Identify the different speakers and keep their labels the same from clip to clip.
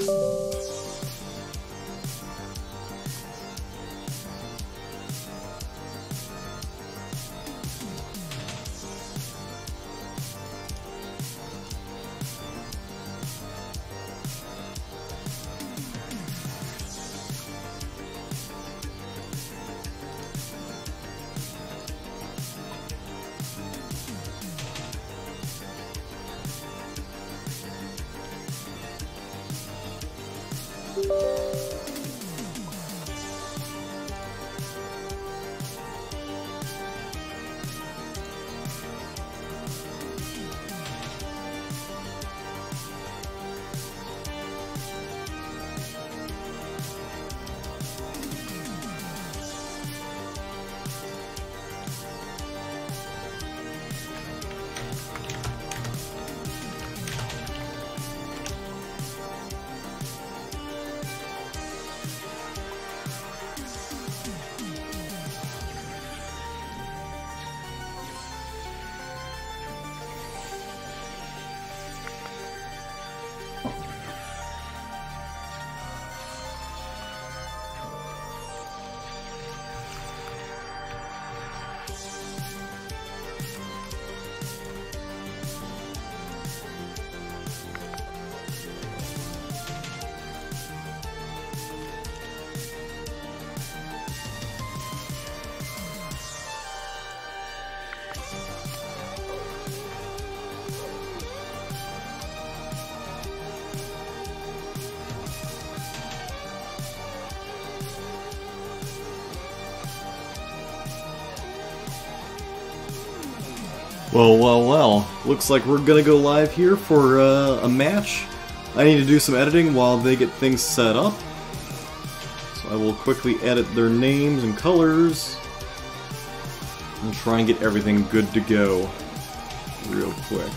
Speaker 1: Well. Looks like we're gonna go live here for a match. I need to do some editing while they get things set up. So I will quickly edit their names and colors. And try and get everything good to go real quick.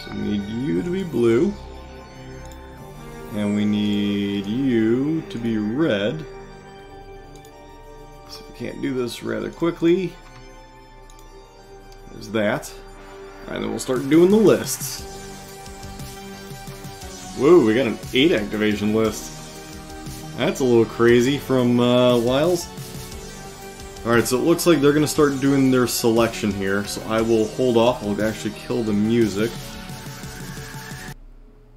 Speaker 1: So we need you to be blue. And we need you to be red. So we can't do this rather quickly. There's that. Alright, then we'll start doing the lists. Whoa, we got an 8 activation list. That's a little crazy from Wiles. Alright, so it looks like they're going to start doing their selection here. So I will hold off. I'll actually kill the music.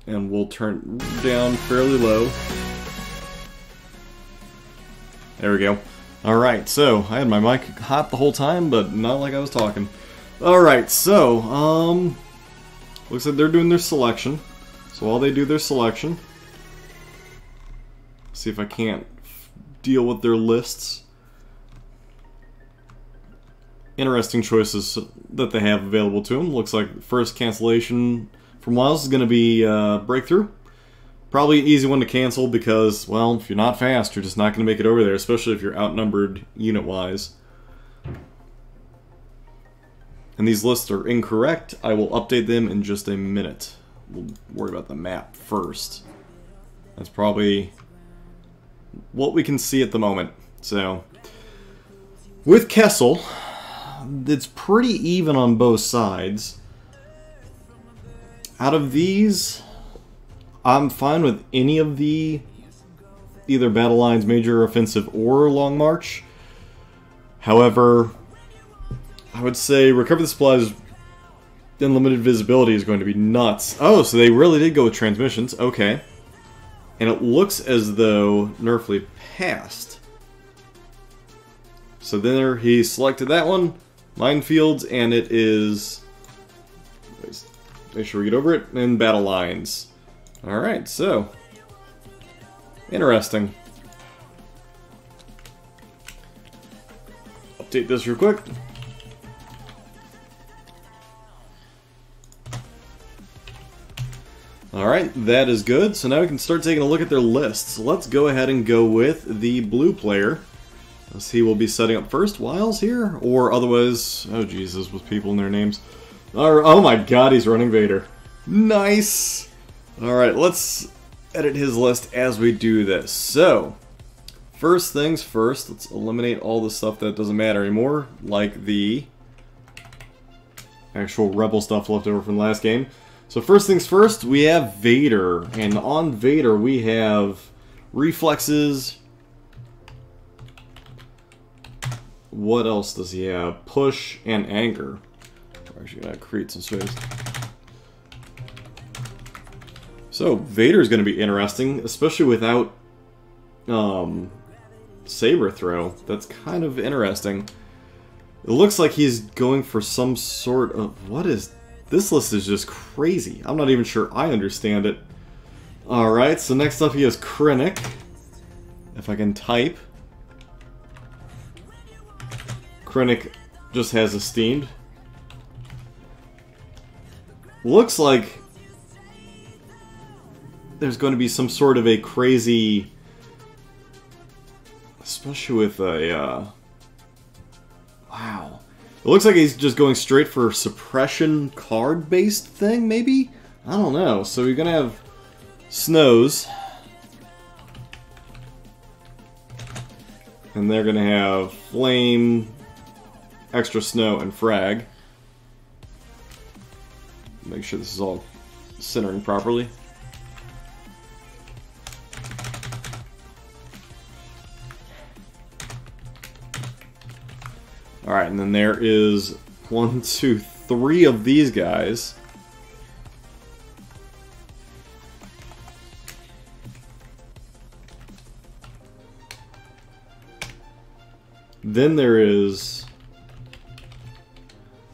Speaker 1: And we'll turn it down fairly low. There we go. Alright, so I had my mic hot the whole time, but not like I was talking. Alright, so, looks like they're doing their selection. So while they do their selection, see if I can't deal with their lists. Interesting choices that they have available to them. Looks like the first cancellation from Wiles is going to be Breakthrough. Probably an easy one to cancel because, well, if you're not fast, you're just not going to make it over there, especially if you're outnumbered unit-wise. And these lists are incorrect. I will update them in just a minute. We'll worry about the map first. That's probably what we can see at the moment. So, with Kessel, it's pretty even on both sides. Out of these, I'm fine with any of the either battle lines, major offensive, or long march. However, I would say Recover the Supplies unlimited visibility is going to be nuts. Oh, so they really did go with transmissions. Okay. And it looks as though Nerfley passed. So then he selected that one, Minefields, and it is... Make sure we get over it, and Battle Lines. Alright, so... Interesting. Update this real quick. Alright, that is good. So now we can start taking a look at their lists. So let's go ahead and go with the blue player. He will be setting up first. Wiles here? Or otherwise... Oh, Jesus, with people in their names. Oh my god, he's running Invader. Nice! Alright, let's edit his list as we do this. So, first things first, let's eliminate all the stuff that doesn't matter anymore, like the actual Rebel stuff left over from the last game. So first things first, we have Vader. And on Vader, we have reflexes. What else does he have? Push and anger. We're actually going to create some space. So Vader's going to be interesting, especially without saber throw. That's kind of interesting. It looks like he's going for some sort of... What is... This list is just crazy. I'm not even sure I understand it. Alright, so next up he has Krennic. If I can type. Krennic just has Esteemed. Looks like there's going to be some sort of a crazy... Especially with a... Wow. It looks like he's just going straight for suppression card-based thing, maybe? I don't know. So you're gonna have Snows. And they're gonna have Flame, Extra Snow, and Frag. Make sure this is all centering properly. Alright, and then there is 1, 2, 3 of these guys. Then there is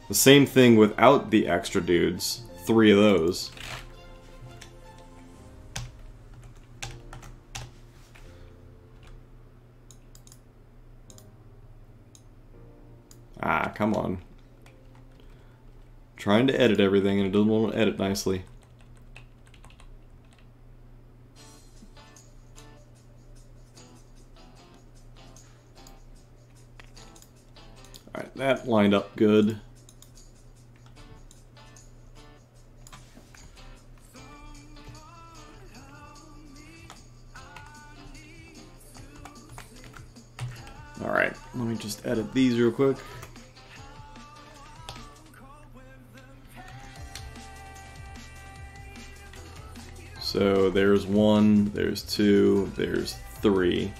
Speaker 1: the same thing without the extra dudes. 3 of those. Ah, come on. Trying to edit everything and it doesn't want to edit nicely. Alright, that lined up good. Alright, let me just edit these real quick. So there's 1, there's 2, there's 3.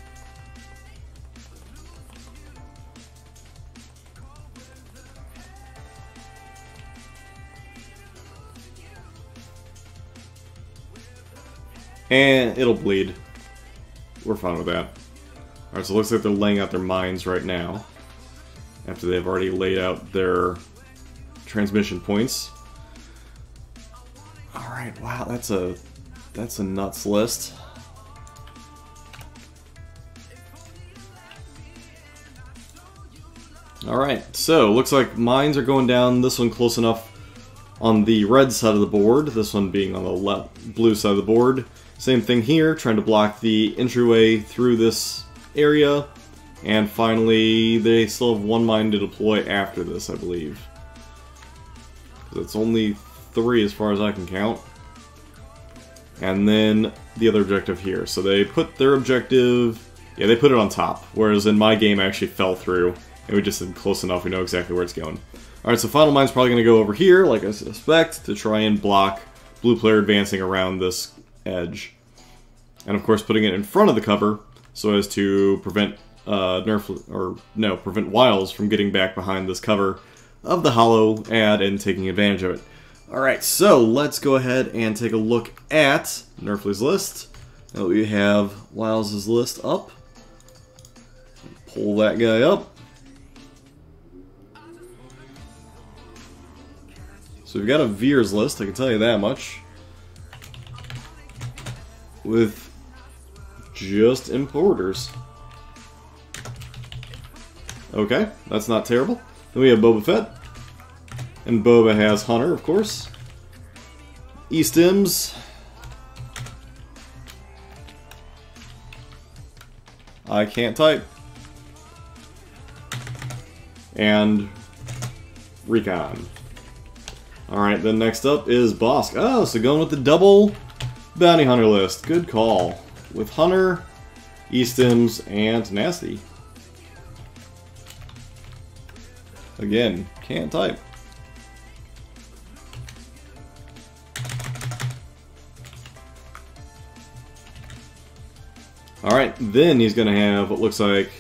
Speaker 1: And it'll bleed. We're fine with that. Alright, so it looks like they're laying out their mines right now. After they've already laid out their transmission points. Alright, wow, that's a nuts list. Alright, so looks like mines are going down. This one close enough on the red side of the board. This one being on the blue side of the board. Same thing here, trying to block the entryway through this area. And finally, they still have 1 mine to deploy after this, I believe. It's only 3 as far as I can count. And then the other objective here. So they put their objective... Yeah, they put it on top. Whereas in my game, I actually fell through. And we just did close enough, we know exactly where it's going. Alright, so final mine's probably going to go over here, like I suspect, to try and block blue player advancing around this edge. And of course putting it in front of the cover, so as to prevent prevent Wiles from getting back behind this cover of the hollow ad and taking advantage of it. Alright, so let's go ahead and take a look at Nerfley's list. Now we have Wiles' list up. Pull that guy up. So we've got a Veer's list, I can tell you that much. With just importers. Okay, that's not terrible. Then we have Boba Fett. And Boba has Hunter, of course. E-Stims. I can't type. And Recon. Alright, then next up is Bosk. Oh, so going with the double bounty hunter list. Good call. With Hunter, E-Stims, and Nasty. Again, can't type. Alright, then he's going to have what looks like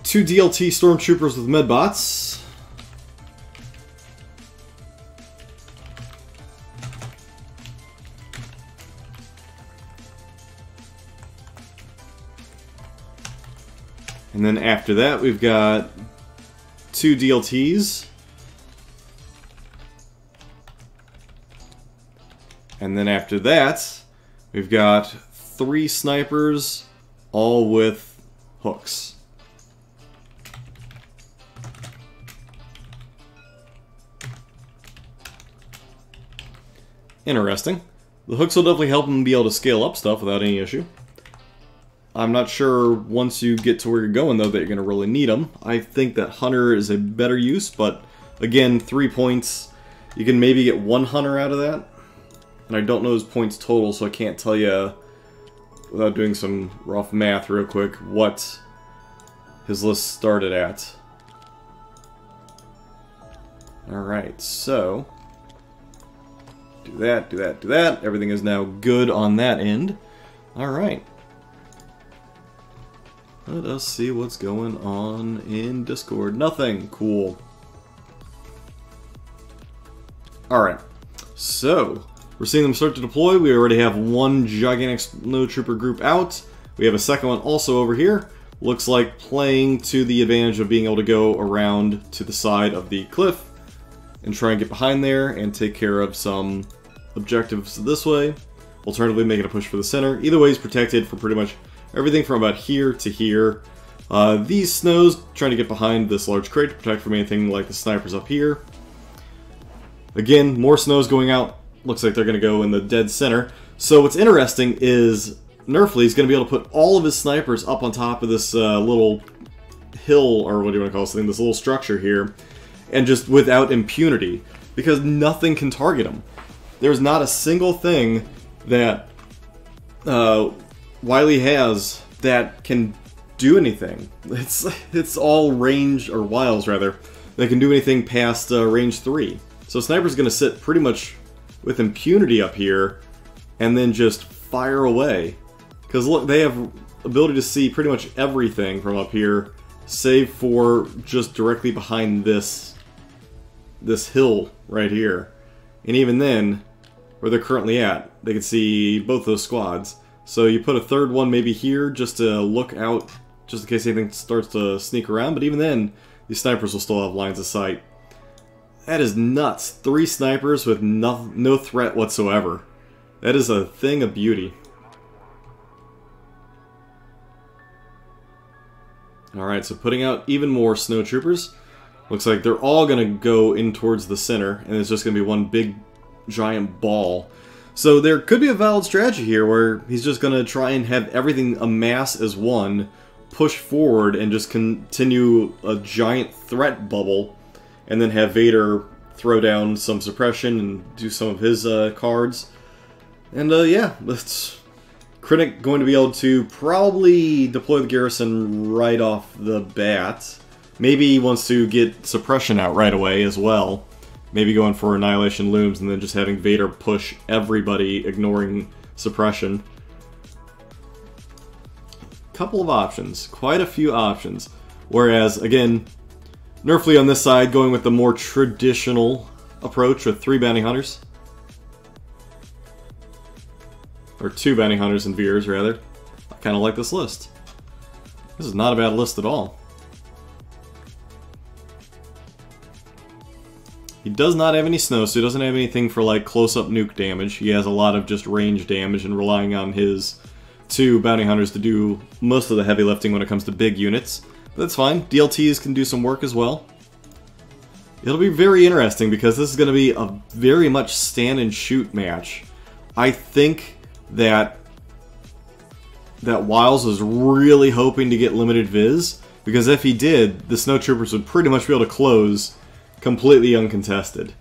Speaker 1: 2 DLT Stormtroopers with medbots. And then after that, we've got 2 DLTs. And then after that, we've got 3 snipers, all with hooks. Interesting. The hooks will definitely help them be able to scale up stuff without any issue. I'm not sure once you get to where you're going, though, that you're going to really need them. I think that Hunter is a better use, but again, 3 points. You can maybe get 1 Hunter out of that. And I don't know his points total, so I can't tell you, without doing some rough math real quick, what his list started at. Alright, so do that, do that, do that. Everything is now good on that end. Alright. Let us see what's going on in Discord. Nothing. Cool. Alright. So, we're seeing them start to deploy. We already have 1 gigantic snowtrooper group out. We have a second one also over here. Looks like playing to the advantage of being able to go around to the side of the cliff and try and get behind there and take care of some objectives this way. Alternatively, making a push for the center. Either way is protected for pretty much everything from about here to here. These snows trying to get behind this large crate to protect from anything like the snipers up here. Again, more snows going out. Looks like they're going to go in the dead center. So what's interesting is Nerfley is going to be able to put all of his snipers up on top of this little hill, or what do you want to call this thing, this little structure here, and just without impunity, because nothing can target him. There's not a single thing that Wily has that can do anything. It's all range, or Wiles rather, that can do anything past range 3. So Sniper's going to sit pretty much with impunity up here, and then just fire away. Because look, they have ability to see pretty much everything from up here, save for just directly behind this hill right here. And even then, where they're currently at, they can see both those squads. So you put a third one maybe here just to look out, just in case anything starts to sneak around. But even then, these snipers will still have lines of sight. That is nuts. 3 snipers with no threat whatsoever. That is a thing of beauty. Alright, so putting out even more snowtroopers. Looks like they're all going to go in towards the center, and it's just going to be one big giant ball. So there could be a valid strategy here where he's just going to try and have everything amass as one, push forward, and just continue a giant threat bubble, and then have Vader throw down some suppression and do some of his cards. And yeah, it's Critic going to be able to probably deploy the garrison right off the bat. Maybe he wants to get suppression out right away as well. Maybe going for Annihilation Looms and then just having Vader push everybody, ignoring suppression. Couple of options. Quite a few options. Whereas, again, Nerfley on this side going with the more traditional approach with 3 bounty hunters. Or 2 bounty hunters and Veers, rather. I kind of like this list. This is not a bad list at all. He does not have any snow, so he doesn't have anything for like close-up nuke damage. He has a lot of just range damage and relying on his 2 bounty hunters to do most of the heavy lifting when it comes to big units. But that's fine. DLTs can do some work as well. It'll be very interesting because this is going to be a very much stand and shoot match. I think that Wiles was really hoping to get limited viz, because if he did, the snowtroopers would pretty much be able to close completely uncontested.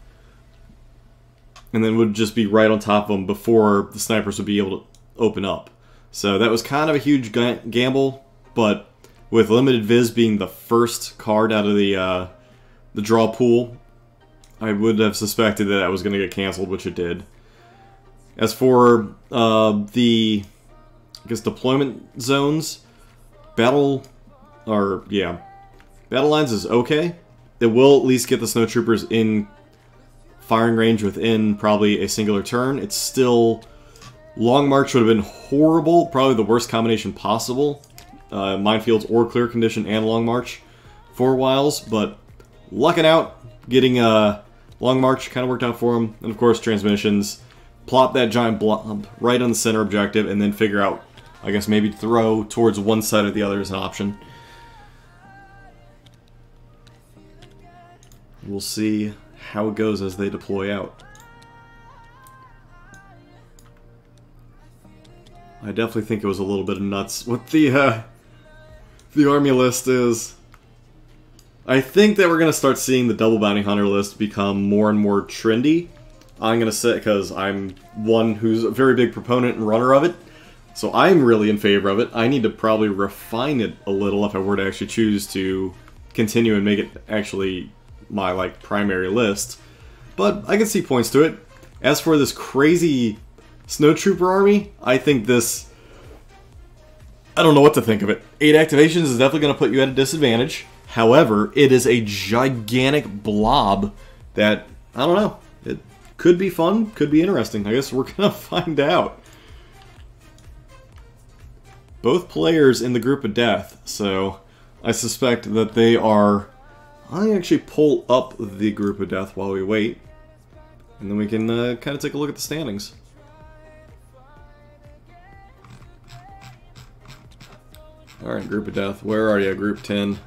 Speaker 1: And then would just be right on top of them before the snipers would be able to open up. So that was kind of a huge gamble, but with limited viz being the first card out of the draw pool, I would have suspected that that was going to get canceled, which it did. As for the I guess, deployment zones. Battle lines is okay. It will at least get the snowtroopers in firing range within probably a singular turn. It's still... Long March would have been horrible, probably the worst combination possible. Minefields or Clear Condition and Long March for Wiles, but lucking out, getting Long March kind of worked out for him. And of course, transmissions. Plop that giant blob right on the center objective and then figure out, I guess maybe throw towards one side or the other is an option. We'll see how it goes as they deploy out. I definitely think it was a little bit of nuts. What the army list is... I think that we're going to start seeing the double bounty hunter list become more and more trendy. I'm going to say, because I'm one who's a very big proponent and runner of it, so I'm really in favor of it. I need to probably refine it a little if I were to actually choose to continue and make it actually my, like, primary list. But I can see points to it. As for this crazy snowtrooper army, I think this... I don't know what to think of it. 8 activations is definitely going to put you at a disadvantage. However, it is a gigantic blob that, I don't know, it could be fun, could be interesting. I guess we're going to find out. Both players in the group of death, so I suspect that they are... I'll actually pull up the group of death while we wait, and then we can kind of take a look at the standings. Alright, group of death. Where are you? Group 10.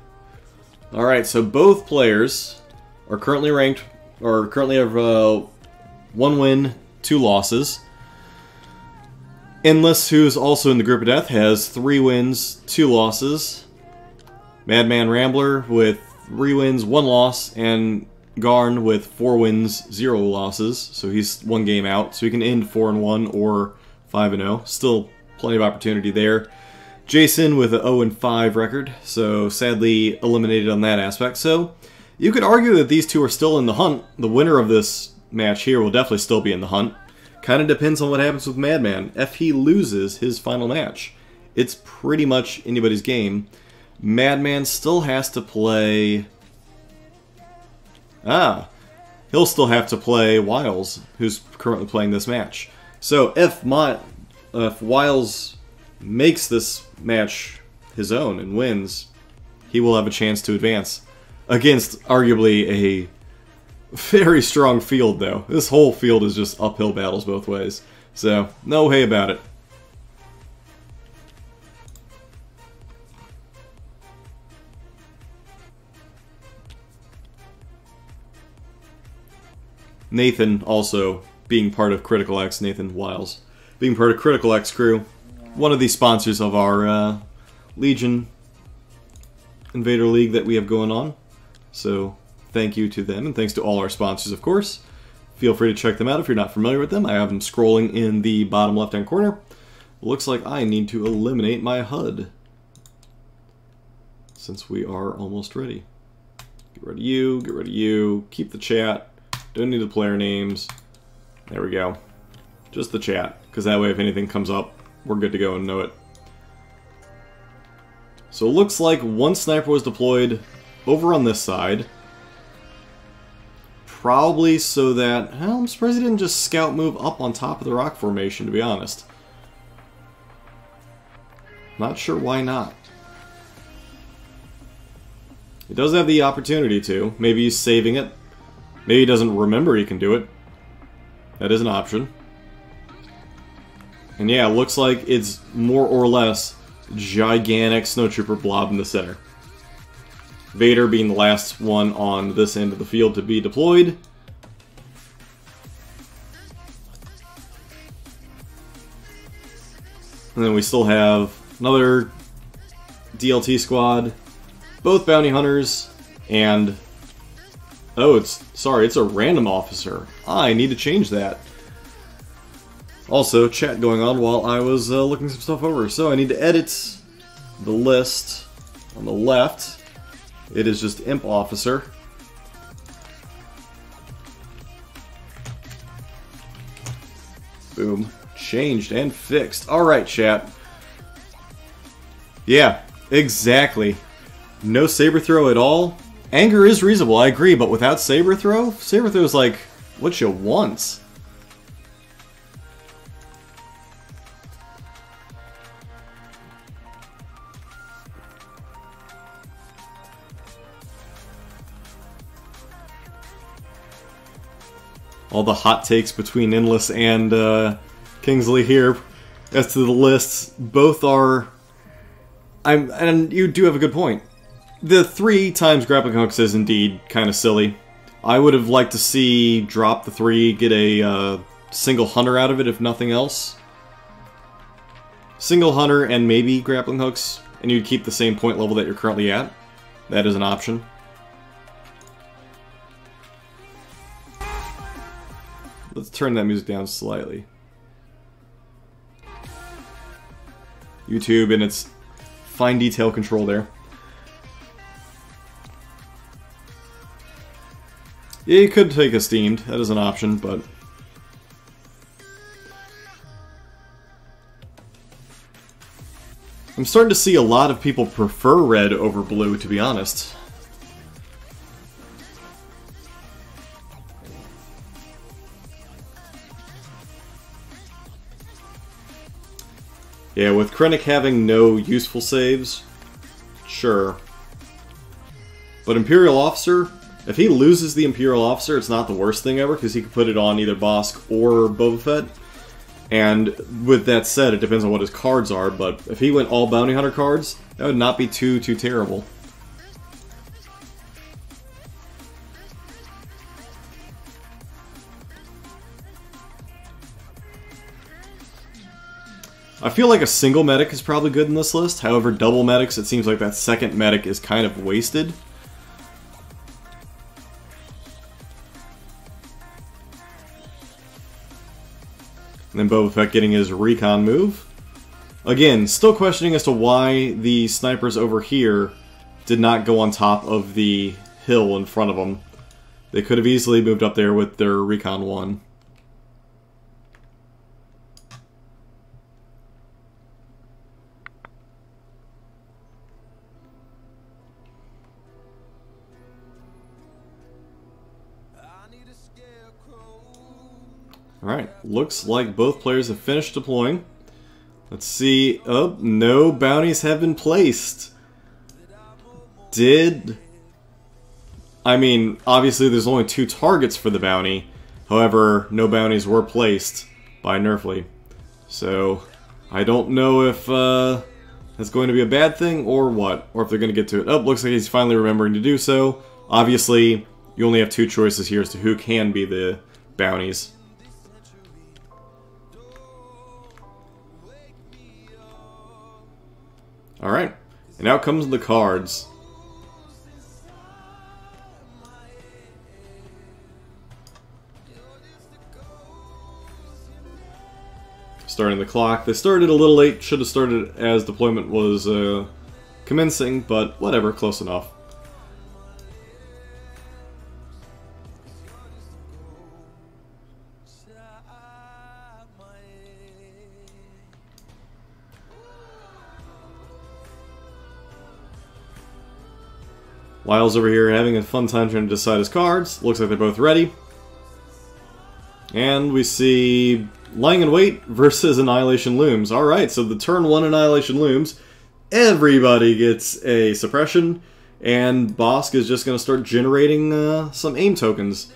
Speaker 1: Alright, so both players are currently ranked, or currently have 1 win, 2 losses. Endless, who's also in the group of death, has 3 wins, 2 losses. Madman Rambler with 3 wins, 1 loss, and Garn with 4 wins, 0 losses. So he's 1 game out, so he can end 4-1 or 5-0. Still plenty of opportunity there. Jason with an 0-5 record, so sadly eliminated on that aspect. So you could argue that these two are still in the hunt. The winner of this match here will definitely still be in the hunt. Kind of depends on what happens with Madman. If he loses his final match, it's pretty much anybody's game. Madman still has to play... he'll still have to play Wiles, who's currently playing this match. So if Wiles makes this match his own and wins, he will have a chance to advance against arguably a very strong field, though. This whole field is just uphill battles both ways, so no way about it. Nathan also being part of Critical X, Nathan Wiles, being part of Critical X crew, one of the sponsors of our Legion Invader League that we have going on. So thank you to them, and thanks to all our sponsors, of course. Feel free to check them out if you're not familiar with them. I have them scrolling in the bottom left-hand corner. Looks like I need to eliminate my HUD, since we are almost ready. Get rid of you, get rid of you, keep the chat. Don't need the player names. There we go. Just the chat, because that way if anything comes up, we're good to go and know it. So it looks like 1 sniper was deployed over on this side. Probably so that... Well, I'm surprised he didn't just scout move up on top of the rock formation, to be honest. Not sure why not. He does have the opportunity to. Maybe he's saving it. Maybe he doesn't remember he can do it. That is an option. And yeah, it looks like it's more or less gigantic snowtrooper blob in the center. Vader being the last one on this end of the field to be deployed. And then we still have another DLT squad, both bounty hunters, and... Oh, it's a random officer. I need to change that. Also, chat going on while I was looking some stuff over. So I need to edit the list on the left. It is just Imp Officer. Boom. Changed and fixed. Alright, chat. Yeah, exactly. No saber throw at all. Anger is reasonable, I agree, but without saber throw is like what you want. All the hot takes between Endless and Kingsley here as to the lists, both are... and you do have a good point. The 3 times grappling hooks is indeed kind of silly. I would have liked to see drop the 3, get a single hunter out of it if nothing else. Single hunter and maybe grappling hooks, and you'd keep the same point level that you're currently at. That is an option. Let's turn that music down slightly. YouTube and its fine detail control there. Yeah, you could take a steamed. That is an option, but... I'm starting to see a lot of people prefer red over blue, to be honest. Yeah, with Krennic having no useful saves, sure. But Imperial Officer, if he loses the Imperial Officer, it's not the worst thing ever, because he could put it on either Bossk or Boba Fett. And with that said, it depends on what his cards are, but if he went all Bounty Hunter cards, that would not be too terrible. I feel like a single medic is probably good in this list, however double medics, it seems like that second medic is kind of wasted. And then Boba Fett getting his recon move. Again, still questioning as to why the snipers over here did not go on top of the hill in front of them. They could have easily moved up there with their recon 1. Alright, looks like both players have finished deploying. Let's see. Oh, no bounties have been placed. I mean, obviously there's only 2 targets for the bounty. However, no bounties were placed by Nerfley. So, I don't know if that's going to be a bad thing or what. Or if they're going to get to it. Oh, looks like he's finally remembering to do so. Obviously, you only have 2 choices here as to who can be the bounties. Alright, and out comes the cards. Starting the clock. They started a little late, should have started as deployment was commencing, but whatever, close enough. Wiles over here having a fun time trying to decide his cards. Looks like they're both ready. And we see Lying in Wait versus Annihilation Looms. Alright, so the turn 1 Annihilation Looms, everybody gets a suppression, and Bossk is just going to start generating some aim tokens.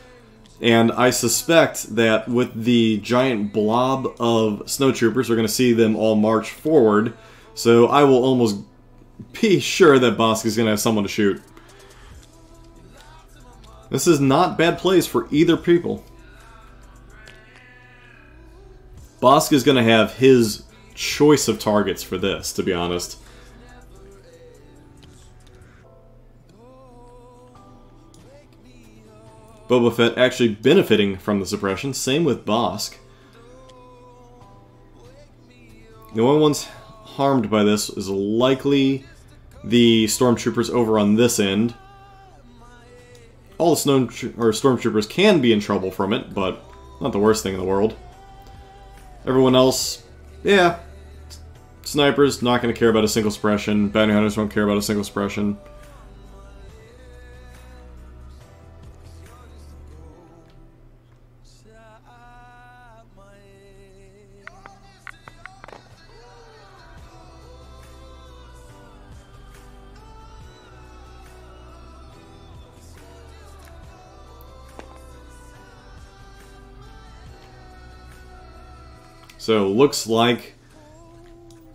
Speaker 1: And I suspect that with the giant blob of snowtroopers, we're going to see them all march forward. So I will almost be sure that Bossk is going to have someone to shoot. This is not bad plays for either people. Bossk is going to have his choice of targets for this, to be honest. Boba Fett actually benefiting from the suppression, same with Bossk. The only ones harmed by this is likely the stormtroopers over on this end. All the stormtroopers can be in trouble from it, but not the worst thing in the world. Everyone else, yeah, snipers, not going to care about a single suppression. Bounty hunters won't care about a single suppression. So, looks like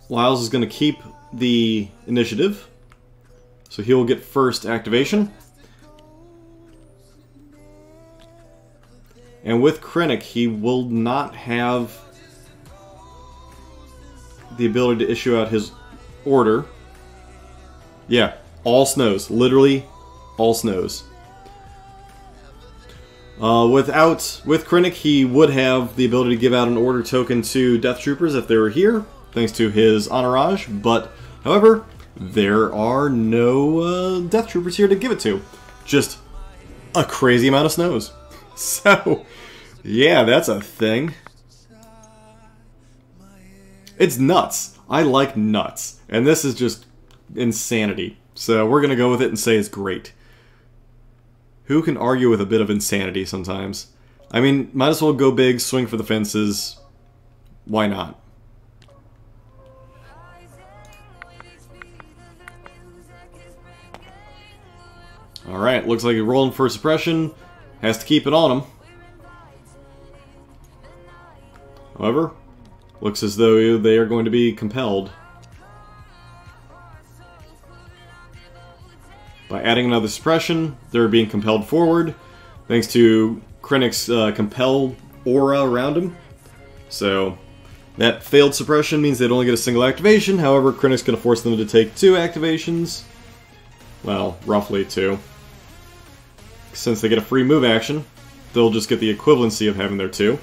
Speaker 1: Wiles is going to keep the initiative. So he will get first activation. And with Krennic, he will not have the ability to issue out his order. Yeah, all snows. Literally, all snows. With Krennic, he would have the ability to give out an order token to Death Troopers if they were here, thanks to his entourage, but, however, there are no Death Troopers here to give it to. Just a crazy amount of snows. So, yeah, that's a thing. It's nuts. I like nuts. And this is just insanity. So we're going to go with it and say it's great. Who can argue with a bit of insanity sometimes? I mean, might as well go big, swing for the fences. Why not? Alright, looks like he's rolling for suppression. Has to keep it on him. However, looks as though they are going to be compelled. By adding another suppression, they're being compelled forward, thanks to Krennic's compel aura around him. So, that failed suppression means they'd only get a single activation, however, Krennic's going to force them to take 2 activations. Well, roughly 2. Since they get a free move action, they'll just get the equivalency of having their 2.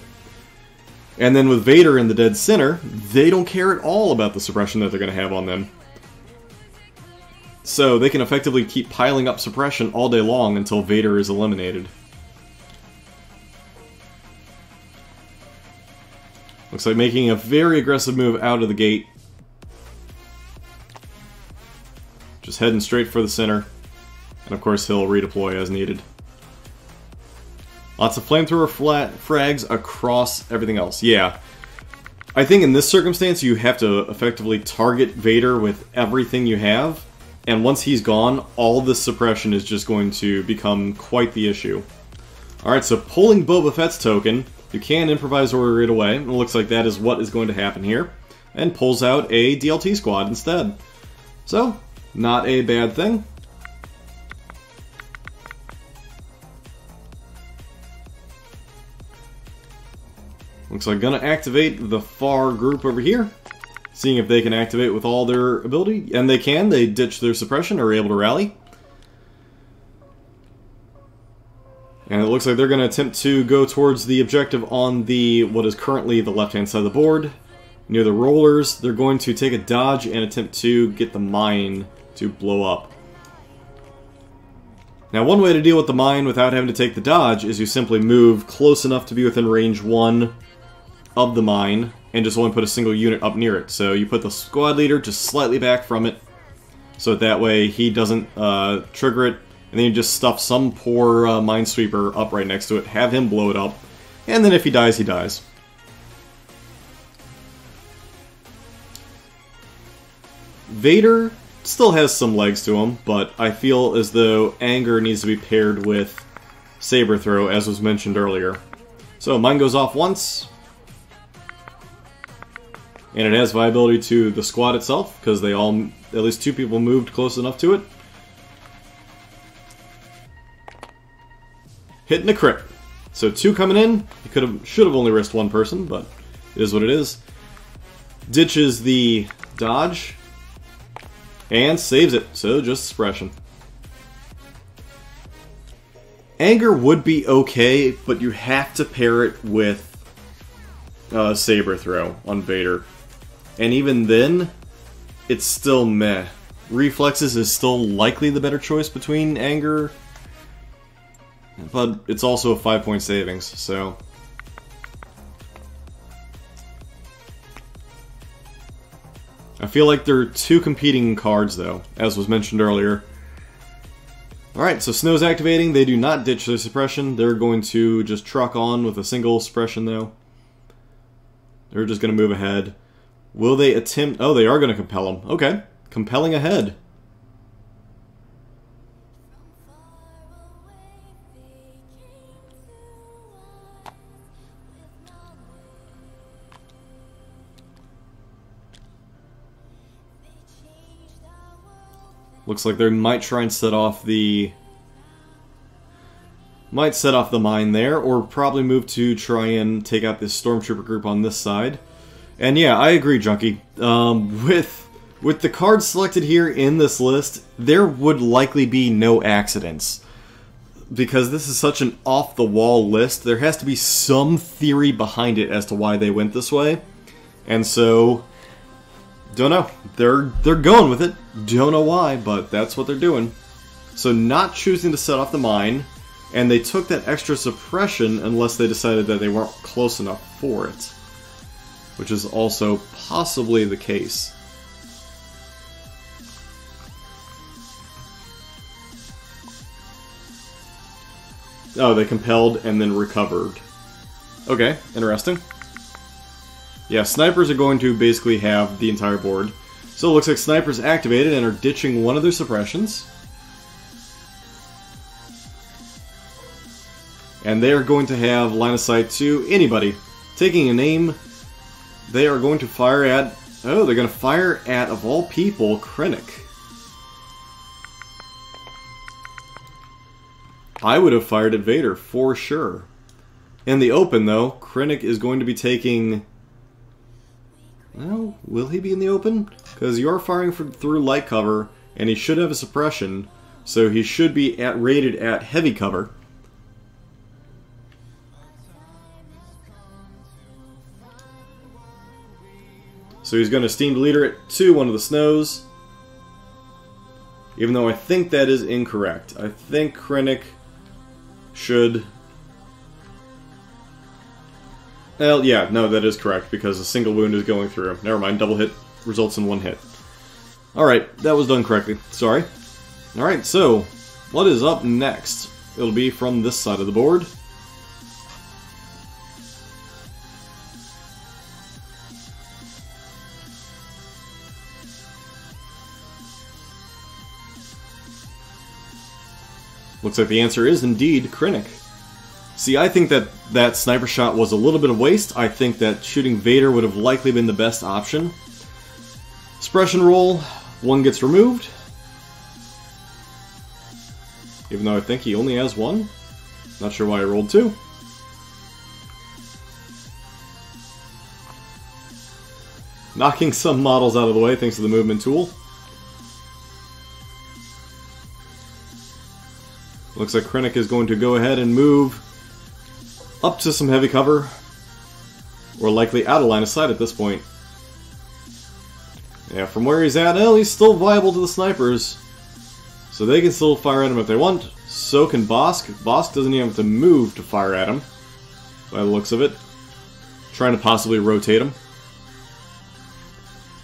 Speaker 1: And then with Vader in the dead center, they don't care at all about the suppression that they're going to have on them. So they can effectively keep piling up suppression all day long until Vader is eliminated. Looks like making a very aggressive move out of the gate. Just heading straight for the center. And of course he'll redeploy as needed. Lots of flamethrower frags across everything else. Yeah. I think in this circumstance you have to effectively target Vader with everything you have. And once he's gone, all the suppression is just going to become quite the issue. Alright, so pulling Boba Fett's token, you can improvise order it away. It looks like that is what is going to happen here. And pulls out a DLT squad instead. So, not a bad thing. Looks like gonna activate the far group over here. Seeing if they can activate with all their ability. And they can. They ditch their suppression, are able to rally. And it looks like they're going to attempt to go towards the objective on the what is currently the left-hand side of the board. Near the rollers, they're going to take a dodge and attempt to get the mine to blow up. Now, one way to deal with the mine without having to take the dodge is you simply move close enough to be within range 1 of the mine, and just only put a single unit up near it. So you put the squad leader just slightly back from it, so that way he doesn't trigger it, and then you just stuff some poor minesweeper up right next to it, have him blow it up, and then if he dies, he dies. Vader still has some legs to him, but I feel as though Anger needs to be paired with Saber Throw, as was mentioned earlier. So mine goes off once. And it has viability to the squad itself, because they all, at least 2 people moved close enough to it. Hitting a crit. So 2 coming in. He should have only risked 1 person, but it is what it is. Ditches the dodge. And saves it, so just suppression. Anger would be okay, but you have to pair it with Saber Throw on Vader. And even then, it's still meh. Reflexes is still likely the better choice between Anger, but it's also a 5-point savings, so... I feel like there are two competing cards, though, as was mentioned earlier. Alright, so Snow's activating. They do not ditch their suppression. They're going to just truck on with a single suppression, though. They're just going to move ahead. Will they attempt... Oh, they are going to compel them. Okay. Compelling ahead. Looks like they might try and set off the... Might set off the mine there, or probably move to try and take out this Stormtrooper group on this side. And yeah, I agree, Junkie. With the cards selected here in this list, there would likely be no accidents. Because this is such an off-the-wall list, there has to be some theory behind it as to why they went this way. And so... Don't know. They're going with it. Don't know why, but that's what they're doing. So not choosing to set off the mine, and they took that extra suppression unless they decided that they weren't close enough for it. Which is also possibly the case. Oh, they compelled and then recovered. Okay, interesting. Yeah, snipers are going to basically have the entire board. So it looks like snipers activated and are ditching one of their suppressions. And they are going to have line of sight to anybody. Taking a name, they are going to fire at... Oh, they're going to fire at, of all people, Krennic. I would have fired at Vader, for sure. In the open, though, Krennic is going to be taking... Well, will he be in the open? Because you are firing through light cover, and he should have a suppression, so he should be rated at heavy cover. So he's going to Steamed Leader it to one of the Snows. Even though I think that is incorrect. I think Krennic should... Well, yeah, no, that is correct, because a single wound is going through him. Never mind, double hit results in one hit. Alright, that was done correctly. Sorry. Alright, so, what is up next? It'll be from this side of the board. Looks like the answer is indeed Krennic. See, I think that that sniper shot was a little bit of waste. I think that shooting Vader would have likely been the best option. Suppression roll, one gets removed. Even though I think he only has one. Not sure why I rolled two. Knocking some models out of the way thanks to the movement tool. Looks like Krennic is going to go ahead and move up to some heavy cover, or likely out of line of sight at this point. Yeah, from where he's at, well, he's still viable to the snipers, so they can still fire at him if they want. So can Bosk. Bosk doesn't even have to move to fire at him, by the looks of it. Trying to possibly rotate him.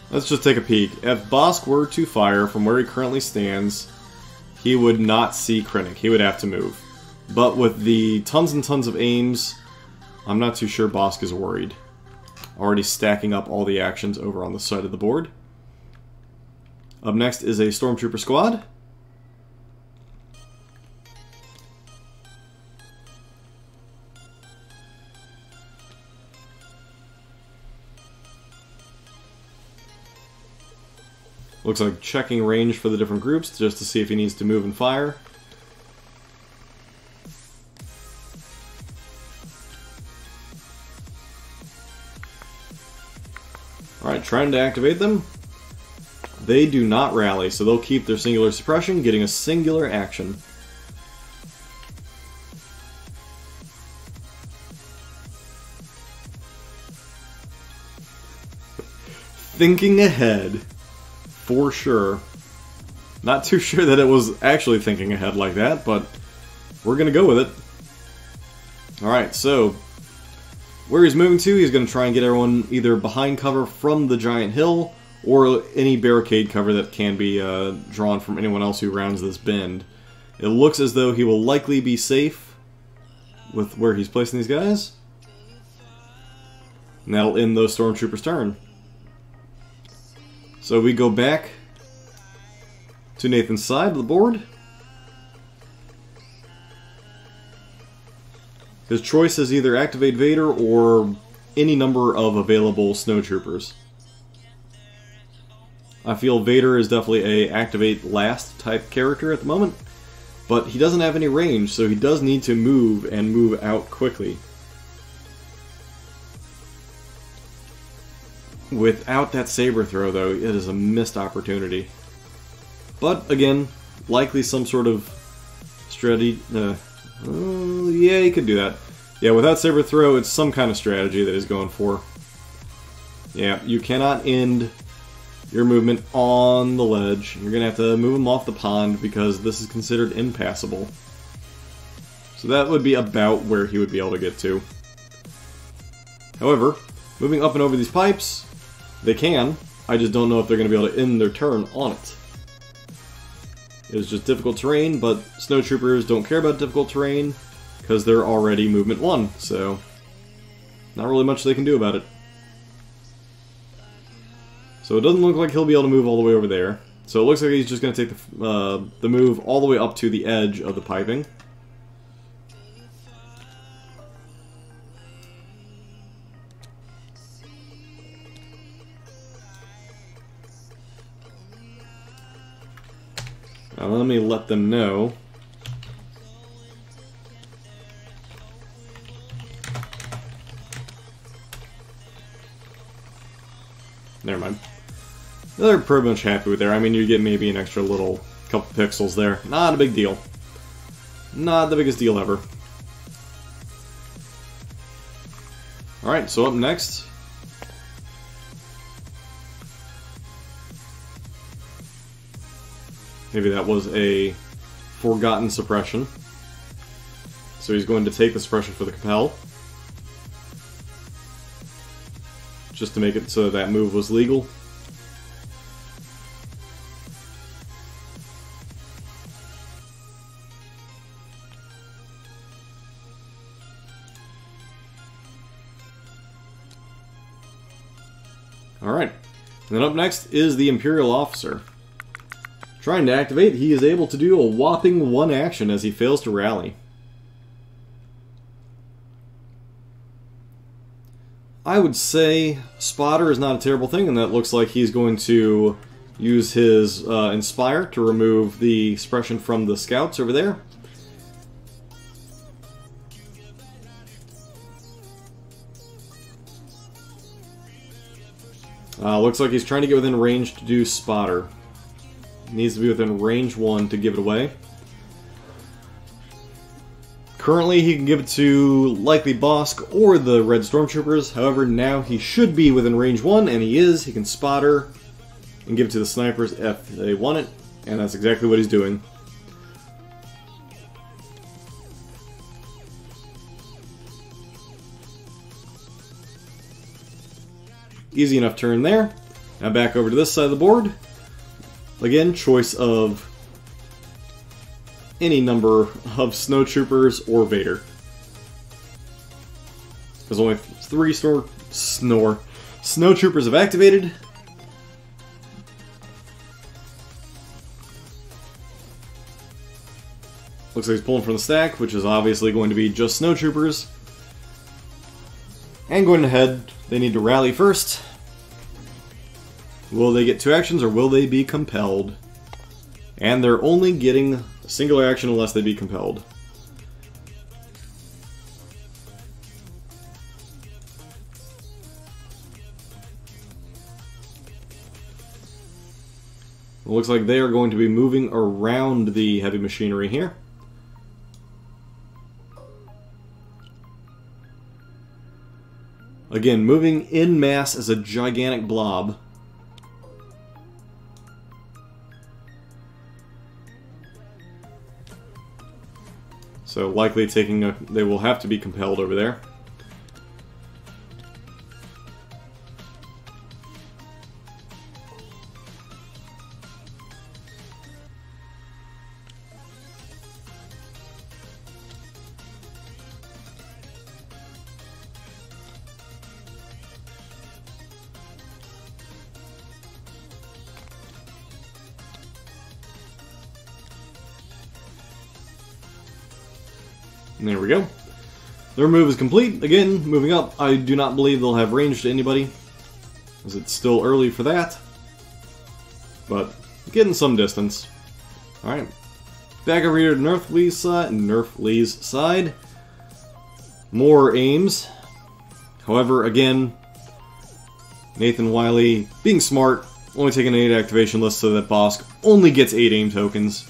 Speaker 1: Let's just take a peek. If Bosk were to fire from where he currently stands, he would not see Krennic. He would have to move. But with the tons and tons of aims, I'm not too sure Bosk is worried. Already stacking up all the actions over on the side of the board. Up next is a Stormtrooper squad. Looks like checking range for the different groups just to see if he needs to move and fire. Alright, trying to activate them. They do not rally, so they'll keep their singular suppression, getting a singular action. Thinking ahead. For sure. Not too sure that it was actually thinking ahead like that, but we're going to go with it. Alright, so where he's moving to, he's going to try and get everyone either behind cover from the giant hill or any barricade cover that can be drawn from anyone else who rounds this bend. It looks as though he will likely be safe with where he's placing these guys. And that'll end those stormtroopers' turn. So we go back to Nathan's side of the board. His choice is either activate Vader or any number of available snowtroopers. I feel Vader is definitely a activate last type character at the moment, but he doesn't have any range, so he does need to move and move out quickly. Without that saber throw, though, it is a missed opportunity. But again, likely some sort of strategy. Yeah, he could do that. Yeah, without saber throw, it's some kind of strategy that he's going for. Yeah, you cannot end your movement on the ledge. You're gonna have to move him off the pond because this is considered impassable. So that would be about where he would be able to get to. However, moving up and over these pipes, they can. I just don't know if they're going to be able to end their turn on it. It is just difficult terrain, but snowtroopers don't care about difficult terrain because they're already movement 1, so not really much they can do about it. So it doesn't look like he'll be able to move all the way over there. So it looks like he's just going to take the move all the way up to the edge of the piping. Now let me let them know. Never mind. They're pretty much happy with there. I mean, you get maybe an extra little couple pixels there. Not a big deal. Not the biggest deal ever. Alright, so up next, maybe that was a forgotten suppression. So he's going to take the suppression for the compel, just to make it so that move was legal. Alright, and then up next is the Imperial Officer. Trying to activate, he is able to do a whopping 1 action as he fails to rally. I would say Spotter is not a terrible thing, and that looks like he's going to use his Inspire to remove the suppression from the scouts over there. Looks like he's trying to get within range to do Spotter. Needs to be within range 1 to give it away. Currently he can give it to likely Bosk or the Red Stormtroopers, however now he should be within range 1, and he is. He can Spotter and give it to the snipers if they want it, and that's exactly what he's doing. Easy enough turn there. Now back over to this side of the board. Again, choice of any number of snowtroopers or Vader. There's only 3 snowtroopers have activated. Looks like he's pulling from the stack, which is obviously going to be just snowtroopers. And going ahead, they need to rally first. Will they get 2 actions or will they be compelled? And they're only getting a singular action unless they be compelled. It looks like they are going to be moving around the heavy machinery here. Again, moving en masse as a gigantic blob. So likely taking a... they will have to be compelled over there. There we go. Their move is complete. Again, moving up. I do not believe they'll have range to anybody, as it's still early for that. But getting some distance. Alright. Back over here to Nerfley's side. More aims. However, again, Nathan Wiley being smart, only taking an 8 activation list so that Bosk only gets 8 aim tokens.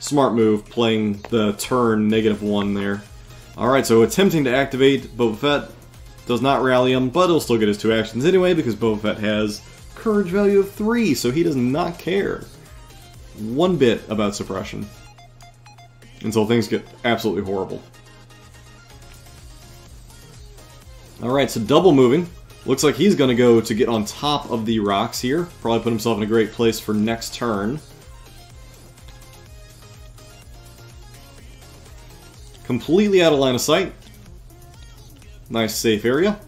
Speaker 1: Smart move, playing the turn -1 there. Alright, so attempting to activate Boba Fett does not rally him, but he'll still get his 2 actions anyway because Boba Fett has courage value of 3, so he does not care one bit about suppression. Until things get absolutely horrible. Alright, so double moving. Looks like he's going to go to get on top of the rocks here. Probably put himself in a great place for next turn. Completely out of line of sight. Nice safe area.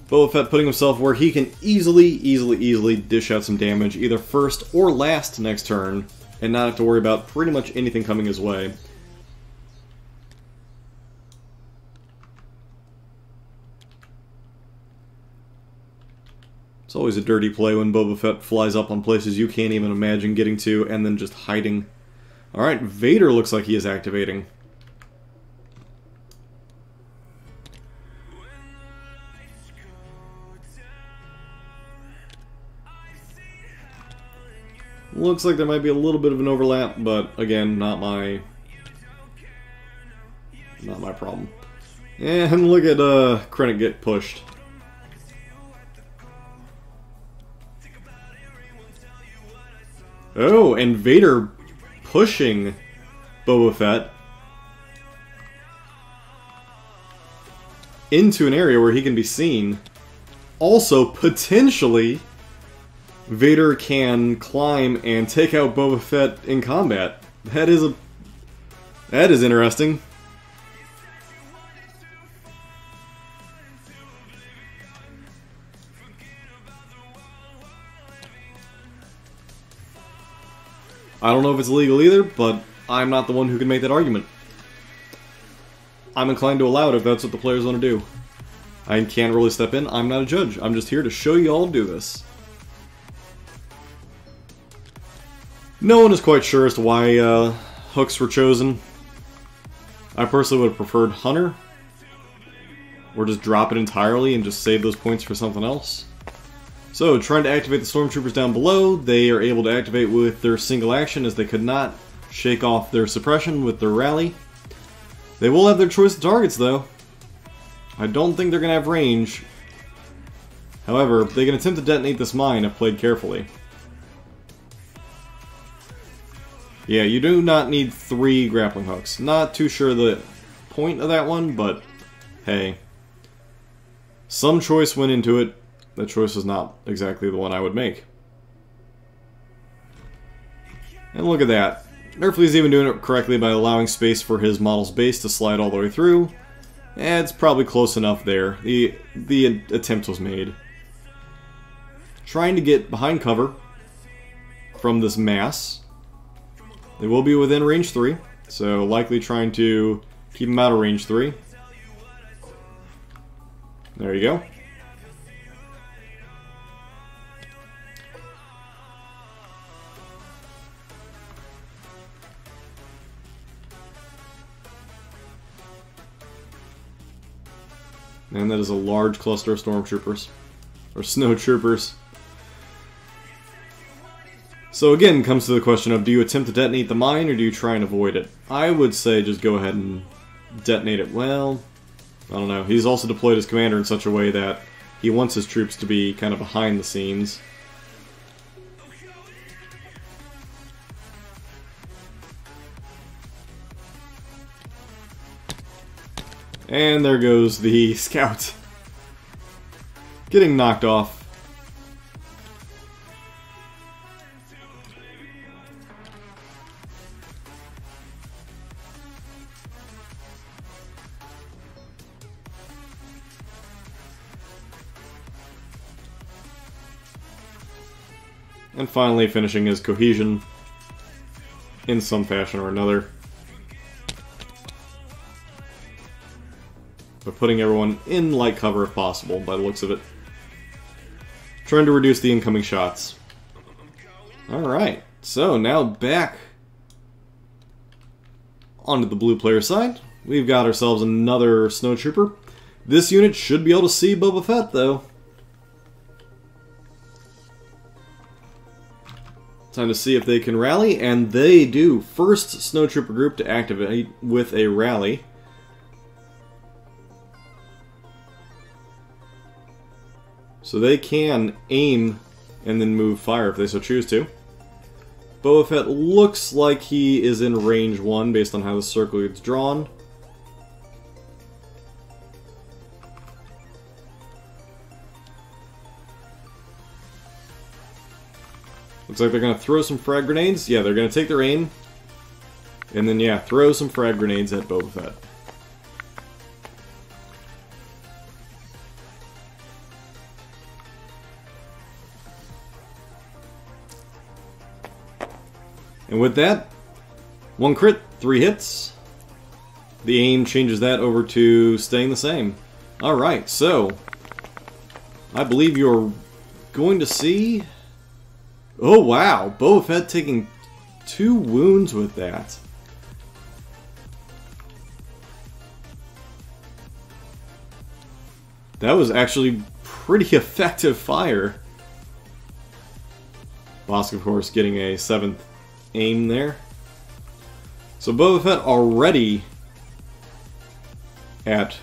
Speaker 1: Boba Fett putting himself where he can easily dish out some damage, either first or last next turn, and not have to worry about pretty much anything coming his way. It's always a dirty play when Boba Fett flies up on places you can't even imagine getting to, and then just hiding. Alright, Vader looks like he is activating. Looks like there might be a little bit of an overlap, but again, not my problem. And look at Krennic get pushed. Oh, and Vader pushing Boba Fett into an area where he can be seen. Also, potentially, Vader can climb and take out Boba Fett in combat. That is interesting. I don't know if it's legal either, but I'm not the one who can make that argument. I'm inclined to allow it if that's what the players want to do. I can't really step in. I'm not a judge. I'm just here to show you all do this. No one is quite sure as to why hooks were chosen. I personally would have preferred Hunter. Or just drop it entirely and just save those points for something else. So, trying to activate the Stormtroopers down below, they are able to activate with their single action as they could not shake off their suppression with their rally. They will have their choice of targets though. I don't think they're going to have range. However, they can attempt to detonate this mine if played carefully. Yeah, you do not need 3 grappling hooks. Not too sure the point of that one, but hey. Some choice went into it. That choice is not exactly the one I would make. And look at that. Nerfley's even doing it correctly by allowing space for his model's base to slide all the way through. It's probably close enough there. The attempt was made. Trying to get behind cover from this mass. They will be within range 3, so likely trying to keep them out of range 3. There you go. And that is a large cluster of stormtroopers. Or snowtroopers. So again, comes to the question of, do you attempt to detonate the mine, or do you try and avoid it? I would say just go ahead and detonate it. Well, I don't know. He's also deployed his commander in such a way that he wants his troops to be kind of behind the scenes. And there goes the scout. Getting knocked off. And finally finishing his cohesion in some fashion or another. putting everyone in light cover if possible, by the looks of it. Trying to reduce the incoming shots. Alright, so now back onto the blue player side. We've got ourselves another snowtrooper. This unit should be able to see Boba Fett, though. Time to see if they can rally, and they do. First snowtrooper group to activate with a rally. So they can aim and then move fire if they so choose to. Boba Fett looks like he is in range 1 based on how the circle gets drawn. Looks like they're going to throw some frag grenades. Yeah, they're going to take their aim. And then, yeah, throw some frag grenades at Boba Fett. And with that, 1 crit, 3 hits. The aim changes that over to staying the same. Alright, so I believe you're going to see... Oh wow, Boba Fett taking 2 wounds with that. That was actually pretty effective fire. Bosk, of course, getting a 7th aim there. So Boba Fett already at,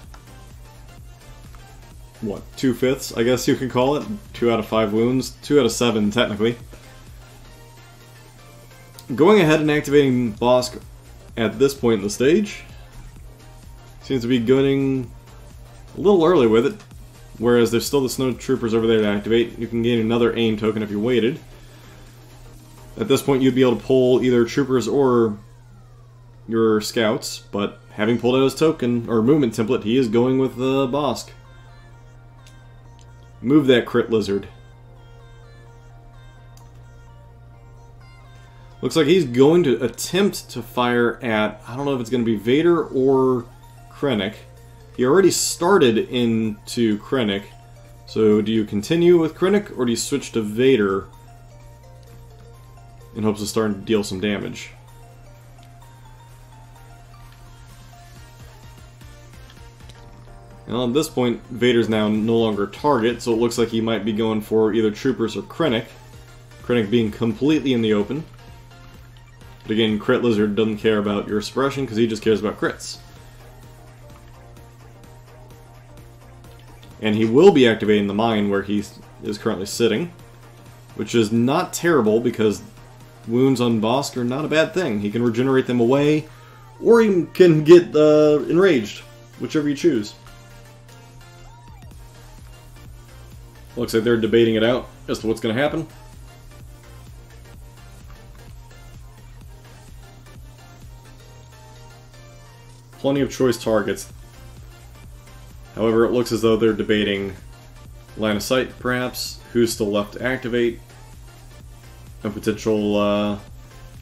Speaker 1: what, 2/5, I guess you could call it? 2 out of 5 wounds. 2 out of 7, technically. Going ahead and activating Bosk at this point in the stage seems to be going a little early with it. Whereas there's still the snowtroopers over there to activate. You can gain another aim token if you waited. At this point, you'd be able to pull either troopers or your scouts, but having pulled out his token, or movement template, he is going with Bosk. Move that crit lizard. Looks like he's going to attempt to fire at, I don't know if it's going to be Vader or Krennic. He already started into Krennic, so do you continue with Krennic, or do you switch to Vader in hopes of starting to deal some damage? Well, at this point, Vader's now no longer a target, so it looks like he might be going for either Troopers or Krennic. Krennic being completely in the open. But again, Crit Lizard doesn't care about your suppression because he just cares about crits. And he will be activating the mine where he is currently sitting, which is not terrible because wounds on Bosk are not a bad thing. He can regenerate them away, or he can get enraged, whichever you choose. Looks like they're debating it out as to what's going to happen. Plenty of choice targets. However, it looks as though they're debating line of sight, perhaps, who's still left to activate, and potential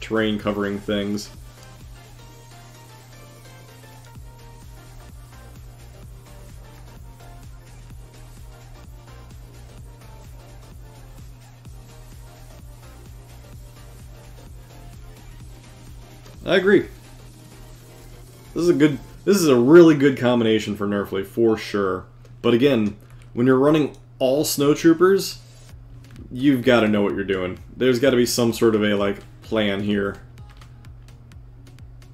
Speaker 1: terrain covering things. I agree. This is a really good combination for Nerfley, for sure. But again, when you're running all snowtroopers, you've got to know what you're doing. There's got to be some sort of a plan here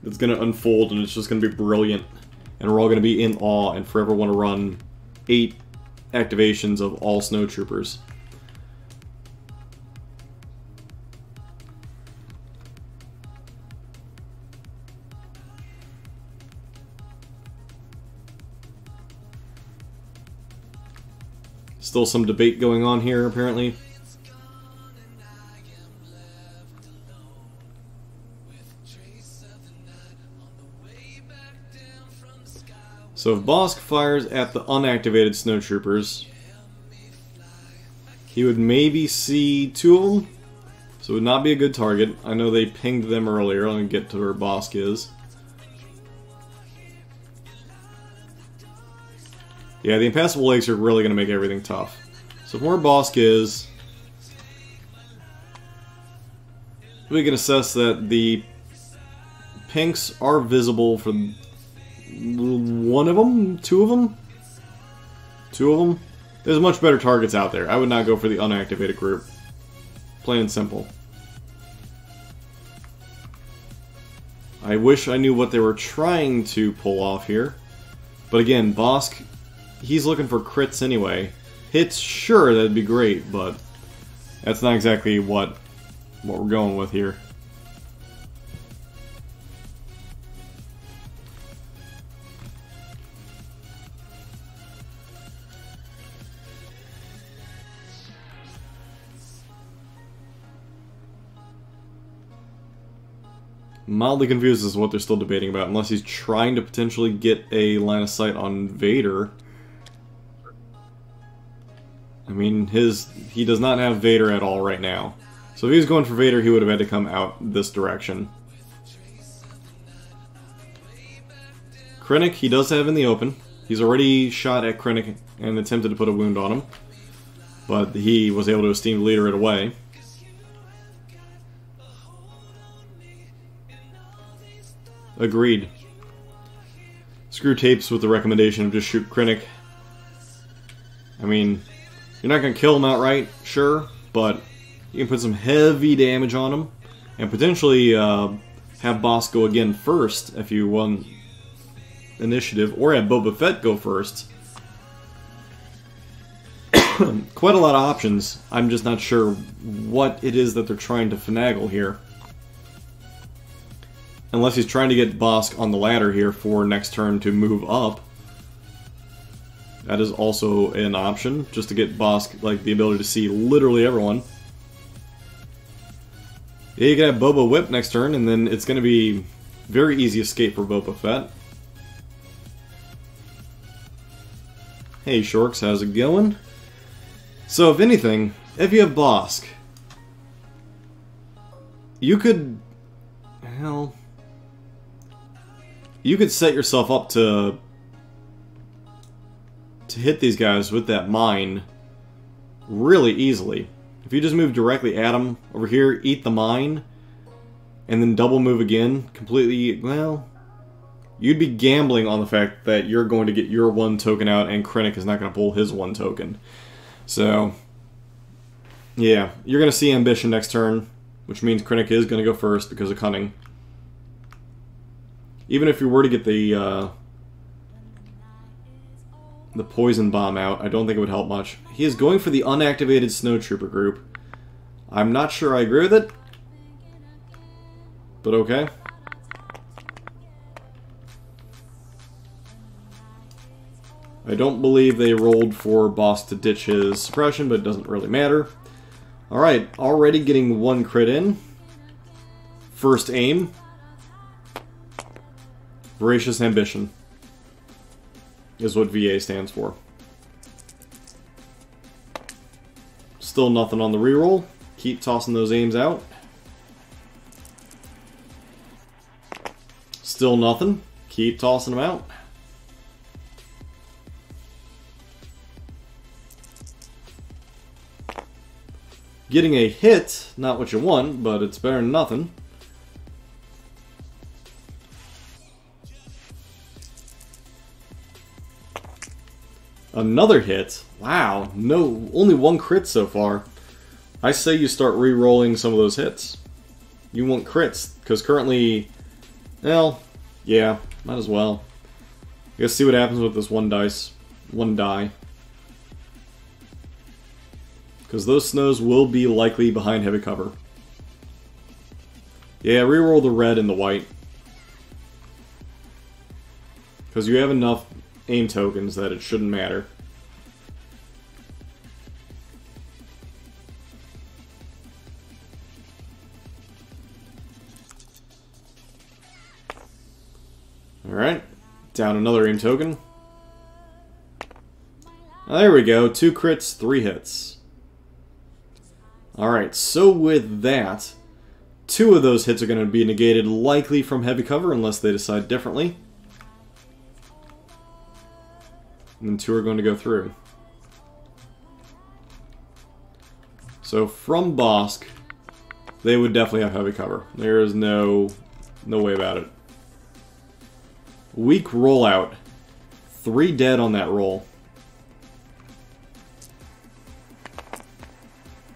Speaker 1: that's going to unfold, and it's just going to be brilliant. And we're all going to be in awe and forever want to run 8 activations of all snowtroopers. Still some debate going on here, apparently. So if Bosk fires at the unactivated snowtroopers, he would maybe see 2 of them, so it would not be a good target. I know they pinged them earlier. Let me get to where Bosk is. Yeah, the impassable lakes are really going to make everything tough. So from where Bosk is, we can assess that the pinks are visible for one of them? Two of them? Two of them? There's much better targets out there. I would not go for the unactivated group. Plain and simple. I wish I knew what they were trying to pull off here. But again, Bosk, he's looking for crits anyway. Hits, sure, that'd be great, but that's not exactly what we're going with here. Mildly confused as to what they're still debating about, unless he's trying to potentially get a line of sight on Vader. I mean, he does not have Vader at all right now. So if he was going for Vader, he would have had to come out this direction. Krennic, he does have in the open. He's already shot at Krennic and attempted to put a wound on him. But he was able to esteem leader it away. Agreed. Screw tapes with the recommendation of just shoot Krennic. I mean, you're not going to kill him outright, sure, but you can put some heavy damage on him, and potentially have Bosk go again first if you won initiative, or have Boba Fett go first. Quite a lot of options. I'm just not sure what it is that they're trying to finagle here. Unless he's trying to get Bosk on the ladder here for next turn to move up. That is also an option, just to get Bosk like the ability to see literally everyone. Yeah, you can have Boba whip next turn, and then it's going to be very easy escape for Boba Fett. Hey Shorks, how's it going? So if anything, if you have Bosk, you could... hell... you could set yourself up to hit these guys with that mine really easily. If you just move directly at them, over here, eat the mine, and then double move again, completely, well, you'd be gambling on the fact that you're going to get your one token out and Krennic is not going to pull his one token. So, yeah, you're going to see Ambition next turn, which means Krennic is going to go first because of Cunning. Even if you were to get the Poison Bomb out, I don't think it would help much. He is going for the unactivated Snowtrooper group. I'm not sure I agree with it, but okay. I don't believe they rolled for Bosk to ditch his suppression, but it doesn't really matter. Alright, already getting one crit in. First aim. Voracious Ambition is what VA stands for. Still nothing on the reroll. Keep tossing those aims out. Still nothing. Keep tossing them out. Getting a hit, not what you want, but it's better than nothing. Another hit. Wow, no, only one crit so far. I say you start re-rolling some of those hits. You want crits, because currently, well, yeah, might as well. Let's see what happens with this one die. Because those snows will be likely behind heavy cover. Yeah, re-roll the red and the white. Because you have enough aim tokens that it shouldn't matter. Alright, down another aim token. There we go, 2 crits, 3 hits. Alright, so with that, 2 of those hits are going to be negated, likely from heavy cover, unless they decide differently. And then 2 are going to go through. So from Bosk, they would definitely have heavy cover. There is no way about it. Weak rollout. 3 dead on that roll.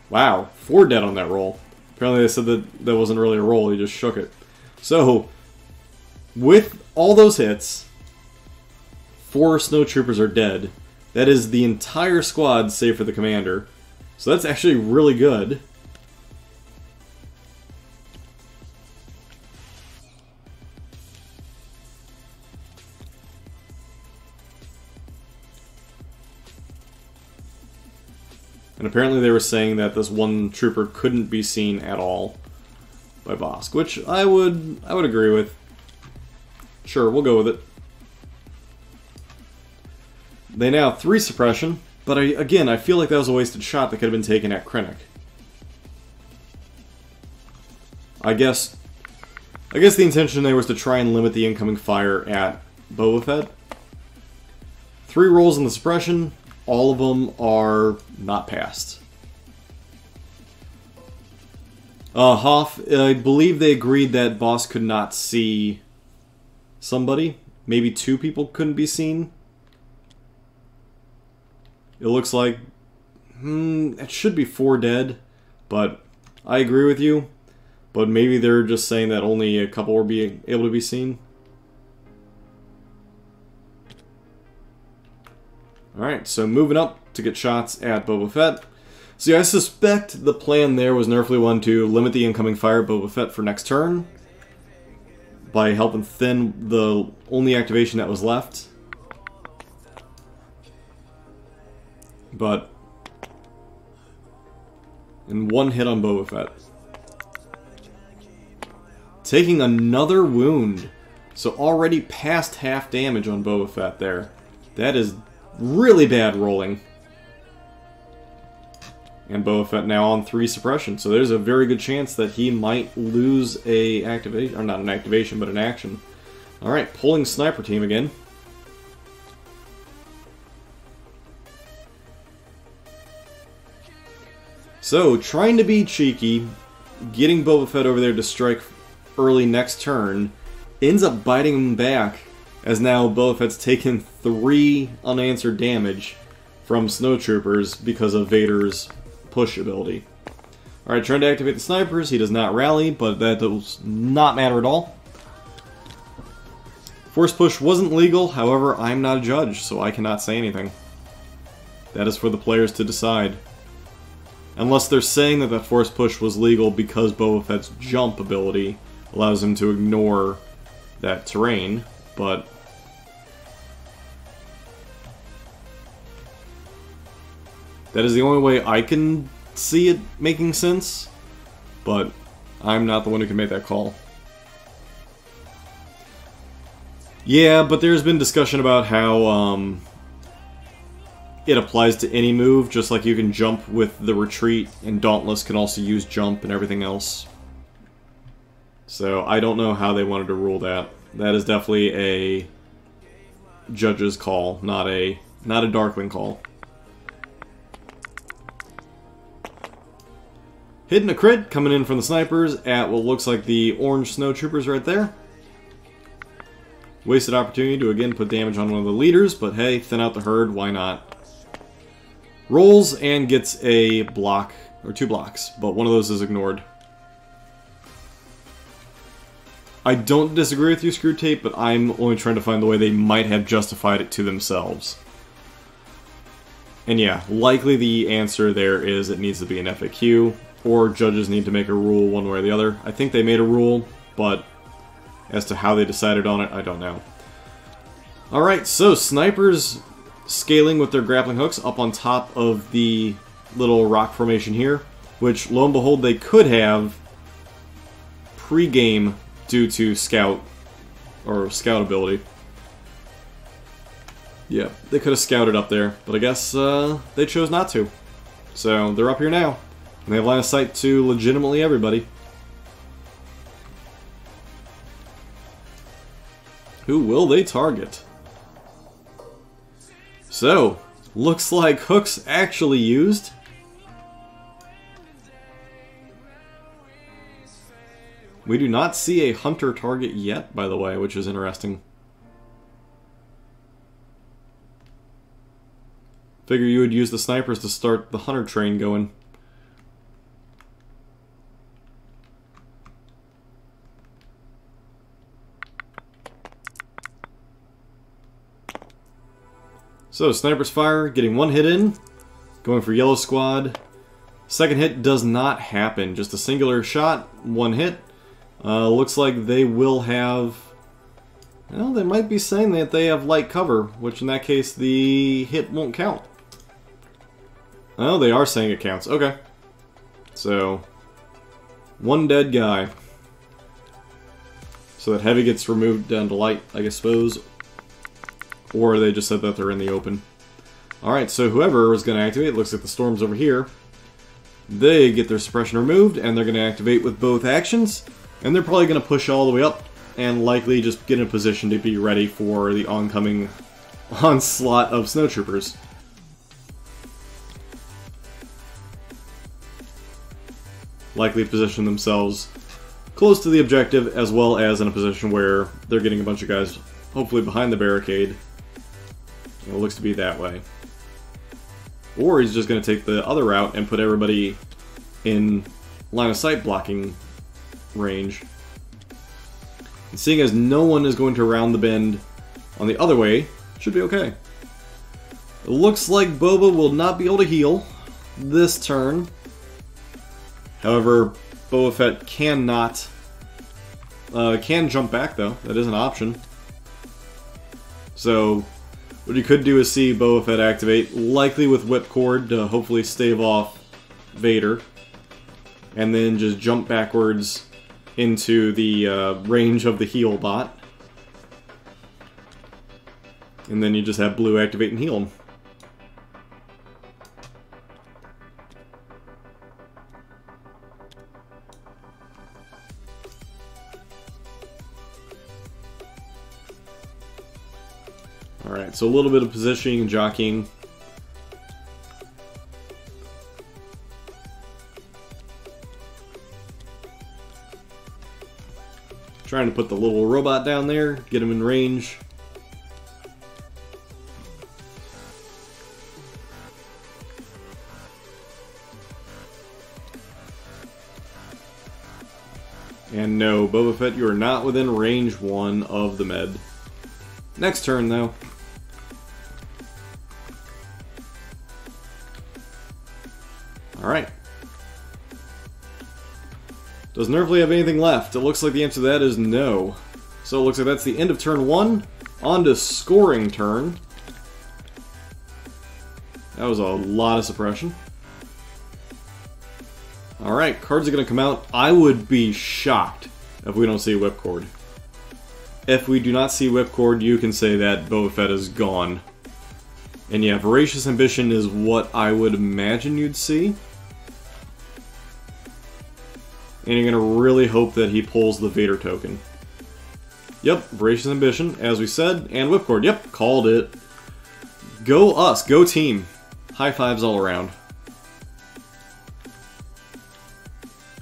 Speaker 1: Wow, 4 dead on that roll. Apparently they said that wasn't really a roll, he just shook it. So, with all those hits, 4 snowtroopers are dead. That is the entire squad save for the commander. So that's actually really good. And apparently they were saying that this one trooper couldn't be seen at all by Bosk, which I would agree with. Sure, we'll go with it. They now have 3 suppression, but again, I feel like that was a wasted shot that could have been taken at Krennic. I guess the intention there was to try and limit the incoming fire at Boba Fett. 3 rolls in the suppression. All of them are not passed. Hoff, I believe they agreed that Bosk could not see somebody. Maybe 2 people couldn't be seen. It looks like... it should be 4 dead, but I agree with you. But maybe they're just saying that only a couple were being able to be seen. Alright, so moving up to get shots at Boba Fett. So yeah, I suspect the plan there was Nerfley 1 to limit the incoming fire of Boba Fett for next turn by helping thin the only activation that was left. But in 1 hit on Boba Fett. Taking another wound. So already past half damage on Boba Fett there. That is really bad rolling. And Boba Fett now on 3 suppression, so there's a very good chance that he might lose a activation, or not an activation, but an action. Alright, pulling sniper team again. So, trying to be cheeky, getting Boba Fett over there to strike early next turn, ends up biting him back, as now Boba Fett's taken 3 unanswered damage from snowtroopers because of Vader's push ability. Alright, trying to activate the snipers. He does not rally, but that does not matter at all. Force push wasn't legal, however, I'm not a judge, so I cannot say anything. That is for the players to decide. Unless they're saying that force push was legal because Boba Fett's jump ability allows him to ignore that terrain, but... that is the only way I can see it making sense, but I'm not the one who can make that call. Yeah, but there's been discussion about how it applies to any move, just like you can jump with the retreat, and Dauntless can also use jump and everything else. So I don't know how they wanted to rule that. That is definitely a judge's call, not a Darkling call. Hitting a crit, coming in from the snipers at what looks like the orange snowtroopers right there. Wasted opportunity to again put damage on one of the leaders, but hey, thin out the herd, why not? Rolls and gets a block, or 2 blocks, but one of those is ignored. I don't disagree with you, Screwtape, but I'm only trying to find the way they might have justified it to themselves. And yeah, likely the answer there is it needs to be an FAQ, or judges need to make a rule one way or the other. I think they made a rule, but as to how they decided on it, I don't know. Alright, so snipers scaling with their grappling hooks up on top of the little rock formation here, which, lo and behold, they could have pre-game due to scout, or scout ability. Yeah, they could have scouted up there, but I guess they chose not to. So they're up here now, and they have line of sight to legitimately everybody. Who will they target? So, looks like Hook's actually used. We do not see a hunter target yet, by the way, which is interesting. Figure you would use the snipers to start the hunter train going. So, snipers fire, getting one hit in, going for yellow squad. Second hit does not happen, just a singular shot, one hit. Looks like they will have... Well, they might be saying that they have light cover, which in that case the hit won't count. Oh, they are saying it counts. Okay. So, one dead guy. So that heavy gets removed down to light, I suppose. Or they just said that they're in the open. Alright, so whoever is going to activate, looks like the storm's over here. They get their suppression removed, and they're going to activate with both actions. And they're probably going to push all the way up, and likely just get in a position to be ready for the oncoming onslaught of snowtroopers. Likely position themselves close to the objective, as well as in a position where they're getting a bunch of guys, hopefully behind the barricade. It looks to be that way. Or he's just going to take the other route and put everybody in line of sight blocking range. And seeing as no one is going to round the bend on the other way, should be okay. It looks like Boba will not be able to heal this turn. However, Boba Fett cannot... can jump back though, that is an option. So, what you could do is see Boba Fett activate, likely with Whipcord to hopefully stave off Vader. And then just jump backwards into the range of the heal bot. And then you just have Blue activate and heal him. Alright, so a little bit of positioning and jockeying. Trying to put the little robot down there, get him in range. And no, Boba Fett, you are not within range 1 of the med. Next turn, though. Alright. Does Nerfley have anything left? It looks like the answer to that is no. So it looks like that's the end of turn 1. On to scoring turn. That was a lot of suppression. Alright, cards are going to come out. I would be shocked if we don't see Whipcord. If we do not see Whipcord, you can say that Boba Fett is gone. And yeah, Voracious Ambition is what I would imagine you'd see. And you're going to really hope that he pulls the Vader token. Yep, Voracious Ambition, as we said, and Whipcord. Yep, called it. Go us, go team. High fives all around.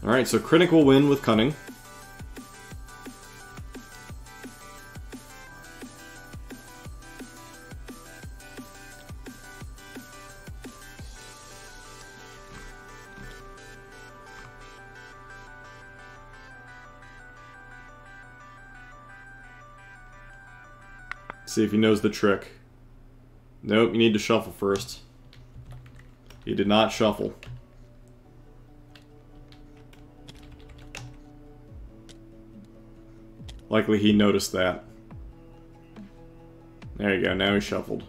Speaker 1: Alright, so Krennic will win with Cunning. See if he knows the trick. Nope, you need to shuffle first. He did not shuffle. Likely he noticed that. There you go, now he shuffled.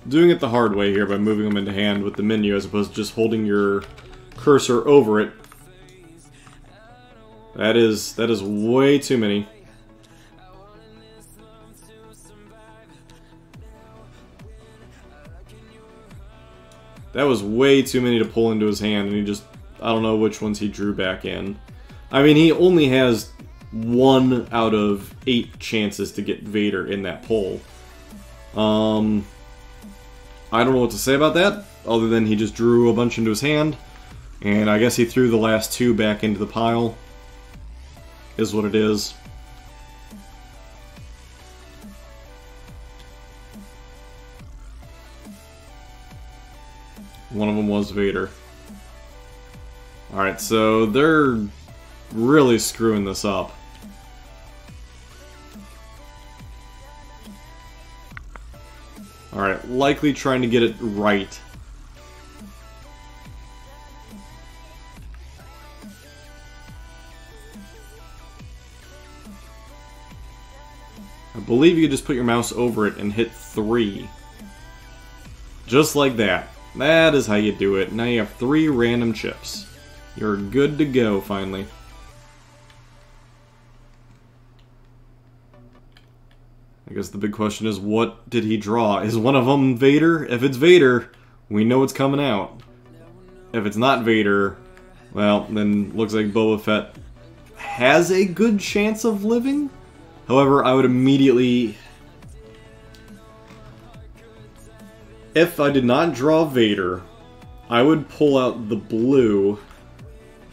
Speaker 1: Doing it the hard way here by moving them into hand with the menu as opposed to just holding your cursor over it. That is way too many. That was way too many to pull into his hand, and he just... I don't know which ones he drew back in. I mean, he only has 1 out of 8 chances to get Vader in that pull. I don't know what to say about that, other than he just drew a bunch into his hand, and I guess he threw the last two back into the pile, is what it is. One of them was Vader. Alright, so they're really screwing this up. Alright, likely trying to get it right. I believe you just put your mouse over it and hit 3. Just like that. That is how you do it. Now you have 3 random chips. You're good to go, finally. I guess the big question is, what did he draw? Is one of them Vader? If it's Vader, we know it's coming out. If it's not Vader, well, then looks like Boba Fett has a good chance of living. However, I would immediately... If I did not draw Vader, I would pull out the blue.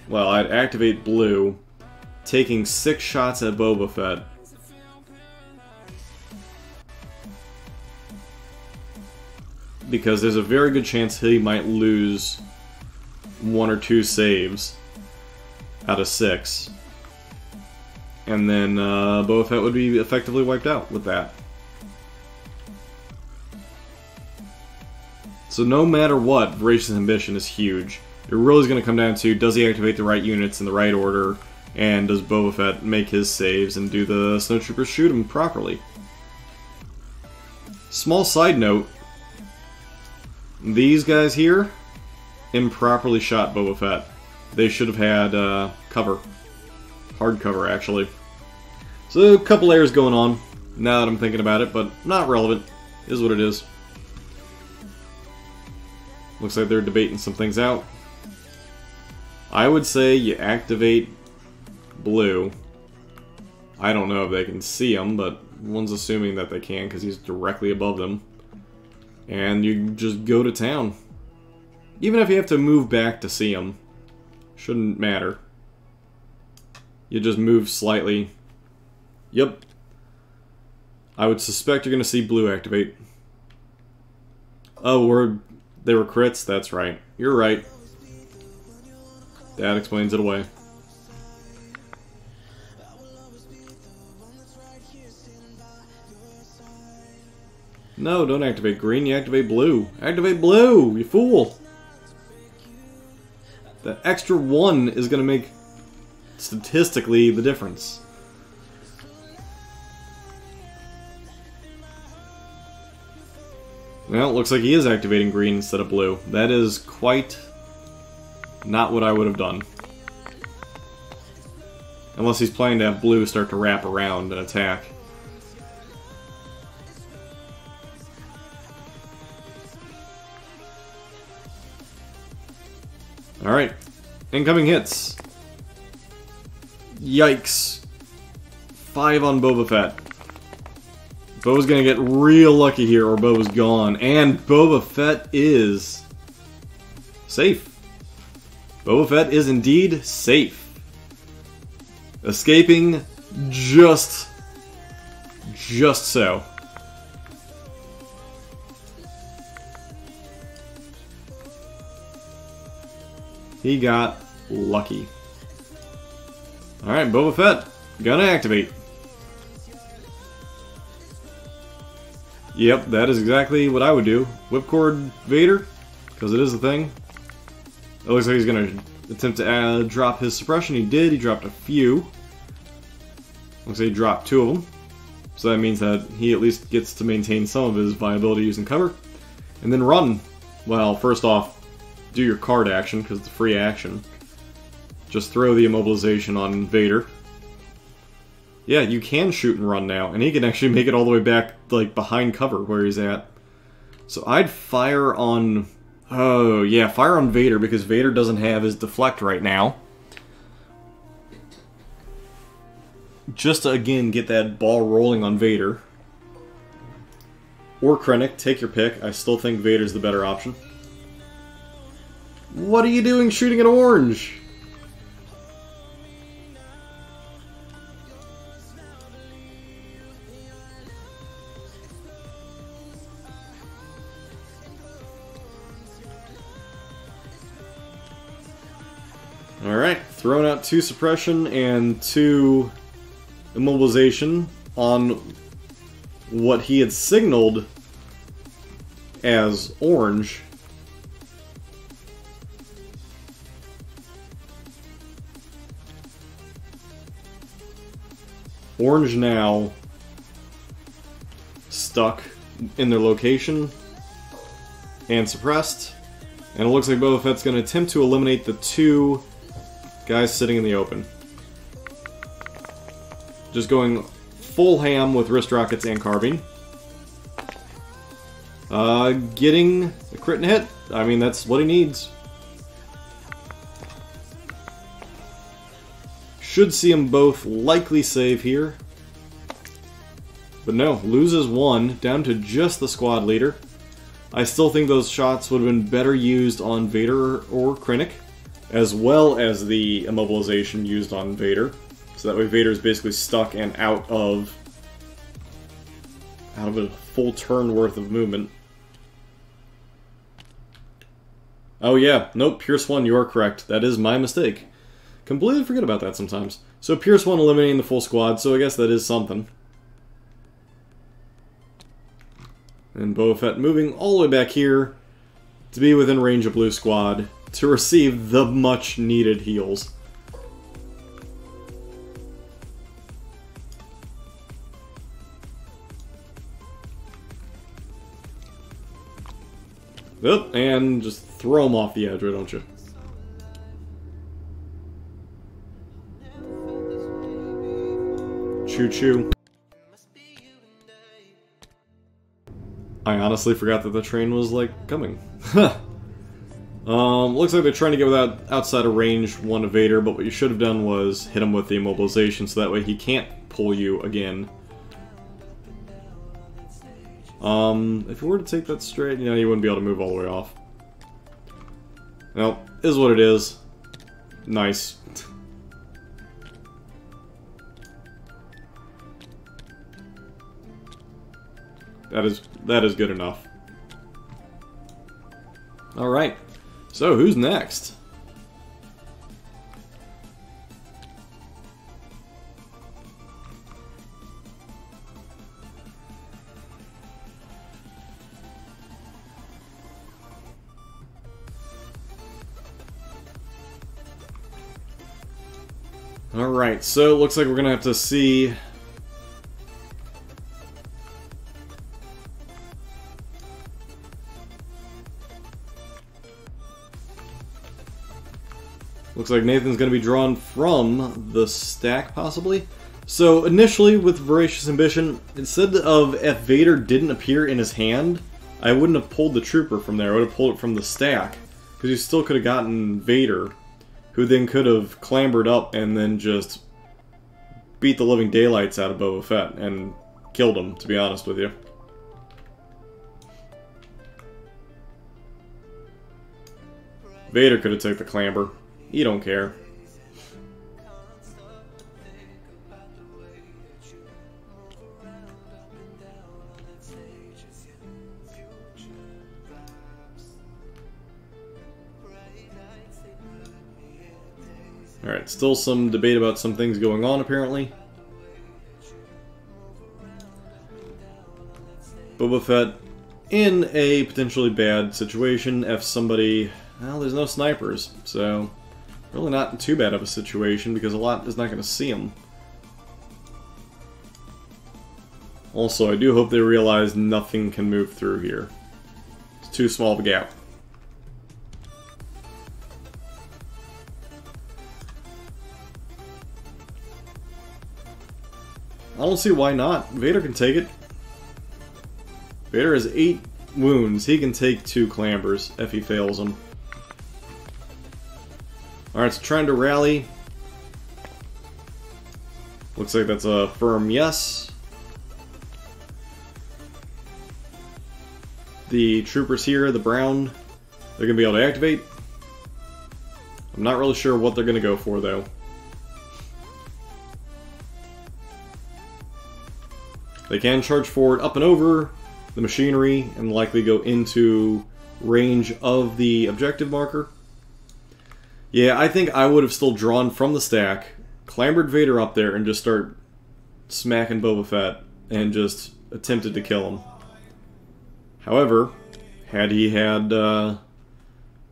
Speaker 1: Well, I'd activate blue, taking 6 shots at Boba Fett. Because there's a very good chance he might lose 1 or 2 saves out of 6. And then Boba Fett would be effectively wiped out with that. So no matter what, Voracious Ambition is huge. It really is going to come down to, does he activate the right units in the right order, and does Boba Fett make his saves and do the snowtroopers shoot him properly. Small side note, these guys here improperly shot Boba Fett. They should have had cover. Hard cover, actually. So a couple layers going on, now that I'm thinking about it, but not relevant. Is what it is. Looks like they're debating some things out. I would say you activate blue. I don't know if they can see him, but one's assuming that they can because he's directly above them. And you just go to town. Even if you have to move back to see him, shouldn't matter. You just move slightly. Yep. I would suspect you're going to see blue activate. Oh, they were crits? That's right. You're right. That explains it away. No, don't activate green, you activate blue. Activate blue, you fool! The extra 1 is going to make, statistically, the difference. Well, it looks like he is activating green instead of blue. That is quite not what I would have done. Unless he's planning to have blue start to wrap around and attack. Alright. Incoming hits. Yikes. 5 on Boba Fett. Boba's gonna get real lucky here, or Boba's gone. And Boba Fett is safe. Boba Fett is indeed safe. Escaping just so. He got lucky. Alright, Boba Fett, gonna activate. Yep, that is exactly what I would do. Whipcord Vader, because it is a thing. It looks like he's going to attempt to drop his suppression. He did. He dropped a few. Looks like he dropped 2 of them. So that means that he at least gets to maintain some of his viability using cover. And then run. Well, first off, do your card action, because it's a free action. Just throw the immobilization on Vader. Yeah, you can shoot and run now, and he can actually make it all the way back, like, behind cover where he's at. So I'd fire on... Oh, yeah, fire on Vader, because Vader doesn't have his deflect right now. Just to, again, get that ball rolling on Vader. or Krennic. Take your pick. I still think Vader's the better option. What are you doing shooting at orange? Alright, throwing out 2 suppression and 2 immobilization on what he had signaled as orange. Orange now stuck in their location and suppressed, and it looks like Boba Fett's going to attempt to eliminate the 2 guys sitting in the open. Just going full ham with wrist rockets and carbine. Getting a crit and hit. I mean, that's what he needs. Should see them both likely save here. But no, loses 1, down to just the squad leader. I still think those shots would have been better used on Vader or Krennic, as well as the immobilization used on Vader. So that way Vader's basically stuck and out of a full turn worth of movement. Oh yeah, nope, Pierce 1, you are correct. That is my mistake. Completely forget about that sometimes. So Pierce 1 eliminating the full squad, so I guess that is something. And Boba Fett moving all the way back here to be within range of blue squad to receive the much needed heals. Oop, and just throw him off the edge, why don't you? Choo-choo. I honestly forgot that the train was, like, coming. Looks like they're trying to get without outside of range 1 of Vader, but what you should have done was hit him with the immobilization so that way he can't pull you again. If you were to take that straight, you know, you wouldn't be able to move all the way off. Well, is what it is. Nice. That is good enough. Alright, so who's next? Alright, so it looks like we're gonna have to see... Looks like Nathan's going to be drawn from the stack, possibly. So, initially, with Voracious Ambition, instead of if Vader didn't appear in his hand, I wouldn't have pulled the Trooper from there. I would have pulled it from the stack. Because you still could have gotten Vader, who then could have clambered up and then just beat the living daylights out of Boba Fett and killed him, to be honest with you. Vader could have taken the clamber. You don't care. Alright, still some debate about some things going on, apparently. Boba Fett in a potentially bad situation if somebody... Well, there's no snipers, so... Really not too bad of a situation, because a lot is not going to see him. Also, I do hope they realize nothing can move through here. It's too small of a gap. I don't see why not. Vader can take it. Vader has 8 wounds. He can take 2 clambers if he fails them. Alright, so trying to rally. Looks like that's a firm yes. the troopers here, the brown, they're going to be able to activate. I'm not really sure what they're going to go for, though. They can charge forward up and over the machinery and likely go into range of the objective marker. Yeah, I think I would have still drawn from the stack, clambered Vader up there, and just start smacking Boba Fett and just attempted to kill him. However, had he had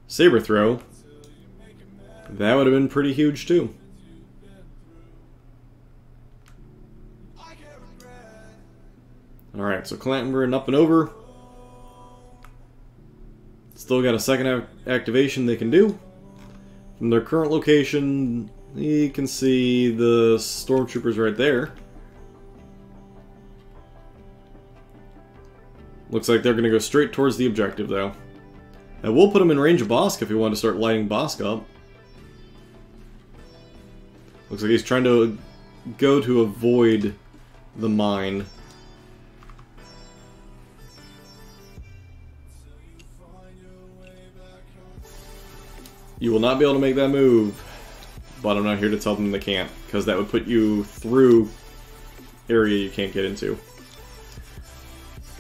Speaker 1: saber throw, that would have been pretty huge too. Alright, so clambering up and over. Still got a second activation they can do. From their current location, you can see the stormtroopers right there. Looks like they're going to go straight towards the objective, though. And we'll put them in range of Bosk if we want to start lighting Bosk up. Looks like he's trying to go to avoid the mine. You will not be able to make that move, but I'm not here to tell them they can't, because that would put you through area you can't get into.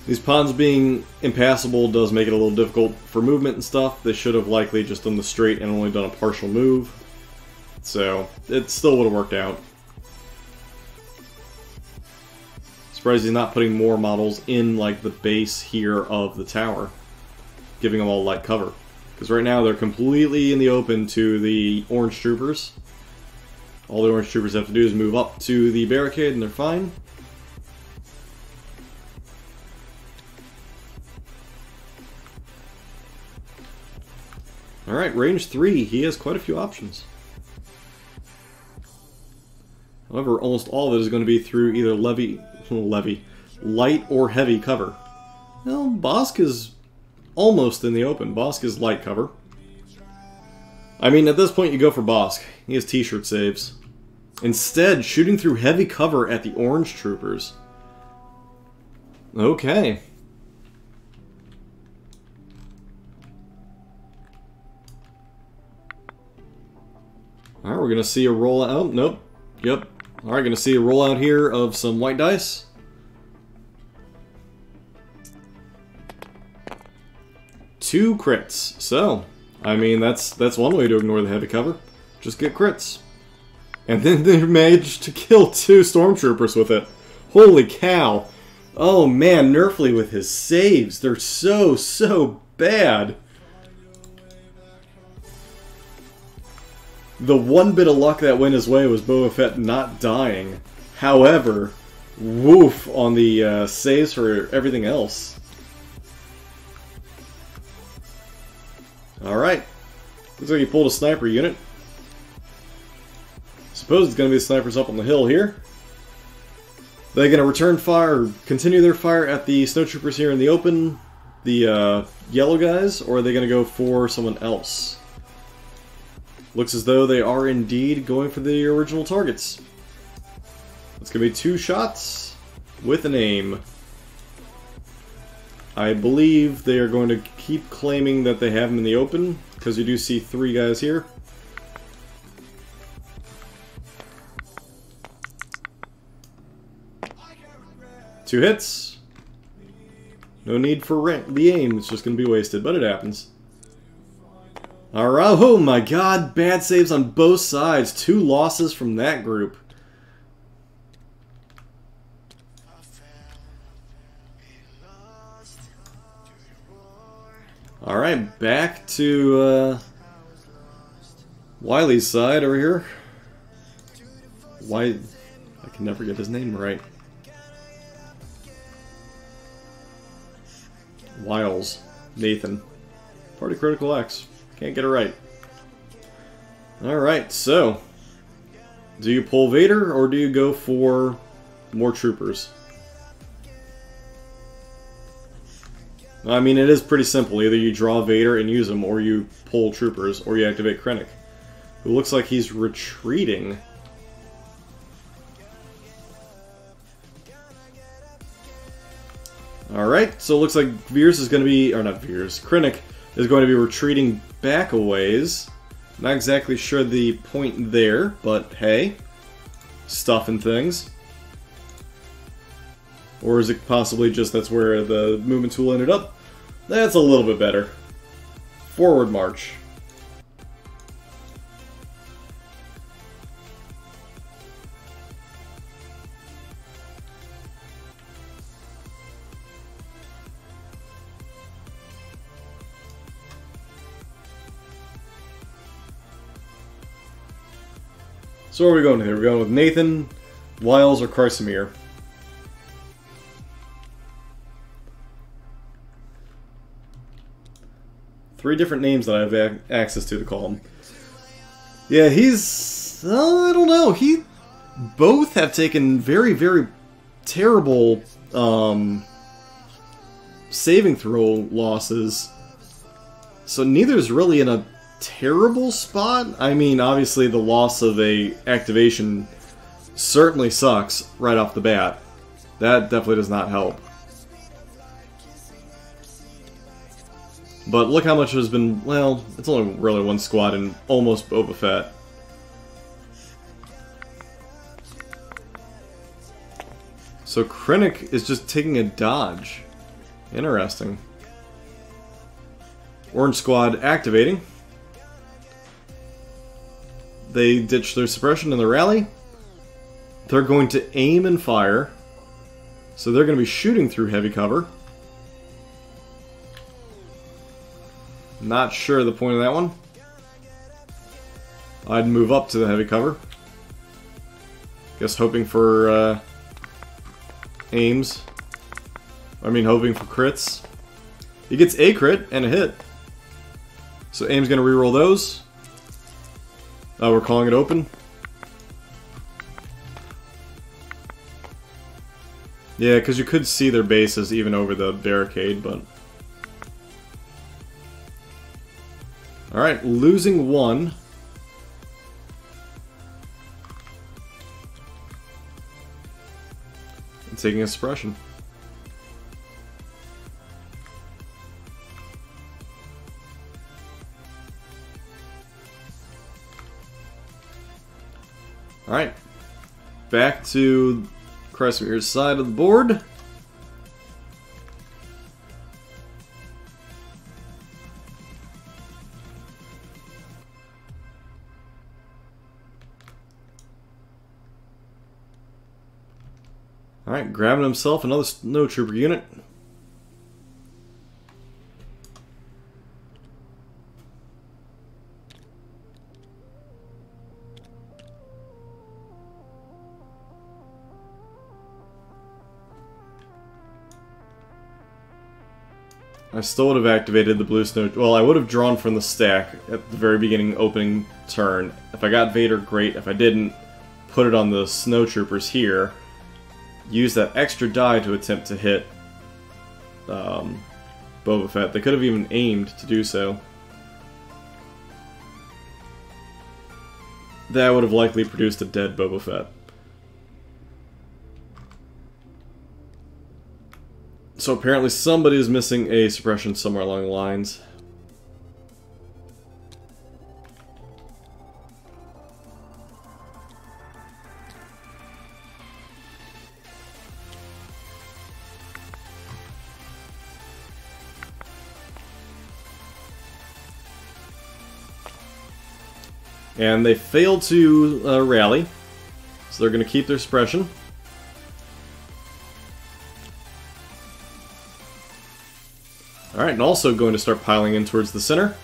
Speaker 1: These ponds being impassable does make it a little difficult for movement and stuff. They should have likely just done the straight and only done a partial move. So, it still would have worked out. Surprised he's not putting more models in, like, the base here of the tower, giving them all light cover. Because right now they're completely in the open to the orange troopers. All the orange troopers have to do is move up to the barricade and they're fine. Alright, range 3, he has quite a few options. However, almost all of it is going to be through either light or heavy cover. Well, Bosk is almost in the open. Bosk is light cover. I mean, at this point you go for Bosk. He has t-shirt saves. Instead, shooting through heavy cover at the orange troopers. Okay. Alright, we're going to see a rollout. Oh, nope. Yep. Alright, going to see a rollout here of some white dice. Two crits. So, I mean, that's one way to ignore the heavy cover. Just get crits. And then they managed to kill 2 stormtroopers with it. Holy cow. Oh man, Nerfley with his saves. They're so bad. The one bit of luck that went his way was Boba Fett not dying. However, woof on the saves for everything else. Alright. Looks like he pulled a sniper unit. Suppose it's going to be the snipers up on the hill here. They're going to return fire, or continue their fire at the snowtroopers here in the open, the yellow guys, or are they going to go for someone else? Looks as though they are indeed going for the original targets. It's going to be 2 shots with an aim. I believe they are going to keep claiming that they have him in the open, because you do see 3 guys here. Two hits. No need for the aim, it's just going to be wasted, but it happens. Alright, oh my god, bad saves on both sides. 2 losses from that group. Alright, back to Wiley's side over here. I can never get his name right. Wiles. Nathan. Party Critical X. Can't get it right. Alright, so. Do you pull Vader or do you go for more troopers? I mean, it is pretty simple. Either you draw Vader and use him, or you pull troopers, or you activate Krennic, who looks like he's retreating. Alright, so it looks like Veers is going to be, or not Veers, Krennic is going to be retreating back a ways. Not exactly sure the point there, but hey, stuff and things. Or is it possibly just that's where the movement tool ended up? That's a little bit better. Forward march. So where are we going here? We're going with Nathan, Wiles, or Karsimir. Three different names that I have access to call him. Yeah, he's... I don't know. Both have taken very, very terrible saving throw losses. So neither's really in a terrible spot. I mean, obviously the loss of a activation certainly sucks right off the bat. That definitely does not help. But look how much has been, well, it's only really one squad and almost Boba Fett. So Krennic is just taking a dodge. Interesting. Orange squad activating. They ditch their suppression in the rally. They're going to aim and fire. So they're going to be shooting through heavy cover. Not sure the point of that one. I'd move up to the heavy cover. Guess hoping for aims. I mean hoping for crits. He gets a crit and a hit. So aim's going to reroll those. We're calling it open. Yeah, because you could see their bases even over the barricade, but... Alright, losing one. And taking a suppression. Alright, back to Krasimir's side of the board. Alright, grabbing himself another snow trooper unit. I still would have activated the blue snow... Well, I would have drawn from the stack at the very beginning opening turn. If I got Vader, great. If I didn't, put it on the snow troopers here. Use that extra die to attempt to hit Boba Fett. They could have even aimed to do so. That would have likely produced a dead Boba Fett. So apparently somebody is missing a suppression somewhere along the lines. And they failed to rally, so they're going to keep their suppression. Alright, and also going to start piling in towards the center.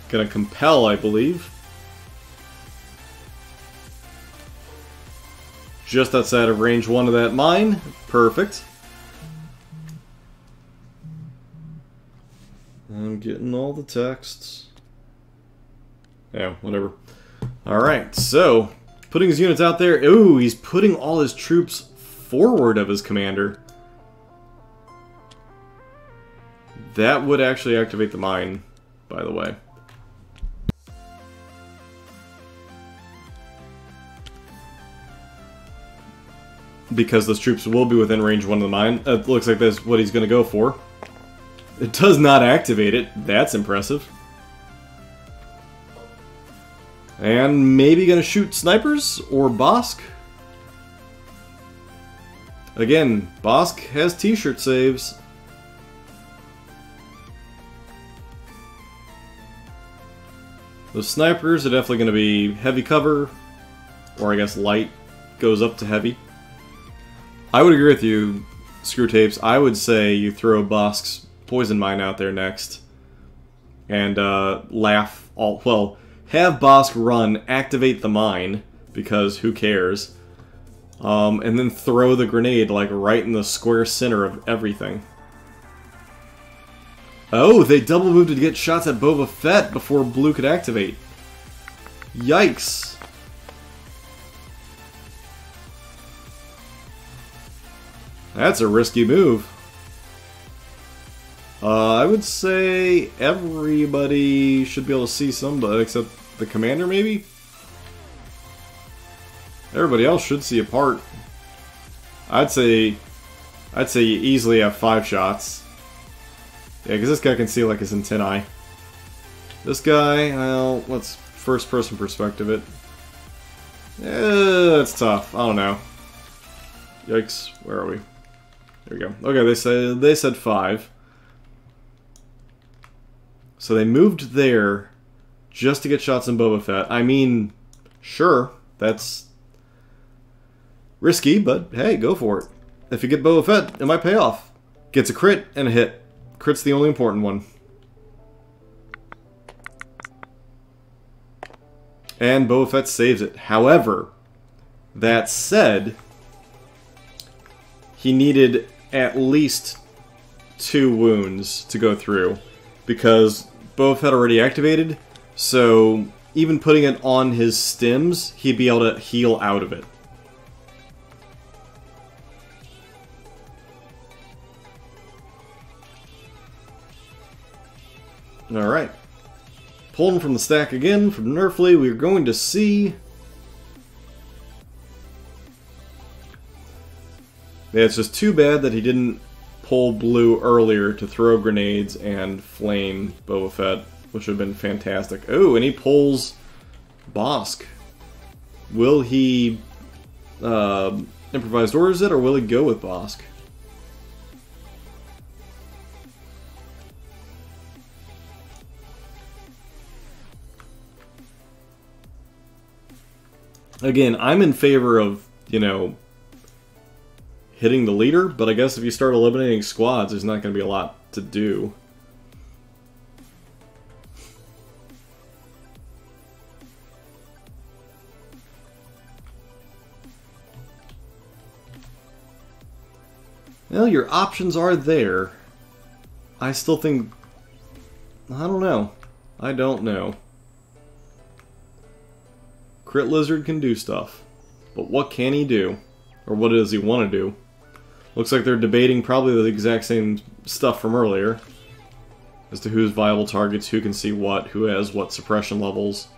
Speaker 1: Gonna compel, I believe. Just outside of range 1 of that mine. Perfect. I'm getting all the texts. Yeah, whatever. Alright, so... putting his units out there. Ooh, he's putting all his troops forward of his commander. That would actually activate the mine, by the way. because those troops will be within range 1 of the mine. It looks like that's what he's going to go for. It does not activate it. That's impressive. And maybe going to shoot snipers or Bosk. Again, Bosk has t-shirt saves. Those snipers are definitely going to be heavy cover, or I guess light goes up to heavy. I would agree with you, Screw Tapes. I would say you throw Bosk's poison mine out there next, and have Bosk run, activate the mine, because who cares, and then throw the grenade like right in the square center of everything. Oh, they double moved to get shots at Boba Fett before Blue could activate. Yikes. That's a risky move. I would say everybody should be able to see somebody, except the commander, maybe? Everybody else should see a part. I'd say you easily have 5 shots. Yeah, because this guy can see like his antennae. This guy, well, let's first-person perspective it. That's tough. I don't know. Yikes. Where are we? There we go. Okay, they said 5. So they moved there just to get shots on Boba Fett. I mean, sure, that's risky, but hey, go for it. If you get Boba Fett, it might pay off. Gets a crit and a hit. Crit's the only important one. And Boba Fett saves it. However, that said, he needed at least 2 wounds to go through, because Boba Fett already activated, so even putting it on his stims, he'd be able to heal out of it. Alright. Pulling from the stack again from Nerfley, we're going to see... Yeah, it's just too bad that he didn't pull Blue earlier to throw grenades and flame Boba Fett, which would have been fantastic. Oh, and he pulls Bosk. Will he improvise orders it, or will he go with Bosk? Again, I'm in favor of, you know, hitting the leader, but I guess if you start eliminating squads, there's not going to be a lot to do. Well, your options are there. I still think... I don't know. I don't know. Crit Lizard can do stuff, but what can he do? Or what does he want to do? Looks like they're debating probably the exact same stuff from earlier, as to who's viable targets, who can see what, who has what suppression levels.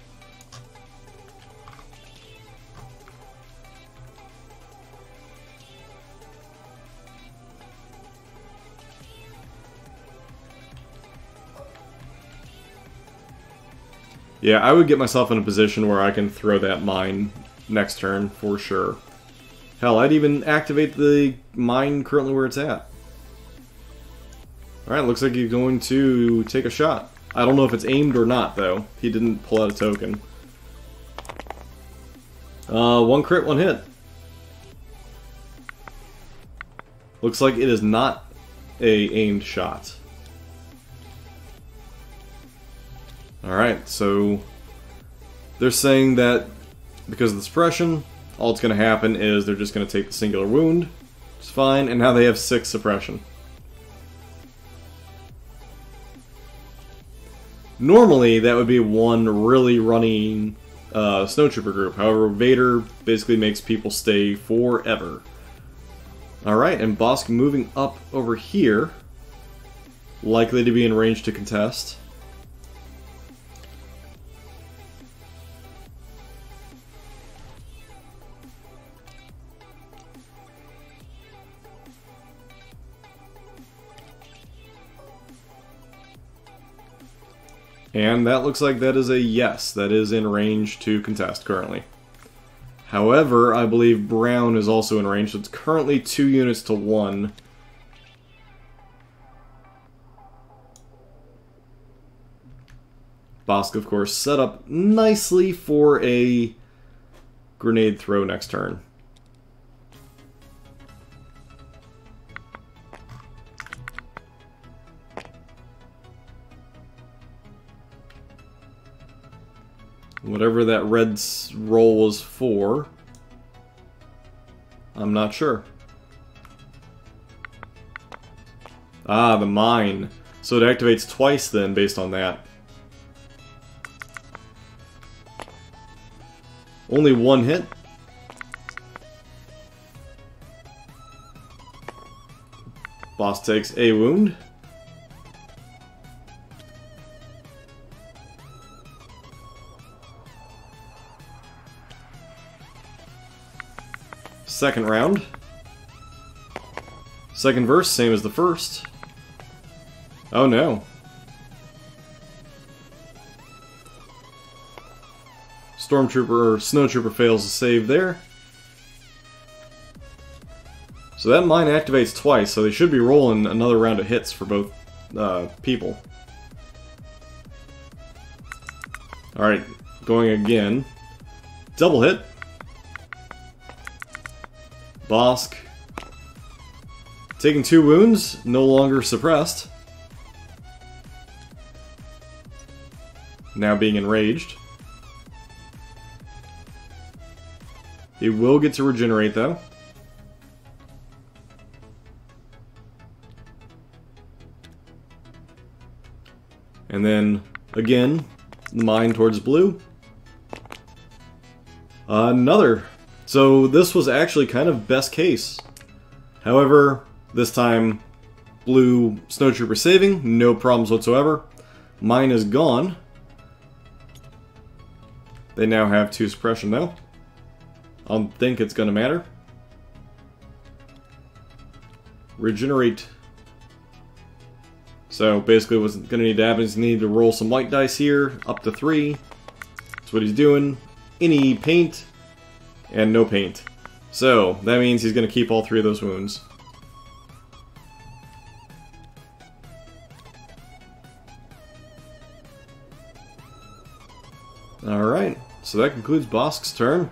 Speaker 1: Yeah, I would get myself in a position where I can throw that mine next turn, for sure. Hell, I'd even activate the mine currently where it's at. Alright, looks like he's going to take a shot. I don't know if it's aimed or not, though. He didn't pull out a token. 1 crit, 1 hit. Looks like it is not a aimed shot. Alright, so they're saying that because of the suppression, all that's going to happen is they're just going to take the singular wound. It's fine, and now they have 6 suppression. Normally, that would be one really running snowtrooper group. However, Vader basically makes people stay forever. Alright, and Bosk moving up over here. Likely to be in range to contest. And that looks like that is a yes. That is in range to contest currently. However, I believe brown is also in range, so it's currently 2 units to 1. Bosk, of course, set up nicely for a grenade throw next turn. Whatever that red's roll was for, I'm not sure. Ah, the mine. So it activates twice then, based on that. Only 1 hit. Boss takes a wound. Second round. Second verse, same as the first. Oh no. Stormtrooper or Snowtrooper fails to save there. So that mine activates twice, so they should be rolling another round of hits for both people. Alright, going again. Double hit. Bosk. Taking 2 wounds, no longer suppressed. Now being enraged. He will get to regenerate though. And then, again, the mine towards blue. Another. So this was actually kind of best case. However, this time, blue Snowtrooper saving, no problems whatsoever. Mine is gone. They now have 2 suppression though. I don't think it's going to matter. Regenerate. So basically what's going to need to happen is you need to roll some white dice here, up to 3. That's what he's doing. Any paint, and no paint. So that means he's going to keep all 3 of those wounds. Alright, so that concludes Bosk's turn.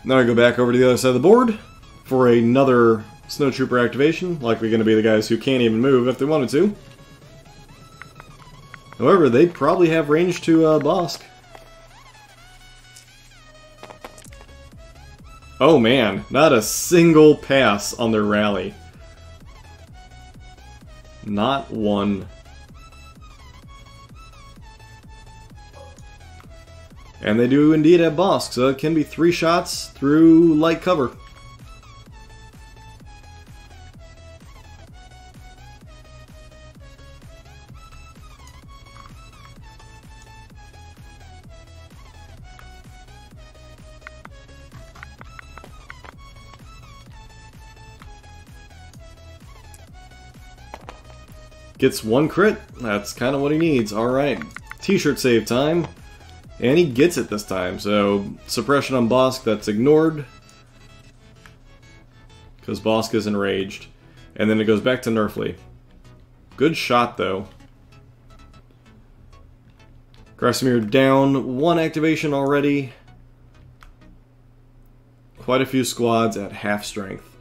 Speaker 1: Now I go back over to the other side of the board for another Snowtrooper activation, likely going to be the guys who can't even move if they wanted to. However, they probably have range to Bosk. Oh man, not a single pass on their rally. Not one. And they do indeed have Bosk, so it can be 3 shots through light cover. Gets 1 crit. That's kind of what he needs. Alright. T-shirt save time. And he gets it this time. So, suppression on Bosk, that's ignored. Because Bosk is enraged. And then it goes back to Nerfley. Good shot, though. Grasimir down. 1 activation already. Quite a few squads at half strength.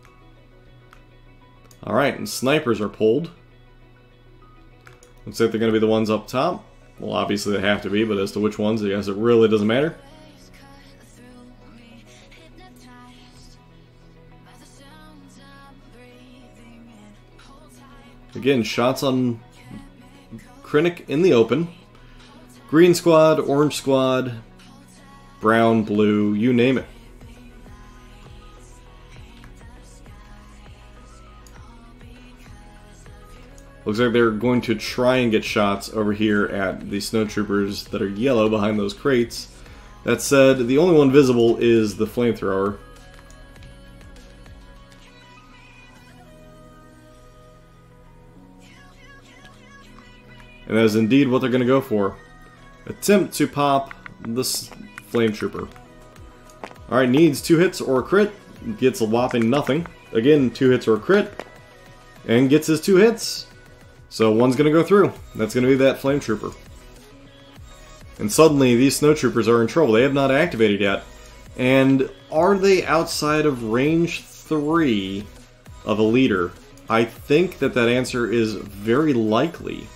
Speaker 1: Alright, and snipers are pulled. Looks like they're going to be the ones up top. Well, obviously they have to be, but as to which ones, I guess it really doesn't matter. Again, shots on Krennic in the open. Green squad, orange squad, brown, blue, you name it. Looks like they're going to try and get shots over here at the Snowtroopers that are yellow behind those crates. That said, the only one visible is the flamethrower. And that is indeed what they're going to go for. Attempt to pop this Flame Trooper. Alright, needs 2 hits or a crit. Gets a whopping nothing. Again, 2 hits or a crit. And gets his 2 hits. So one's going to go through. That's going to be that Flame Trooper. And suddenly, these Snow Troopers are in trouble. They have not activated yet. And are they outside of range 3 of a leader? I think that answer is very likely.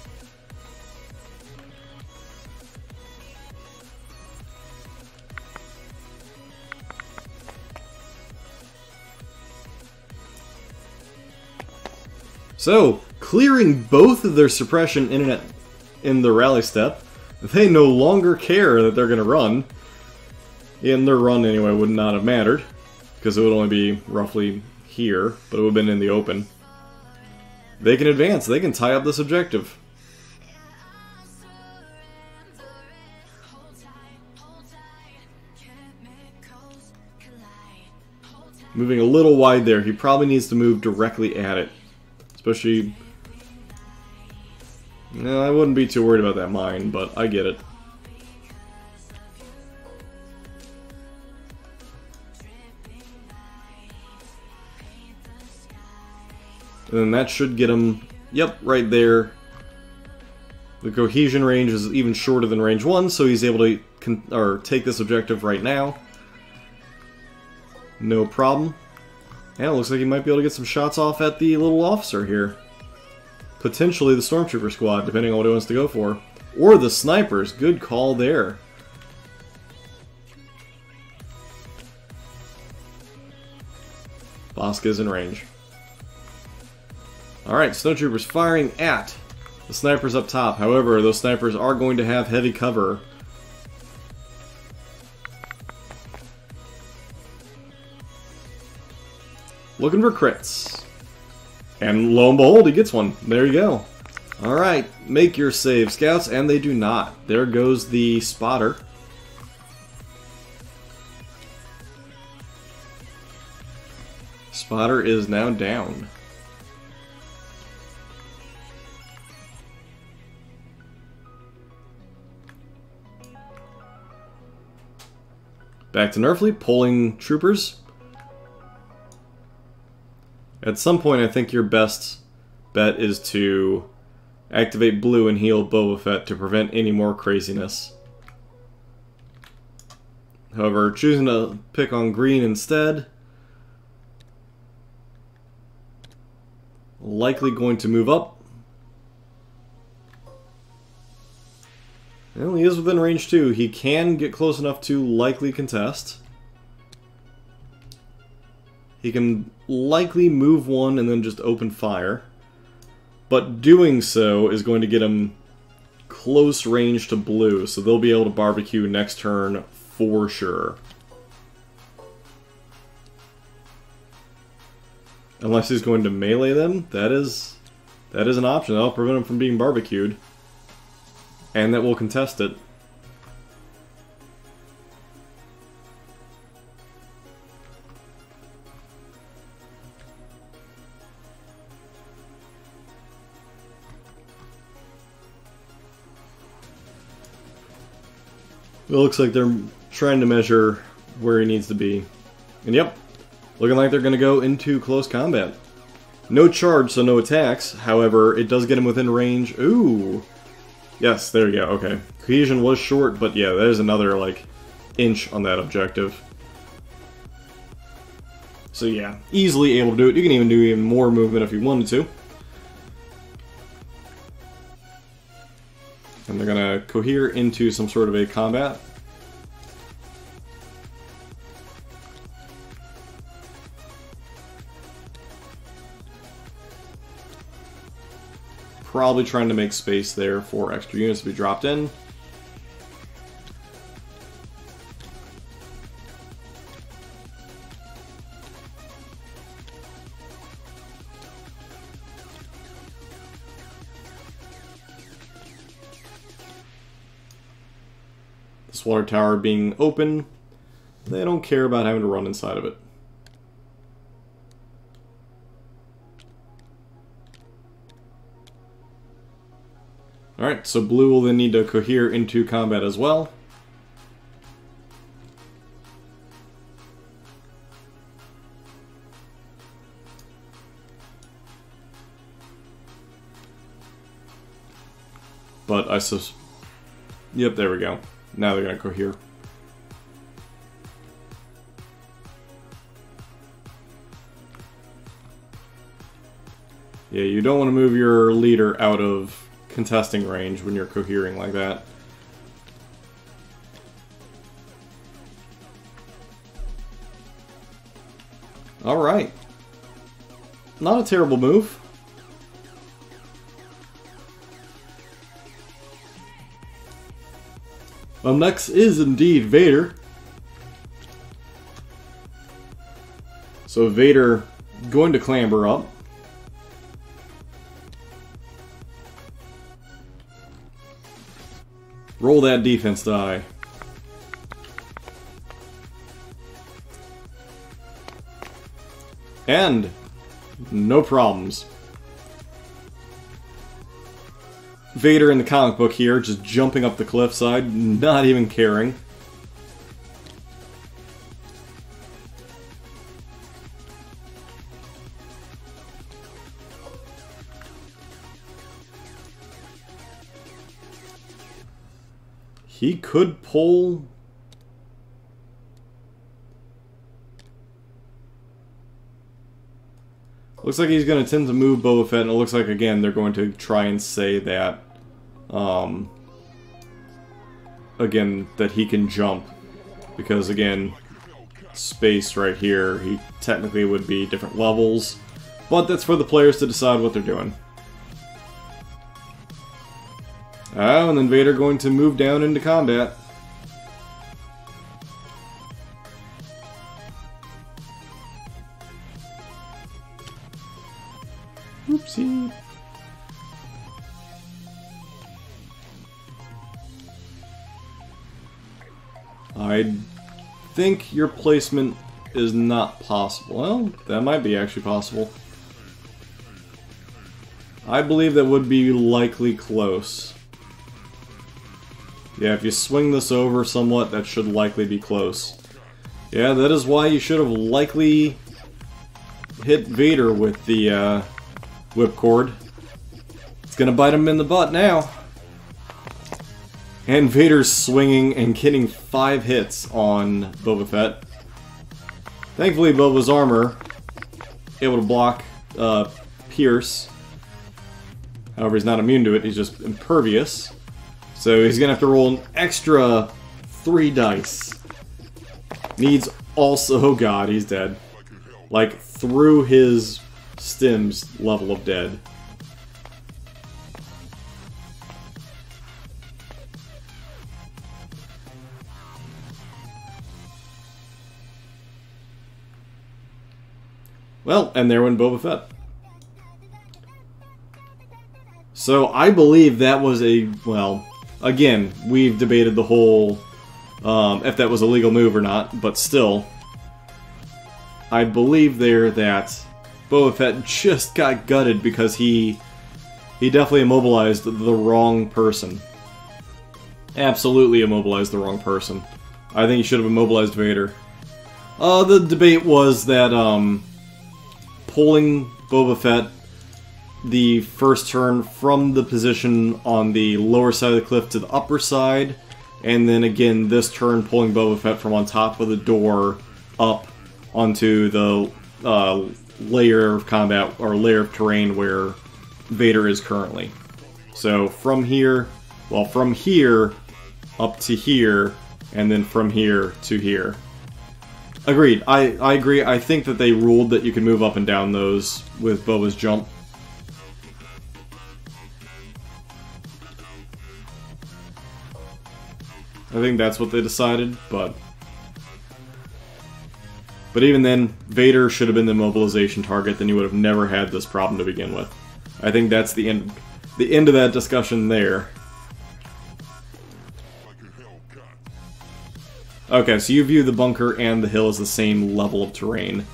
Speaker 1: So, clearing both of their suppression in the rally step, they no longer care that they're going to run. In their run, anyway, would not have mattered, because it would only be roughly here, but it would have been in the open. They can advance, they can tie up this objective. Moving a little wide there, he probably needs to move directly at it. Especially... No, I wouldn't be too worried about that mine, but I get it. And then that should get him, yep, right there. The cohesion range is even shorter than range 1, so he's able to take this objective right now. No problem. And it looks like he might be able to get some shots off at the little officer here. Potentially the Stormtrooper squad, depending on what he wants to go for. Or the snipers. Good call there. Bosca's in range. Alright, Snowtroopers firing at the snipers up top. However, those snipers are going to have heavy cover. Looking for crits. And lo and behold, he gets one. There you go. Alright, make your save, scouts, and they do not. There goes the spotter. Spotter is now down. Back to Nerfley, pulling troopers. At some point, I think your best bet is to activate blue and heal Boba Fett to prevent any more craziness. However, choosing to pick on green instead, likely going to move up. Well, he is within range 2. He can get close enough to likely contest. He can likely move one and then just open fire. But doing so is going to get him close range to blue, so they'll be able to barbecue next turn for sure. Unless he's going to melee them, that is an option. That'll prevent him from being barbecued. And that will contest it. It looks like they're trying to measure where he needs to be. And yep, looking like they're going to go into close combat. No charge, so no attacks. However, it does get him within range. Ooh! Yes, there you go, okay. Cohesion was short, but yeah, there's another, like, inch on that objective. So yeah, easily able to do it. You can even do even more movement if you wanted to. And they're gonna cohere into some sort of a combat. Probably trying to make space there for extra units to be dropped in. This water tower being open, they don't care about having to run inside of it. Alright, so blue will then need to cohere into combat as well. But I sus... Yep, there we go. Now they're gonna cohere. Yeah, you don't want to move your leader out of contesting range when you're cohering like that. Alright. Not a terrible move. Next is indeed Vader. So Vader going to clamber up. Roll that defense die. And no problems. Vader in the comic book here, just jumping up the cliffside, not even caring. He could pull... Looks like he's going to tend to move Boba Fett, and it looks like, again, they're going to try and say that, again, that he can jump. Because, again, space right here, he technically would be different levels. But that's for the players to decide what they're doing. Oh, and then Vader going to move down into combat. Oopsie. I think your placement is not possible. Well, that might be actually possible. I believe that would be likely close. Yeah, if you swing this over somewhat, that should likely be close. Yeah, that is why you should have likely hit Vader with the whipcord. It's gonna bite him in the butt now. And Vader's swinging and getting 5 hits on Boba Fett. Thankfully, Boba's armor able to block Pierce. However, he's not immune to it, he's just impervious. So he's gonna have to roll an extra 3 dice. Needs also... Oh god, he's dead. Like, through his stims level of dead. Well, and there went Boba Fett. So I believe that was a... Well, again, we've debated the whole... if that was a legal move or not, but still... I believe there that Boba Fett just got gutted because he definitely immobilized the wrong person. Absolutely immobilized the wrong person. I think he should have immobilized Vader. The debate was that pulling Boba Fett the first turn from the position on the lower side of the cliff to the upper side, and then again this turn pulling Boba Fett from on top of the door up onto the layer of combat, or layer of terrain where Vader is currently. So from here, well, from here up to here, and then from here to here. Agreed. I agree. I think that they ruled that you can move up and down those with Boba's jump. I think that's what they decided, but even then, Vader should have been the mobilization target, then you would have never had this problem to begin with. I think that's the end of that discussion there. Okay, so you view the bunker and the hill as the same level of terrain.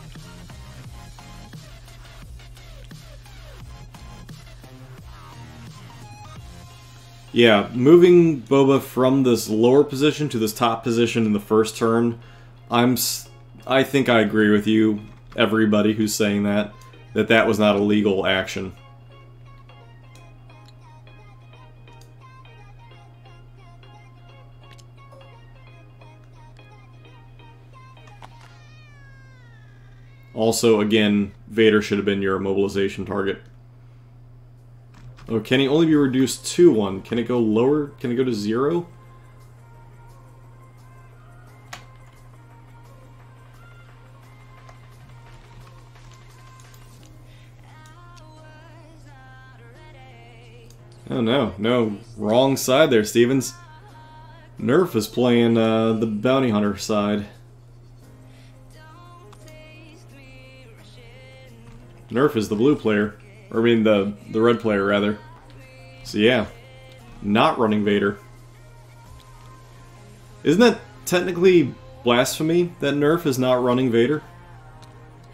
Speaker 1: Yeah, moving Boba from this lower position to this top position in the first turn, I think I agree with you, everybody who's saying that that was not a legal action. Also, again, Vader should have been your immobilization target. Oh, can he only be reduced to 1? Can it go lower? Can it go to 0? Oh no, no. Wrong side there, Stevens. Nerf is playing the bounty hunter side. Nerf is the blue player. Or I mean the red player, rather. So yeah. Not running Vader. Isn't that technically blasphemy that Nerf is not running Vader?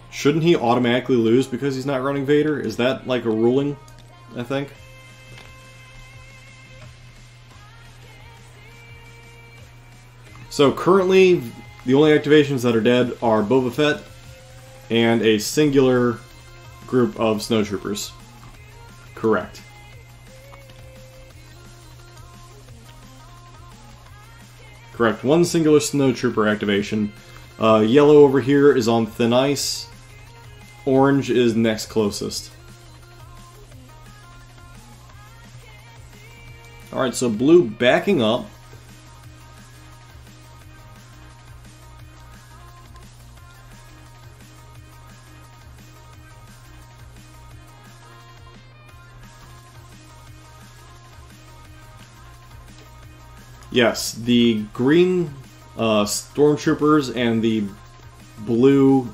Speaker 1: Shouldn't he automatically lose because he's not running Vader? Is that like a ruling, I think? So currently, the only activations that are dead are Boba Fett and a singular group of snowtroopers. Correct. Correct. One singular snowtrooper activation. Yellow over here is on thin ice. Orange is next closest. Alright, so blue backing up. Yes, the green stormtroopers and the blue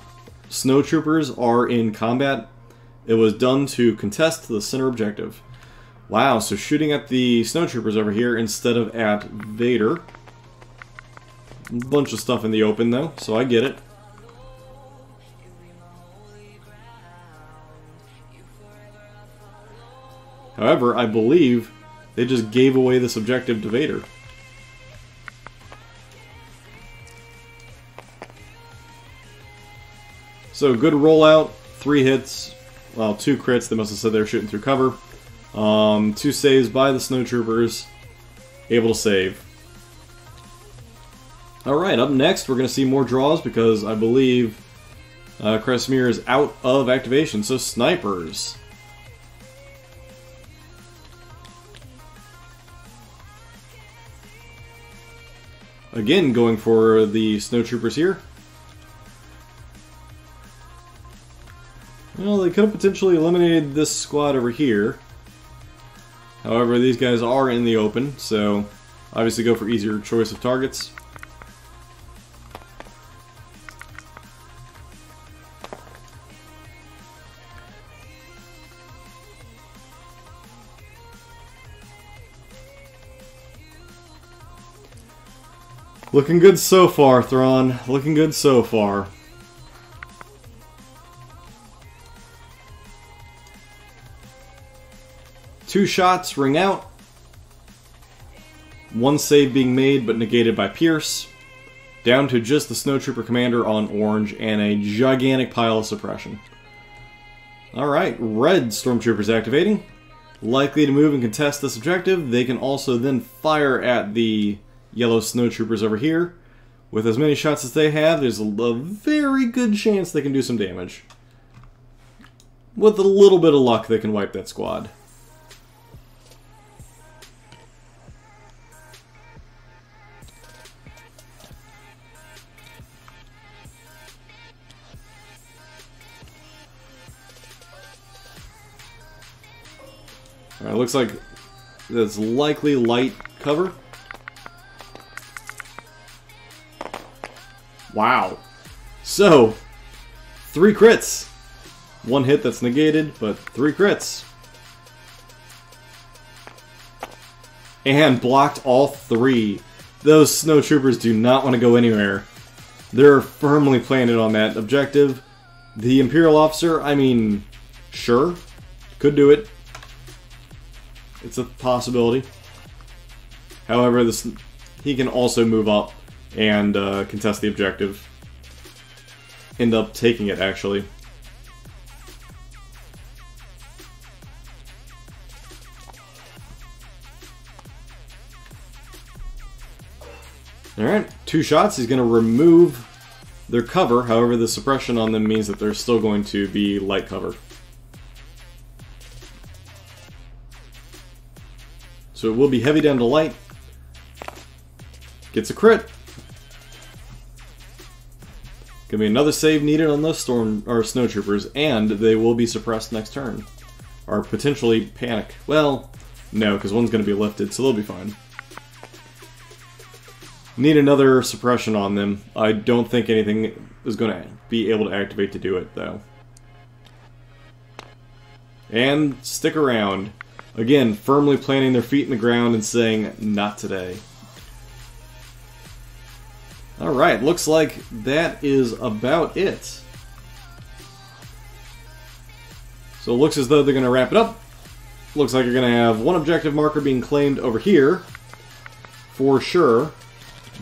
Speaker 1: snowtroopers are in combat. It was done to contest the center objective. Wow, so shooting at the snowtroopers over here instead of at Vader. A bunch of stuff in the open though, so I get it. However, I believe they just gave away this objective to Vader. So good rollout, 3 hits, well 2 crits, they must have said they were shooting through cover. 2 saves by the snowtroopers, able to save. Alright, up next we're going to see more draws because I believe Kresimir is out of activation, so snipers. Again, going for the snowtroopers here. Well, they could have potentially eliminated this squad over here. However, these guys are in the open, so obviously go for easier choice of targets. Looking good so far, Thrawn. Looking good so far. Two shots ring out. One save being made but negated by Pierce. Down to just the Snowtrooper Commander on orange and a gigantic pile of suppression. Alright, red Stormtroopers activating. Likely to move and contest this objective. They can also then fire at the yellow Snowtroopers over here. With as many shots as they have, there's a very good chance they can do some damage. With a little bit of luck, they can wipe that squad. Alright, looks like that's likely light cover. Wow. So, 3 crits. 1 hit that's negated, but 3 crits. And blocked all 3. Those snowtroopers do not want to go anywhere. They're firmly planted on that objective. The Imperial officer, I mean, sure, could do it. It's a possibility. However, he can also move up and contest the objective. End up taking it, actually. Alright, 2 shots. He's going to remove their cover. However, the suppression on them means that they're still going to be light cover. So it will be heavy down to light. Gets a crit. Gonna be another save needed on those snow troopers, and they will be suppressed next turn. Or potentially panic. Well, no, because one's gonna be lifted, so they'll be fine. Need another suppression on them. I don't think anything is gonna be able to activate to do it, though. And stick around. Again, firmly planting their feet in the ground and saying, not today. Alright, looks like that is about it. So it looks as though they're going to wrap it up. Looks like you're going to have one objective marker being claimed over here, for sure,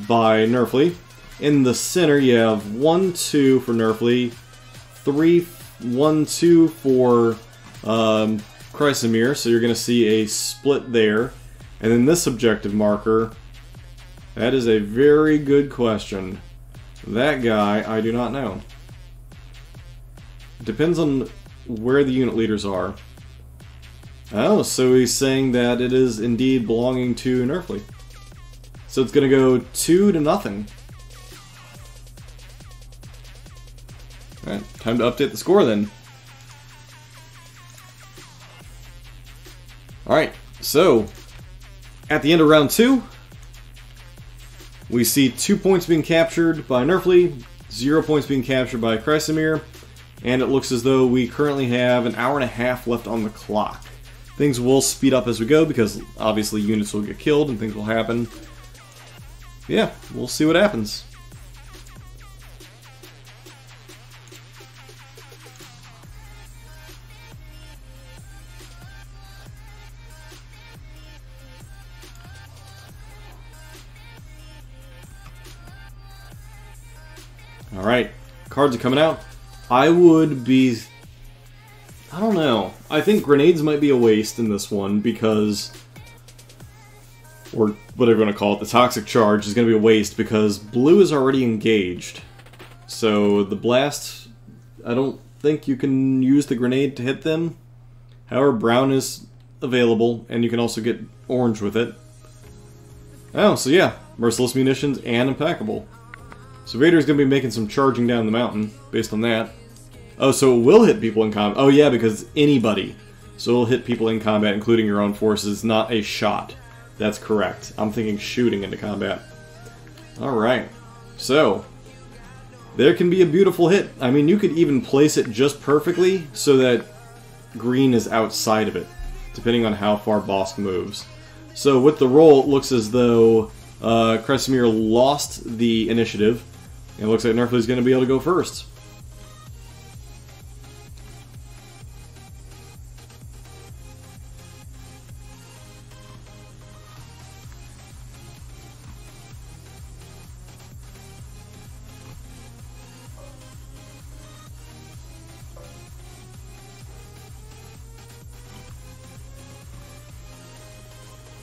Speaker 1: by Nerfley. In the center, you have 1, 2 for Nerfley, 3, 1, 2 for Chrysamere, so you're going to see a split there. And then this objective marker, that is a very good question. That guy, I do not know. Depends on where the unit leaders are. Oh, so he's saying that it is indeed belonging to Nerfley. So it's going to go 2-0. Alright, time to update the score then. Alright, so at the end of round 2, we see 2 points being captured by Nerfley, 0 points being captured by Chrysamere, and it looks as though we currently have an hour and a half left on the clock. Things will speed up as we go because obviously units will get killed and things will happen. Yeah, we'll see what happens. Alright, cards are coming out. I would be... I don't know. I think grenades might be a waste in this one because... or whatever you want to call it, the toxic charge is going to be a waste because blue is already engaged. So the blast, I don't think you can use the grenade to hit them. However, brown is available and you can also get orange with it. Oh, so yeah, merciless munitions and impeccable. So Vader's going to be making some charging down the mountain, based on that. Oh, so it will hit people in combat. Oh yeah, because anybody. So it'll hit people in combat, including your own forces, not a shot. That's correct. I'm thinking shooting into combat. Alright. So, there can be a beautiful hit. I mean, you could even place it just perfectly so that green is outside of it, depending on how far Bosk moves. So with the roll, it looks as though Chrysamere lost the initiative. And it looks like Nerfley's going to be able to go first.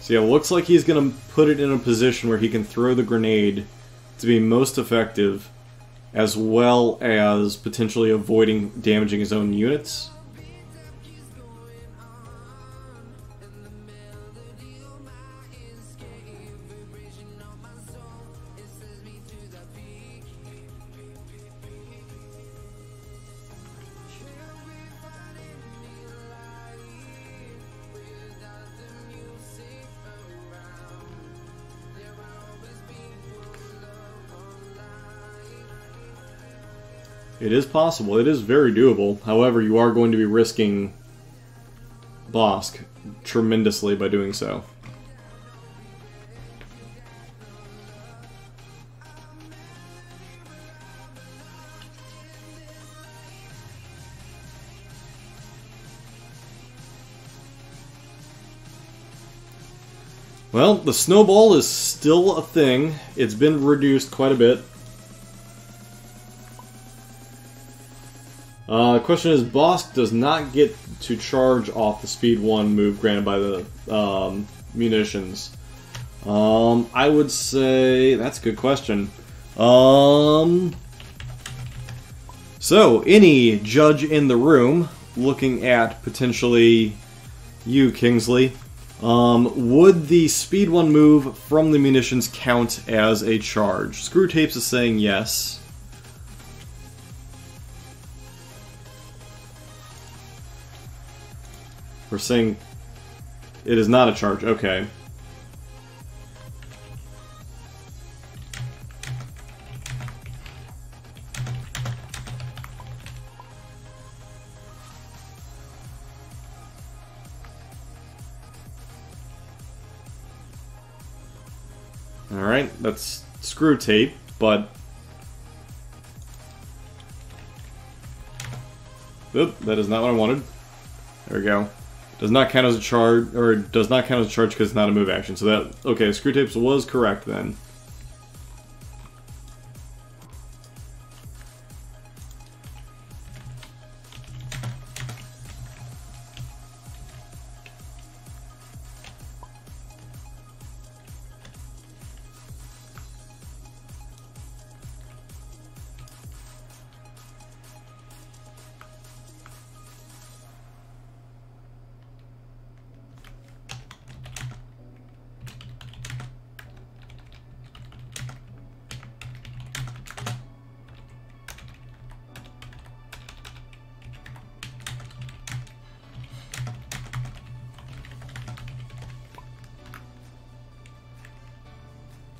Speaker 1: So yeah, it looks like he's going to put it in a position where he can throw the grenade to be most effective, as well as potentially avoiding damaging his own units. It is possible. It is very doable. However, you are going to be risking Bosk tremendously by doing so. Well, the snowball is still a thing. It's been reduced quite a bit. The question is, Bosk does not get to charge off the Speed 1 move granted by the munitions. I would say... That's a good question. So, any judge in the room, looking at potentially you, Kingsley, would the Speed 1 move from the munitions count as a charge? Screwtapes is saying yes. We're saying it is not a charge. Okay. Alright, that's screw tape, but... Oop, that is not what I wanted. There we go. Does not count as a charge, or does not count as a charge because it's not a move action. So that, okay, screw tapes was correct then.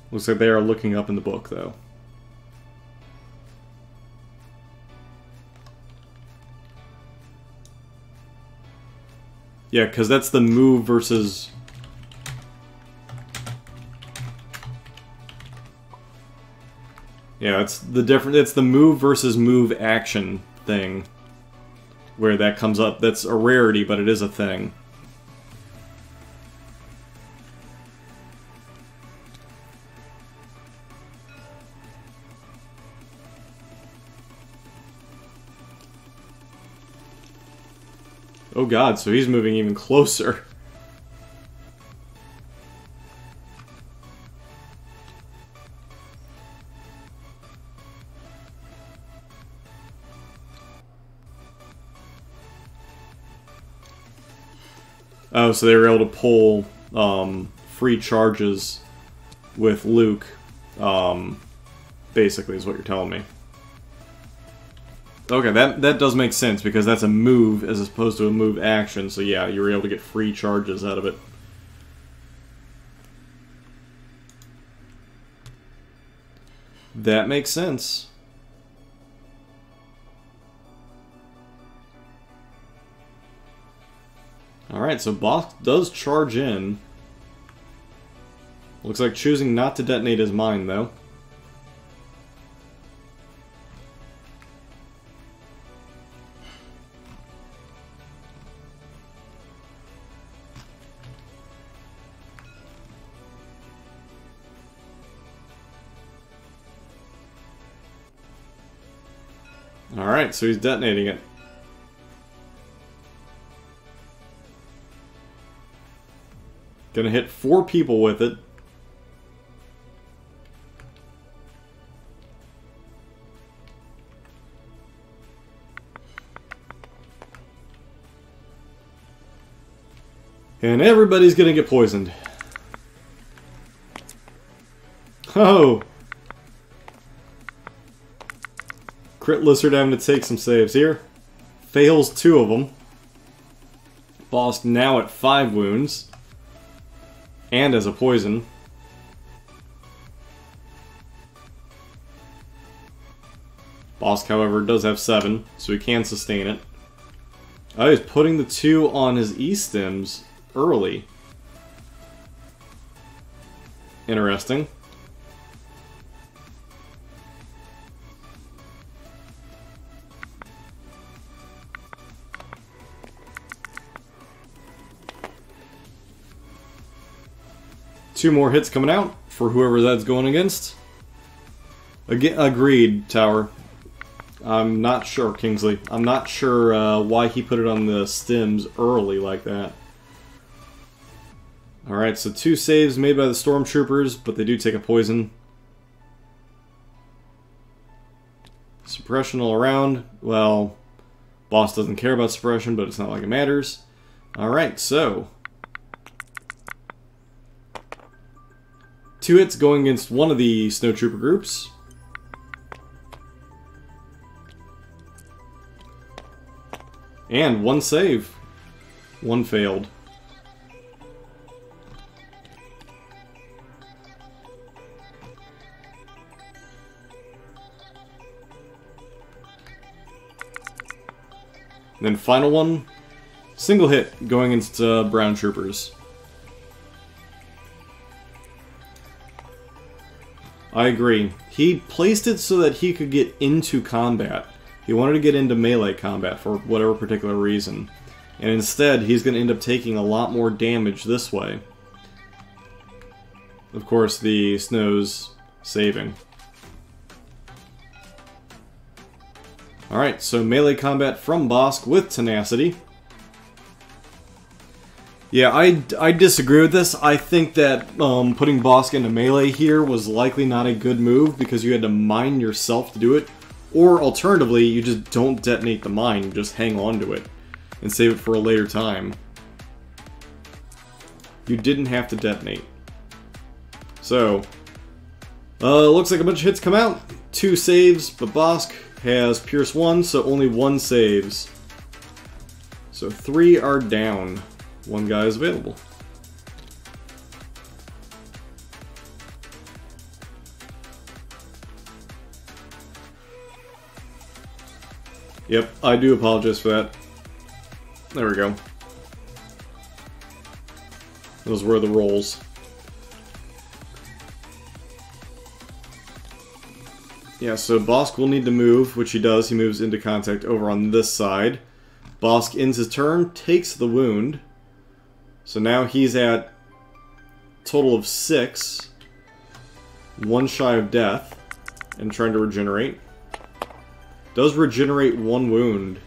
Speaker 1: Looks like they are looking up in the book, though. Yeah, because that's the move versus... Yeah, it's the different. It's the move versus move action thing, where that comes up. That's a rarity, but it is a thing. Oh god, so he's moving even closer. Oh, so they were able to pull free charges with Luke, basically, is what you're telling me. Okay, that does make sense, because that's a move as opposed to a move action, so yeah, you were able to get free charges out of it. That makes sense. Alright, so Bosk does charge in. Looks like choosing not to detonate his mine, though. Alright, so he's detonating it. Gonna hit 4 people with it. And everybody's gonna get poisoned. Oh! Crit Lizard having to take some saves here. Fails 2 of them. Bosk now at 5 wounds. And as a poison. Bosk, however, does have 7, so he can sustain it. Oh, he's putting the 2 on his E-Stims early. Interesting. 2 more hits coming out for whoever that's going against. Again, agreed, Tower. I'm not sure, Kingsley. I'm not sure why he put it on the stems early like that. Alright, so 2 saves made by the Stormtroopers, but they do take a poison. Suppression all around. Well, boss doesn't care about suppression, but it's not like it matters. Alright, so 2 hits going against one of the Snowtrooper groups. And 1 save. 1 failed. And then final one, single hit going against Brown Troopers. I agree. He placed it so that he could get into combat. He wanted to get into melee combat for whatever particular reason. And instead, he's going to end up taking a lot more damage this way. Of course, the snow's saving. Alright, so melee combat from Bosk with Tenacity. Yeah, I disagree with this. I think that putting Bosk into melee here was likely not a good move because you had to mine yourself to do it. Or alternatively, you just don't detonate the mine, you just hang on to it and save it for a later time. You didn't have to detonate. So, looks like a bunch of hits come out. 2 saves, but Bosk has Pierce 1, so only 1 saves. So 3 are down. 1 guy is available. Yep, I do apologize for that. There we go. Those were the rolls. Yeah, so Bosk will need to move, which he does. He moves into contact over on this side. Bosk ends his turn, takes the wound. So now he's at a total of 6. 1 shy of death. And trying to regenerate. Does regenerate 1 wound.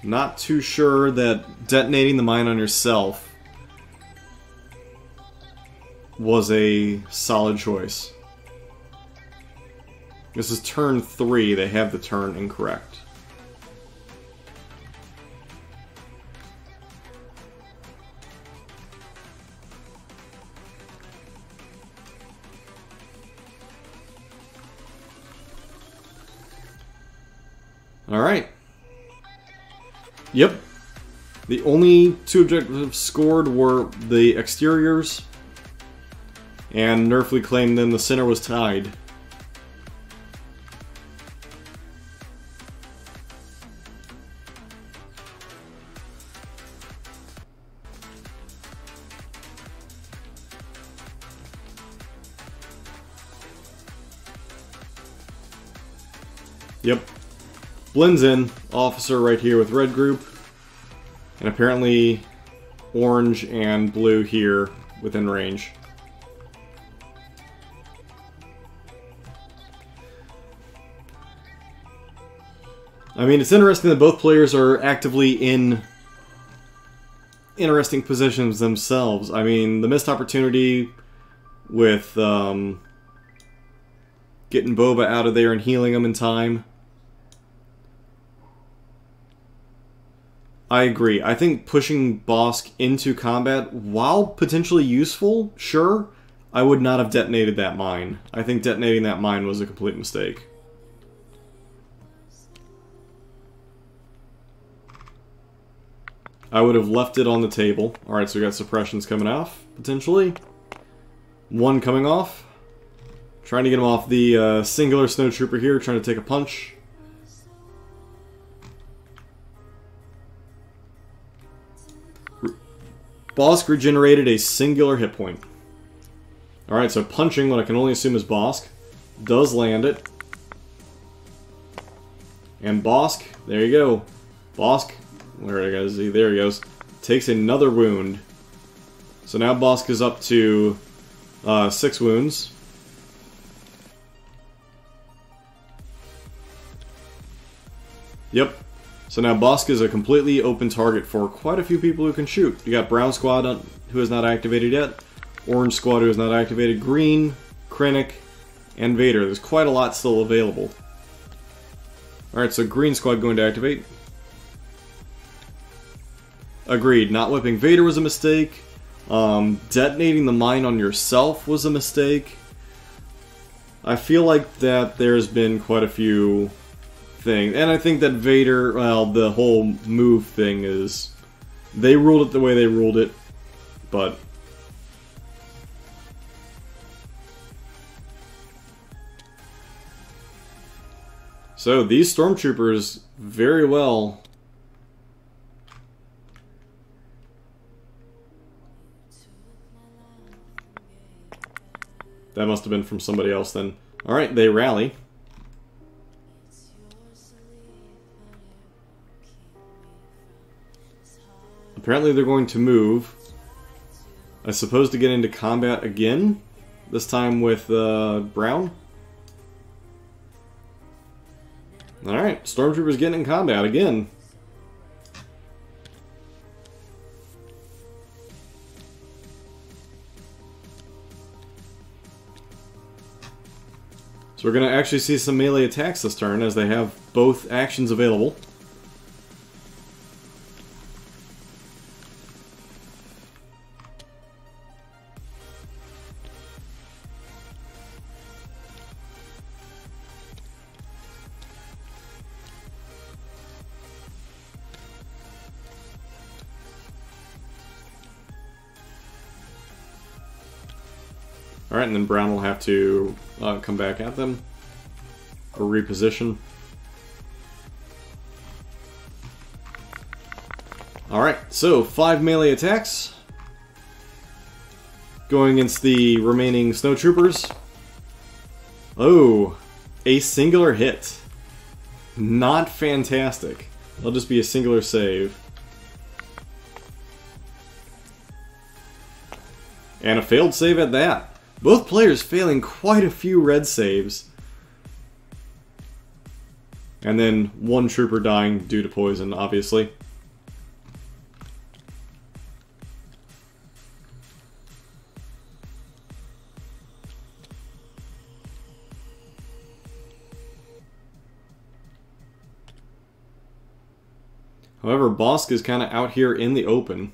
Speaker 1: Not too sure that detonating the mine on yourself was a solid choice. This is turn 3, they have the turn incorrect. Alright. Yep. The only 2 objectives scored were the exteriors, and Nerfley claimed then the center was tied. Yep. Blends in. Officer right here with red group. And apparently orange and blue here within range. I mean, it's interesting that both players are actively in interesting positions themselves. I mean, the missed opportunity with getting Boba out of there and healing him in time. I agree. I think pushing Bosk into combat, while potentially useful, sure, I would not have detonated that mine. I think detonating that mine was a complete mistake. I would have left it on the table. Alright, so we got suppressions coming off, potentially. 1 coming off. Trying to get him off the singular snowtrooper here, trying to take a punch. Bosk regenerated a singular hit point. Alright, so punching what I can only assume is Bosk. Does land it. And Bosk, there you go. Bosk, where is he? There he goes. takes another wound. So now Bosk is up to 6 wounds. Yep. So now Bosk is a completely open target for quite a few people who can shoot. You got Brown Squad who is not activated yet, Orange Squad who is not activated, Green, Krennic, and Vader. There's quite a lot still available. Alright, so Green Squad going to activate. Agreed, not whipping Vader was a mistake. Detonating the mine on yourself was a mistake. I feel like that there's been quite a few things. And I think that Vader, well, the whole move thing is... They ruled it the way they ruled it, but... So, these Stormtroopers, very well... That must have been from somebody else then. Alright, they rally. Apparently they're going to move. I suppose to get into combat again? This time with Brown? Alright, Stormtroopers getting in combat again. So we're going to actually see some melee attacks this turn as they have both actions available. Alright, and then Brown will have to come back at them, or reposition. Alright, so 5 melee attacks. Going against the remaining Snowtroopers. Oh, a singular hit. Not fantastic. That'll just be a singular save. And a failed save at that. Both players failing quite a few red saves. And then one trooper dying due to poison, obviously. However, Bosk is kind of out here in the open.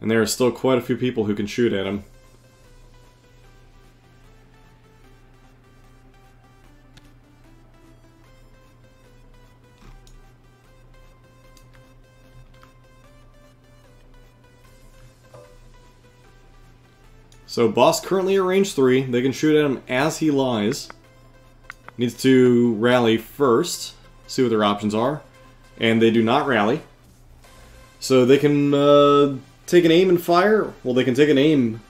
Speaker 1: And there are still quite a few people who can shoot at him. So Bosk currently at range 3. They can shoot at him as he lies. Needs to rally first. See what their options are. And they do not rally. So they can take an aim and fire. Well, they can take an aim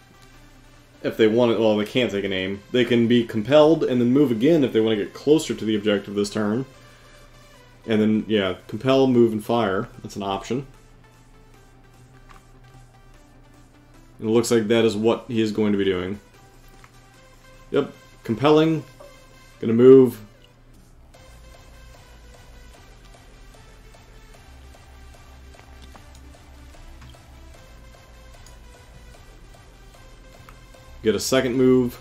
Speaker 1: if they want it. Well, they can't take an aim. They can be compelled and then move again if they want to get closer to the objective this turn. And then, yeah, compel, move, and fire. That's an option. It looks like that is what he is going to be doing. Yep, compelling, gonna move. Get a second move.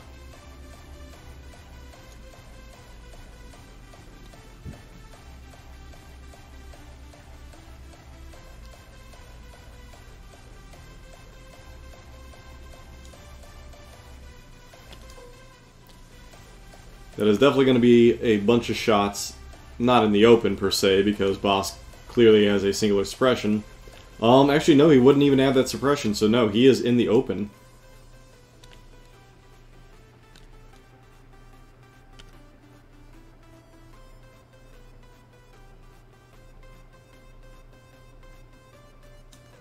Speaker 1: That is definitely going to be a bunch of shots, not in the open per se, because Bosk clearly has a singular suppression. Actually, no, he wouldn't even have that suppression, so no, he is in the open.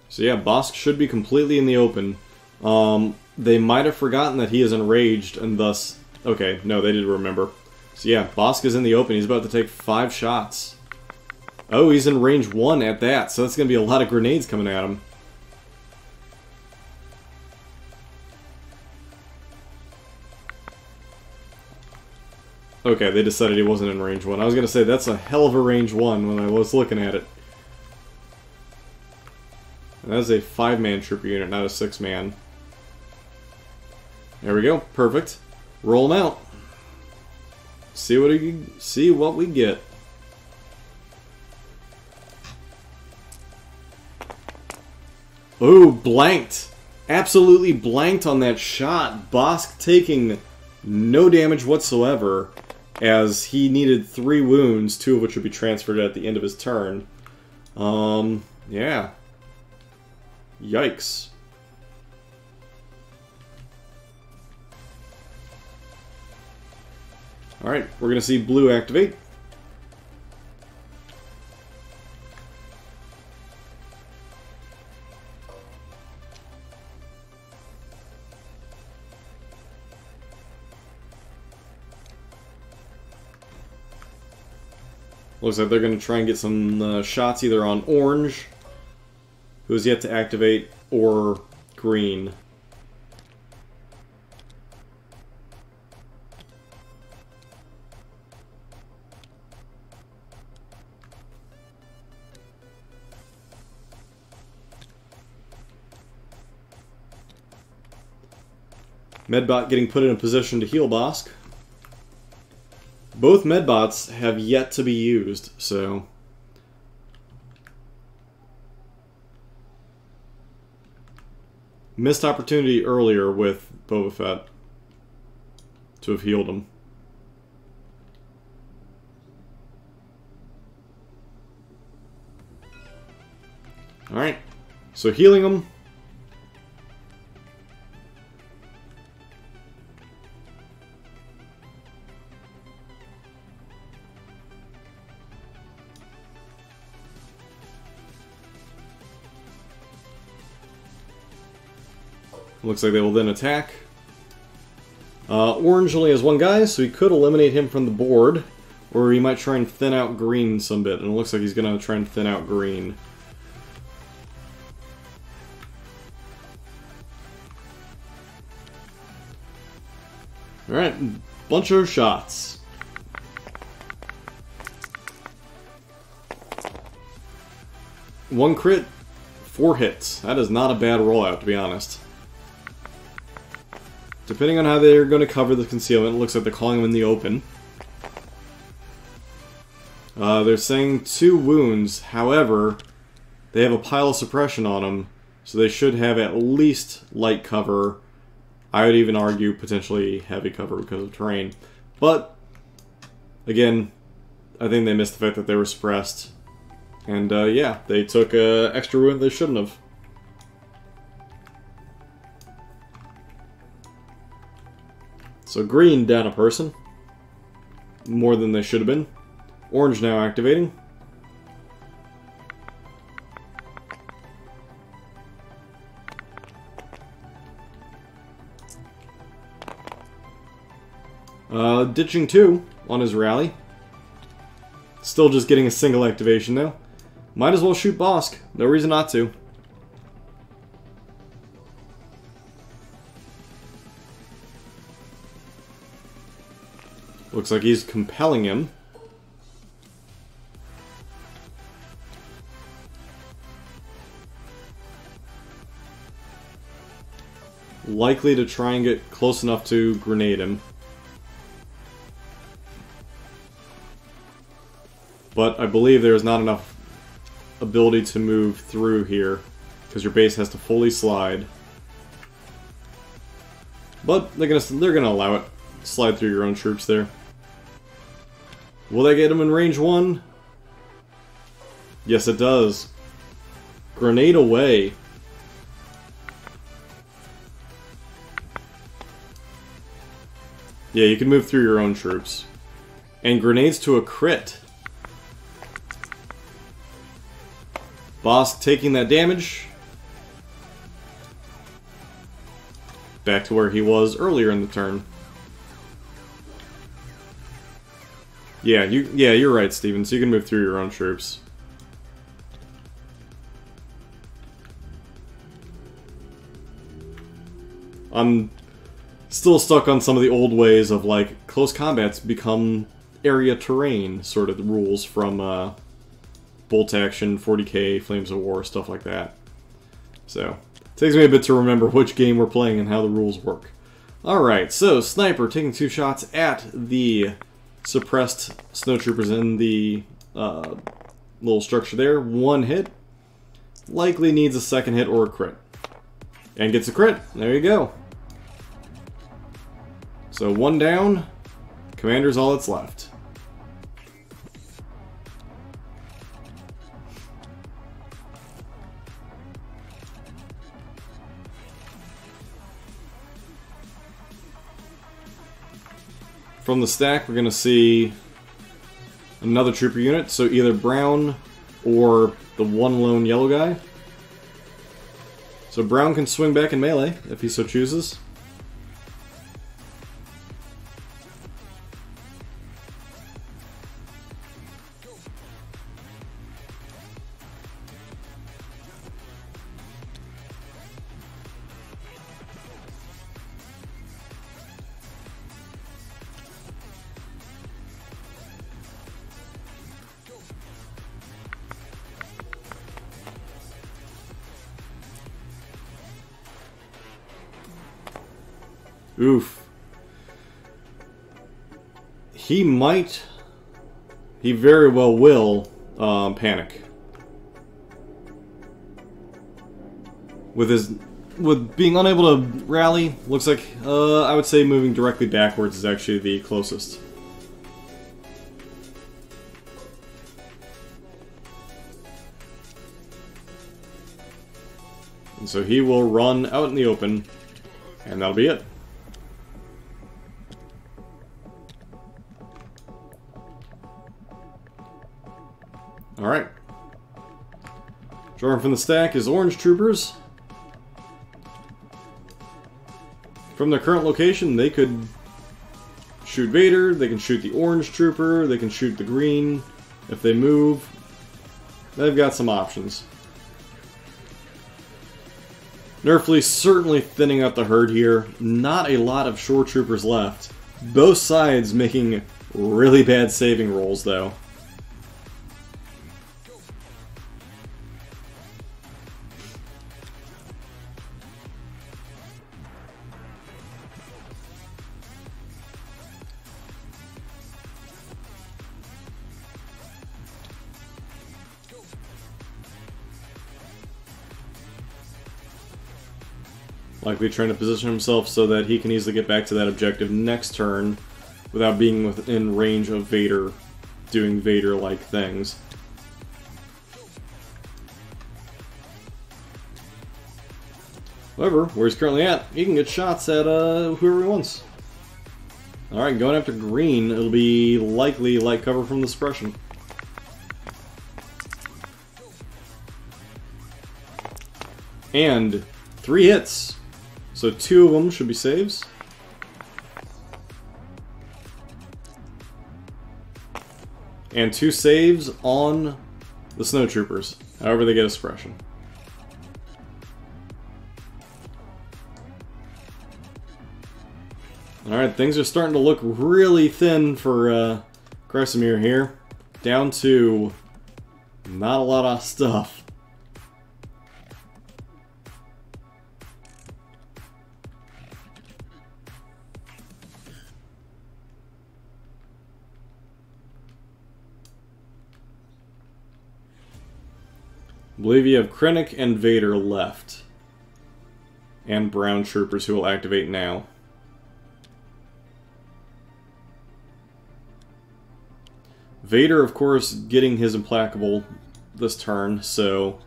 Speaker 1: So yeah, Bosk should be completely in the open. They might have forgotten that he is enraged, and thus... Okay, no, they did remember. So yeah, Bosk is in the open. He's about to take 5 shots. Oh, he's in range 1 at that, so that's going to be a lot of grenades coming at him. Okay, they decided he wasn't in range 1. I was going to say, that's a hell of a range 1 when I was looking at it. And that's a 5-man trooper unit, not a 6-man. There we go. Perfect. Roll them out. See what we get. Ooh, blanked. Absolutely blanked on that shot. Bosk taking no damage whatsoever, as he needed 3 wounds, 2 of which would be transferred at the end of his turn. Yeah. Yikes. Alright, we're going to see blue activate. Looks like they're going to try and get some shots either on orange, who is yet to activate, or green. Medbot getting put in a position to heal Bosk. Both Medbots have yet to be used, so... Missed opportunity earlier with Boba Fett to have healed him. Alright, so healing him. Looks like they will then attack. Orange only has 1 guy, so he could eliminate him from the board, or he might try and thin out green some bit, and it looks like he's going to try and thin out green. Alright, bunch of shots. One crit, 4 hits. That is not a bad rollout, to be honest. Depending on how they're going to cover the concealment, it looks like they're calling him in the open. They're saying 2 wounds, however, they have a pile of suppression on them, so they should have at least light cover. I would even argue potentially heavy cover because of terrain. But, again, I think they missed the fact that they were suppressed. And, yeah, they took extra wound they shouldn't have. So green down a person. More than they should have been. Orange now activating. Ditching 2 on his rally. Still just getting a single activation though. Might as well shoot Bosk. No reason not to. Looks like he's compelling him. Likely to try and get close enough to grenade him. But I believe there is not enough ability to move through here, because your base has to fully slide. But they're gonna allow it. Slide through your own troops there. Will that get him in range 1? Yes, it does. Grenade away. Yeah, you can move through your own troops. And grenades to a crit. Bosk taking that damage. Back to where he was earlier in the turn. Yeah, you're right, Steven. So you can move through your own troops. I'm still stuck on some of the old ways of, like, close combats become area terrain sort of rules from Bolt Action, 40k, Flames of War, stuff like that. So, it takes me a bit to remember which game we're playing and how the rules work. Alright, so Sniper taking 2 shots at the suppressed snowtroopers in the little structure there. 1 hit. Likely needs a 2nd hit or a crit. And gets a crit. There you go. So 1 down. Commander's all that's left. From the stack, we're going to see another trooper unit, so either Brown or the 1 lone yellow guy. So Brown can swing back in melee if he so chooses. Oof. He very well will panic. With being unable to rally, looks like I would say moving directly backwards is actually the closest. And so he will run out in the open, and that'll be it. Alright. Drawing from the stack is Orange Troopers. From their current location, they could shoot Vader, they can shoot the Orange Trooper, they can shoot the Green. If they move, they've got some options. Nerfley certainly thinning out the herd here. Not a lot of Shore Troopers left. Both sides making really bad saving rolls, though. Likely trying to position himself so that he can easily get back to that objective next turn without being within range of Vader doing Vader-like things. However, where he's currently at, he can get shots at whoever he wants. Alright, going after Green, it'll be likely light cover from the suppression. And 3 hits. So 2 of them should be saves. And 2 saves on the Snowtroopers. However they get a suppression. Alright, things are starting to look really thin for Kresimir here. Down to not a lot of stuff. I believe you have Krennic and Vader left. And Brown Troopers who will activate now. Vader, of course, getting his Implacable this turn, so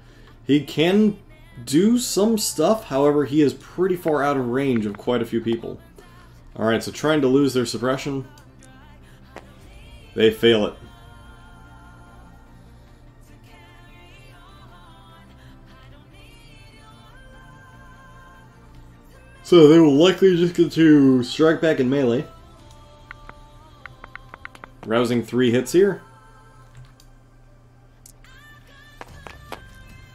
Speaker 1: he can do some stuff, however he is pretty far out of range of quite a few people. Alright, so trying to lose their suppression. They fail it. So they will likely just get to strike back in melee. Rousing 3 hits here.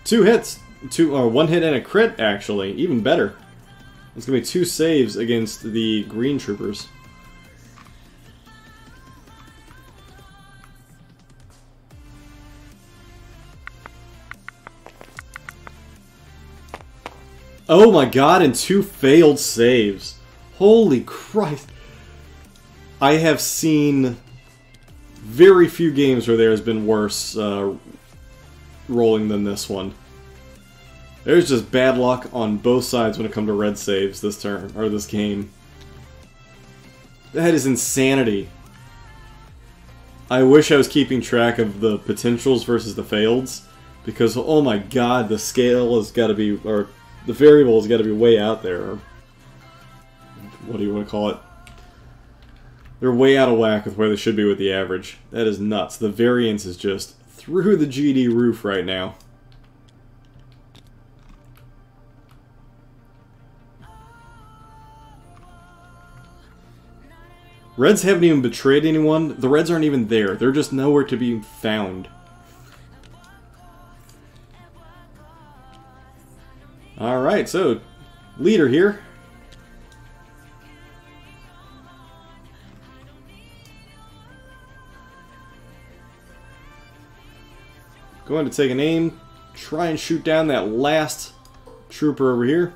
Speaker 1: 2 hits. 1 hit and a crit, actually. Even better. It's going to be 2 saves against the Green Troopers. Oh my god, and 2 failed saves. Holy Christ. I have seen very few games where there has been worse rolling than this one. There's just bad luck on both sides when it comes to red saves this turn, or this game. That is insanity. I wish I was keeping track of the potentials versus the faileds, because oh my god, the scale has got to be, or the variable has got to be way out there. Or what do you want to call it? They're way out of whack with where they should be with the average. That is nuts. The variance is just through the GD roof right now. Reds haven't even betrayed anyone. The Reds aren't even there. They're just nowhere to be found. Alright, so, leader here. Going to take an aim, try and shoot down that last trooper over here.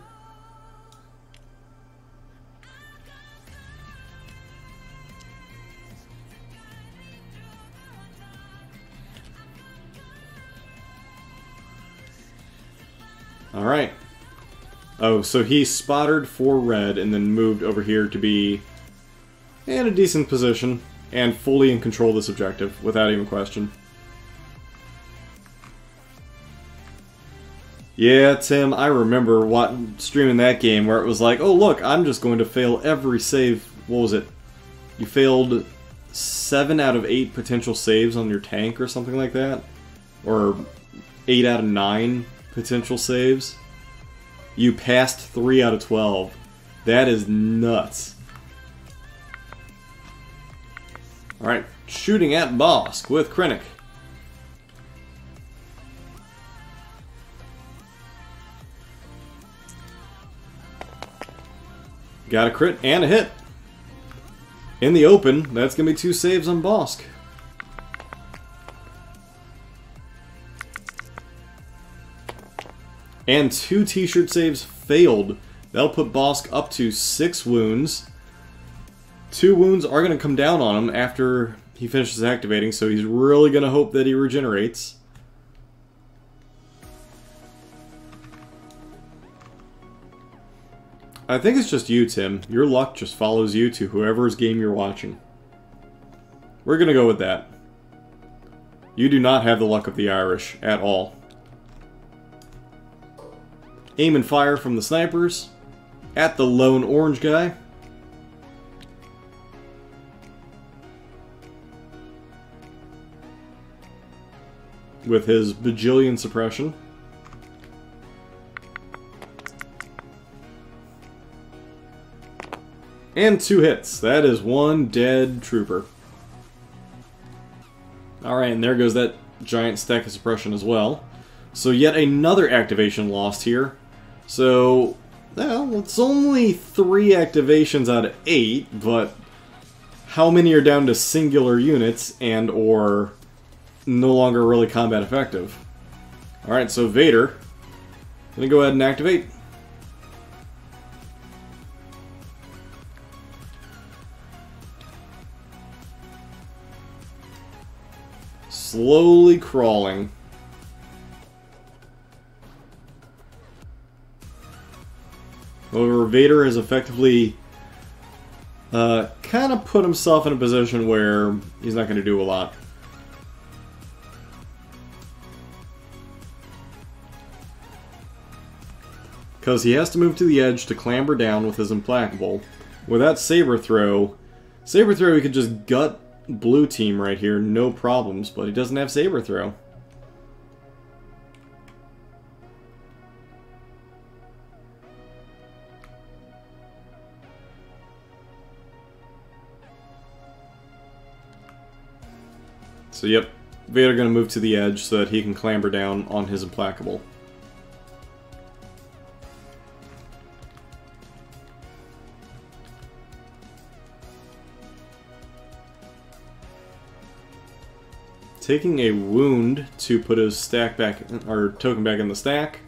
Speaker 1: Alright. Oh, so he spotted for red and then moved over here to be in a decent position and fully in control of this objective, without even question. Yeah, Tim, I remember streaming that game where it was like, oh look, I'm just going to fail every save. What was it? You failed 7 out of 8 potential saves on your tank or something like that? Or 8 out of 9 potential saves? You passed 3 out of 12. That is nuts. Alright, shooting at Bosk with Krennic. Got a crit and a hit. In the open, that's going to be 2 saves on Bosk. And 2 t-shirt saves failed. That'll put Bosk up to 6 wounds. 2 wounds are going to come down on him after he finishes activating, so he's really going to hope that he regenerates. I think it's just you, Tim. Your luck just follows you to whoever's game you're watching. We're going to go with that. You do not have the luck of the Irish at all. Aim and fire from the snipers at the lone orange guy. With his bajillion suppression. And 2 hits. That is 1 dead trooper. Alright, and there goes that giant stack of suppression as well. So yet another activation lost here. So, well, it's only 3 activations out of 8, but how many are down to singular units and or no longer really combat effective? Alright, so Vader, gonna go ahead and activate. Slowly crawling. However, Vader has effectively kind of put himself in a position where he's not going to do a lot. Because he has to move to the edge to clamber down with his Implacable. Without Saber Throw he could just gut blue team right here, no problems, but he doesn't have Saber Throw. So yep, Vader gonna move to the edge so that he can clamber down on his Implacable. Taking a wound to put his stack back, or token back in the stack.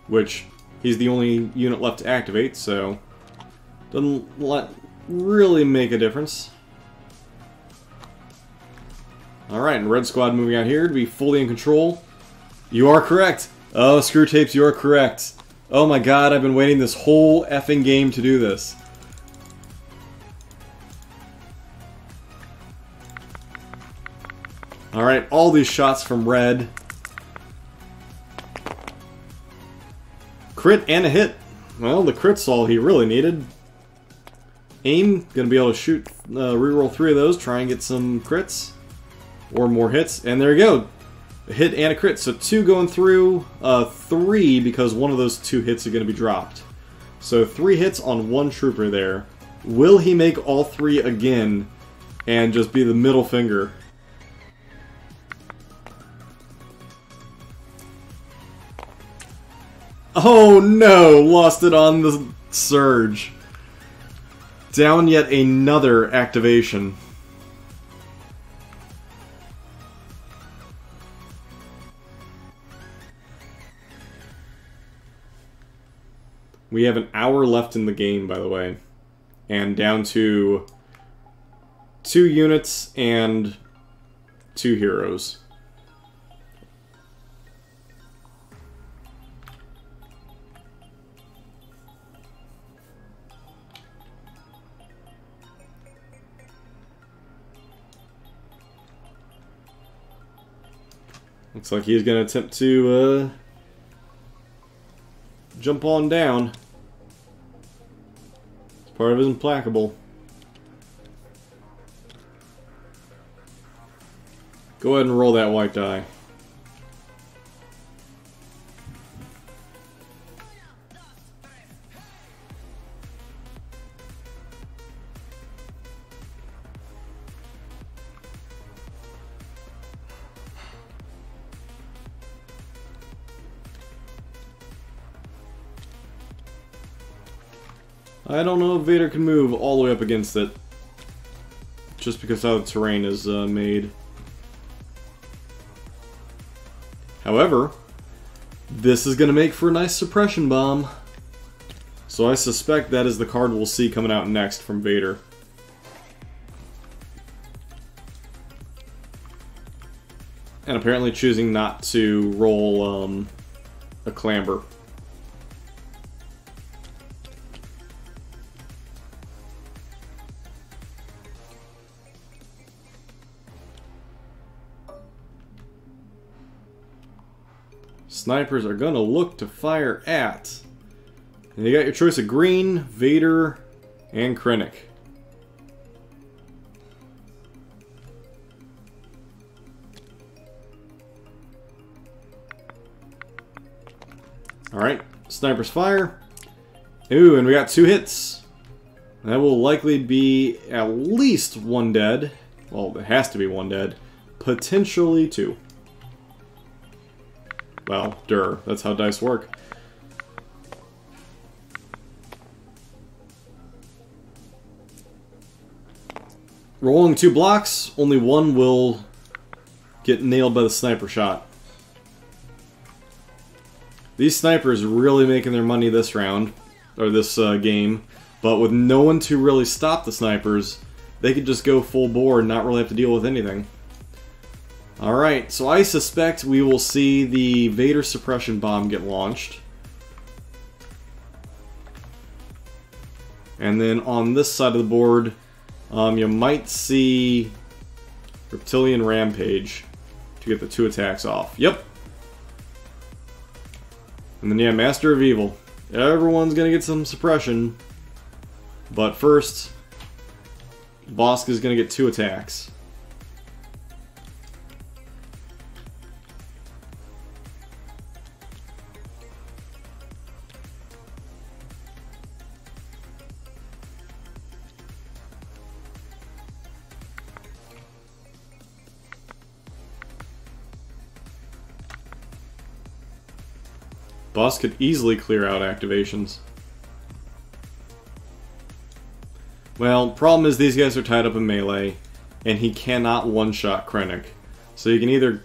Speaker 1: which he's the only unit left to activate, so doesn't really make a difference. Alright, and Red Squad moving out here to be fully in control. You are correct! Oh, Screw Tapes, you are correct. Oh my god, I've been waiting this whole effing game to do this. Alright, all these shots from Red. Crit and a hit. Well, the crit's all he really needed. Aim, gonna be able to shoot, reroll 3 of those, try and get some crits. Or more hits, and there you go. A hit and a crit, so 2 going through, 3 because one of those 2 hits are gonna be dropped. So 3 hits on 1 trooper there. Will he make all 3 again and just be the middle finger? Oh no! Lost it on the surge. Down yet another activation. We have an hour left in the game, by the way. And down to 2 units and 2 heroes. Looks like he's going to attempt to jump on down. It's part of his implacable. Go ahead and roll that white die. I don't know if Vader can move all the way up against it, just because how the terrain is made. However, this is going to make for a nice suppression bomb. So I suspect that is the card we'll see coming out next from Vader. And apparently choosing not to roll a clamber. Snipers are gonna look to fire at. And you got your choice of Green, Vader, and Krennic. Alright, snipers fire. Ooh, and we got 2 hits. That will likely be at least 1 dead. Well, it has to be 1 dead. Potentially 2. Well, that's how dice work. Rolling 2 blocks, only 1 will get nailed by the sniper shot. These snipers are really making their money this round, or this game, but with no one to really stop the snipers, they could just go full bore and not really have to deal with anything. Alright, so I suspect we will see the Vader suppression bomb get launched. And then on this side of the board, you might see Reptilian Rampage to get the 2 attacks off. Yep. And then, yeah, Master of Evil. Everyone's gonna get some suppression. But first, Bosk is gonna get 2 attacks. Boss could easily clear out activations. Well, problem is these guys are tied up in melee, and he cannot one-shot Krennic. So you can either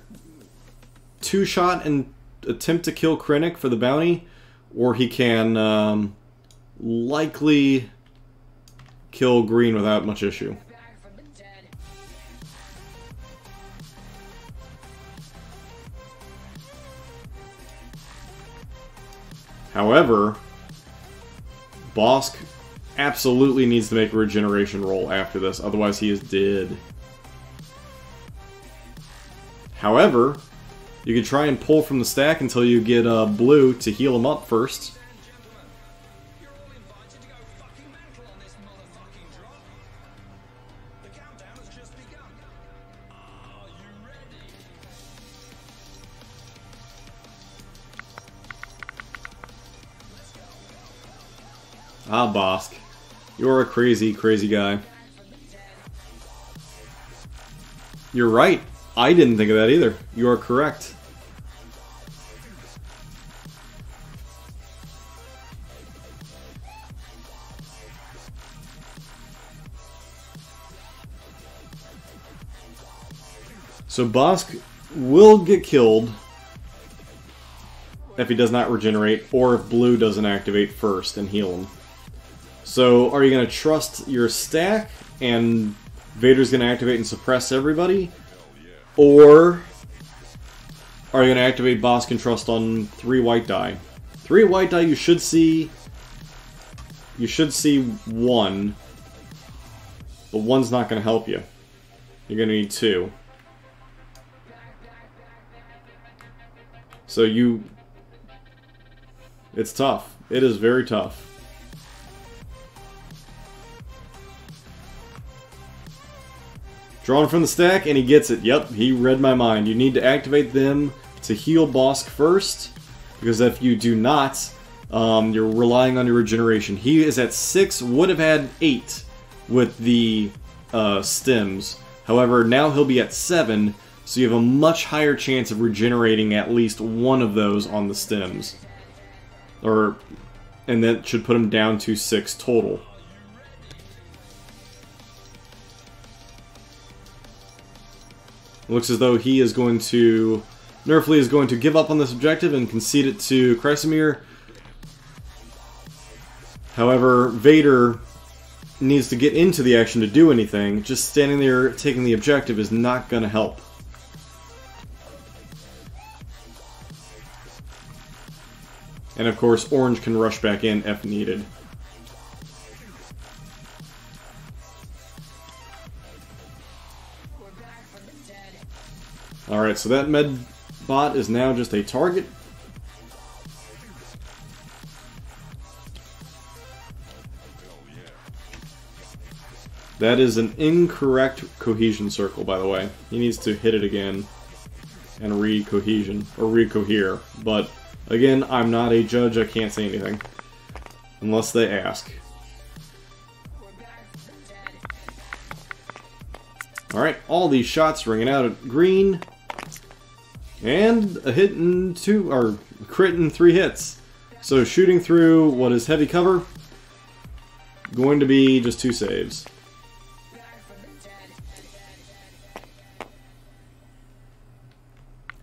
Speaker 1: 2-shot and attempt to kill Krennic for the bounty, or he can likely kill green without much issue. However, Bosk absolutely needs to make a regeneration roll after this, otherwise he is dead. However, you can try and pull from the stack until you get blue to heal him up first. Ah, Bosk. You're a crazy, crazy guy. You're right. I didn't think of that either. You are correct. So Bosk will get killed if he does not regenerate, or if blue doesn't activate first and heal him. So, are you going to trust your stack, and Vader's going to activate and suppress everybody? Or are you going to activate Bosk and trust on 3 white die? 3 white die, you should see 1, but 1's not going to help you. You're going to need 2. So it's tough. It is very tough. Drawn from the stack, and he gets it. Yep, he read my mind. You need to activate them to heal Bosk first, because if you do not, you're relying on your regeneration. He is at 6, would have had 8 with the stems. However, now he'll be at 7, so you have a much higher chance of regenerating at least one of those on the stems. And that should put him down to 6 total. Looks as though he is going to... Nerfley is going to give up on this objective and concede it to Chrysamere. However, Vader needs to get into the action to do anything. Just standing there taking the objective is not going to help. And of course, orange can rush back in if needed. Alright, so that med bot is now just a target. That is an incorrect cohesion circle, by the way. He needs to hit it again and re-cohesion, or re-cohere. But, again, I'm not a judge, I can't say anything. Unless they ask. Alright, all these shots ringing out at green. And a hit and 2, or crit and 3 hits. So shooting through what is heavy cover, going to be just 2 saves.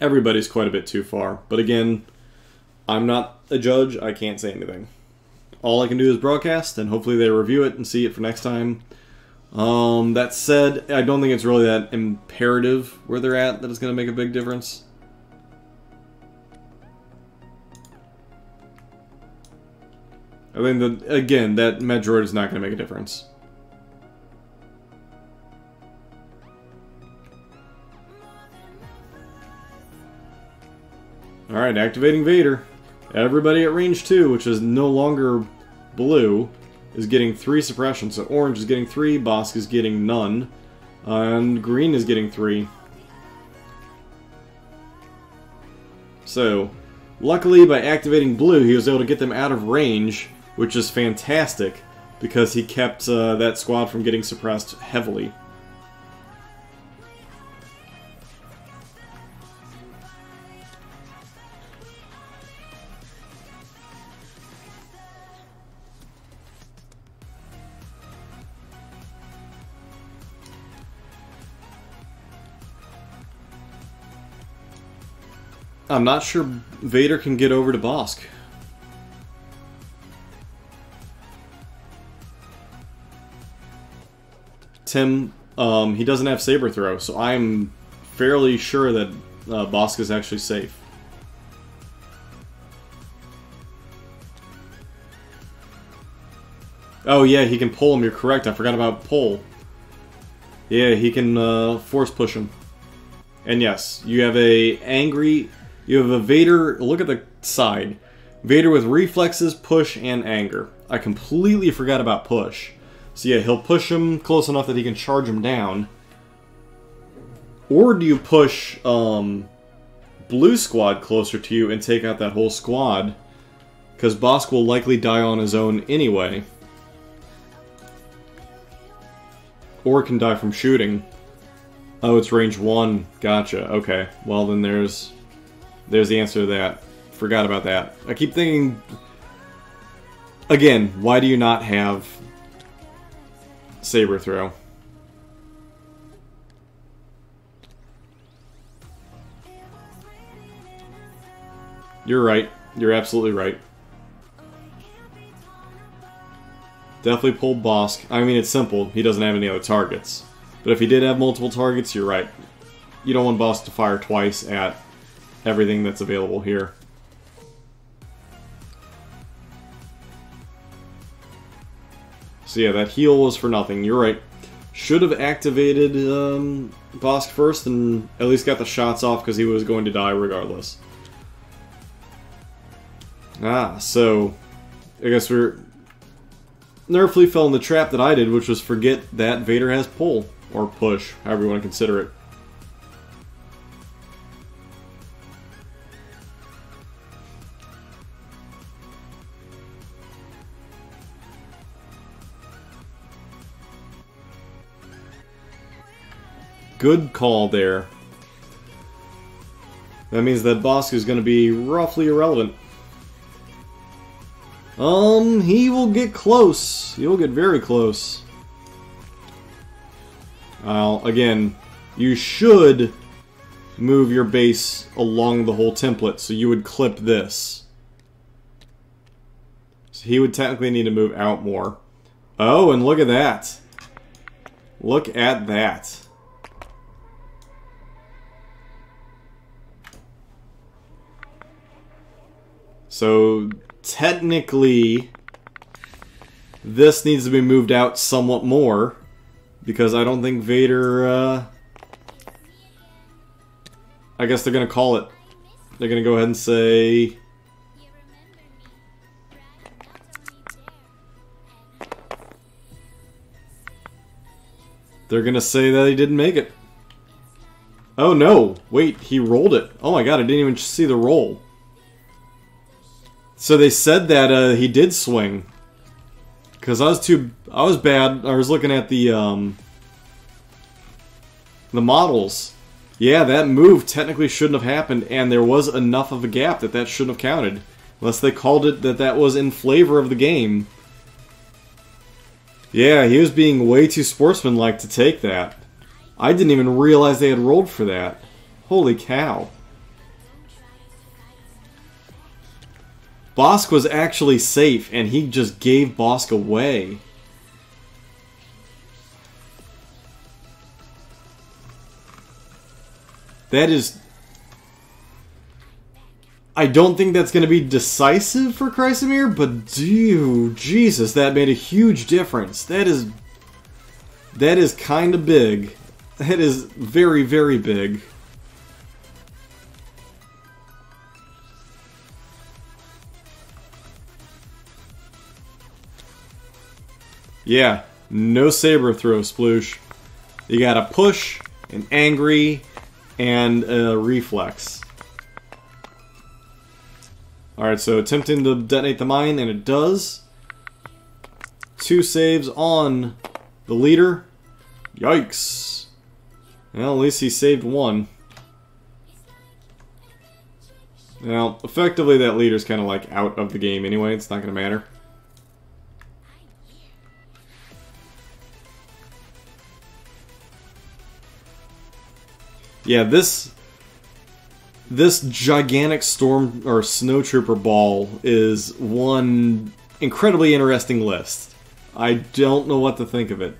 Speaker 1: Everybody's quite a bit too far, but again, I'm not a judge, I can't say anything. All I can do is broadcast, and hopefully they review it and see it for next time. That said, I don't think it's really that imperative where they're at that it's going to make a big difference. I think that, again, that Medroid is not going to make a difference. Alright, activating Vader. Everybody at range 2, which is no longer blue, is getting 3 suppression. So orange is getting 3, Bosk is getting none, and green is getting 3. So, luckily by activating blue, he was able to get them out of range, which is fantastic, because he kept that squad from getting suppressed heavily. I'm not sure Vader can get over to Bosk. Tim, he doesn't have Saber Throw, so I'm fairly sure that Bosk is actually safe. Oh yeah, he can pull him, you're correct, I forgot about pull. Yeah, he can force push him. And yes, you have a Vader, look at the side. Vader with reflexes, push, and anger. I completely forgot about push. So yeah, he'll push him close enough that he can charge him down. Or do you push Blue Squad closer to you and take out that whole squad? Because Bosk will likely die on his own anyway. Or can die from shooting. Oh, it's range 1. Gotcha. Okay. Well, then there's the answer to that. Forgot about that. I keep thinking... Again, why do you not have Saber Throw? You're right. You're absolutely right. Definitely pull Bosk. I mean, it's simple. He doesn't have any other targets. But if he did have multiple targets, you're right. You don't want Bosk to fire twice at everything that's available here. So yeah, that heal was for nothing. You're right. Should have activated Bosk first and at least got the shots off because he was going to die regardless. Ah, so I guess Nerfley fell in the trap that I did, which was forget that Vader has pull. Or push, however you want to consider it. Good call there. That means that Bosk is going to be roughly irrelevant. He will get close. He will get very close. Again, you should move your base along the whole template, so you would clip this. So he would technically need to move out more. Oh, and look at that. Look at that. So, technically, this needs to be moved out somewhat more. Because I don't think Vader, I guess they're going to call it. They're going to go ahead and say... They're going to say that he didn't make it. Oh no! Wait, he rolled it. Oh my god, I didn't even see the roll. So they said that he did swing. Because I was bad. I was looking at the models. Yeah, that move technically shouldn't have happened, and there was enough of a gap that shouldn't have counted. Unless they called it that was in flavor of the game. Yeah, he was being way too sportsmanlike to take that. I didn't even realize they had rolled for that. Holy cow. Bosk was actually safe, and he just gave Bosk away. That is... I don't think that's going to be decisive for Chrysamere, but dude, Jesus, that made a huge difference. That is kind of big. That is very, very big. Yeah, no Saber Throw, Sploosh. You got a push, an angry, and a reflex. Alright, so attempting to detonate the mine, and it does. 2 saves on the leader. Yikes. Well, at least he saved 1. Now, effectively that leader's kind of like out of the game anyway, it's not going to matter. Yeah, this gigantic storm or snowtrooper ball is one incredibly interesting list. I don't know what to think of it.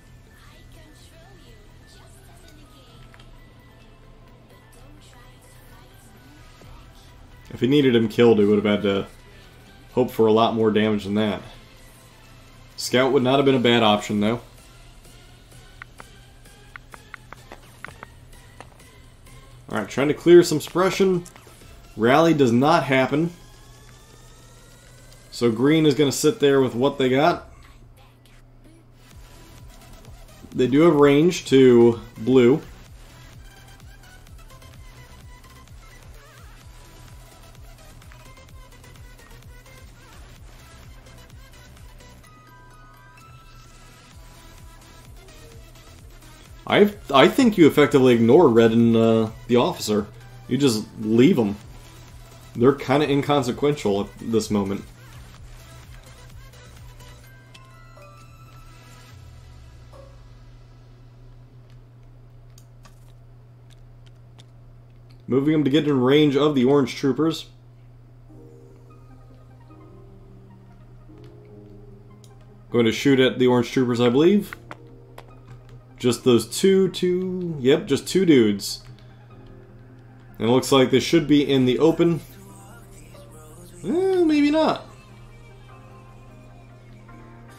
Speaker 1: If he needed him killed, he would have had to hope for a lot more damage than that. Scout would not have been a bad option, though. Alright, trying to clear some suppression. Rally does not happen. So green is going to sit there with what they got. They do have range to blue. I think you effectively ignore red and the officer. You just leave them. They're kind of inconsequential at this moment. Moving them to get in range of the orange troopers. Going to shoot at the orange troopers, I believe. Just those yep, just two dudes. And it looks like they should be in the open. Maybe not.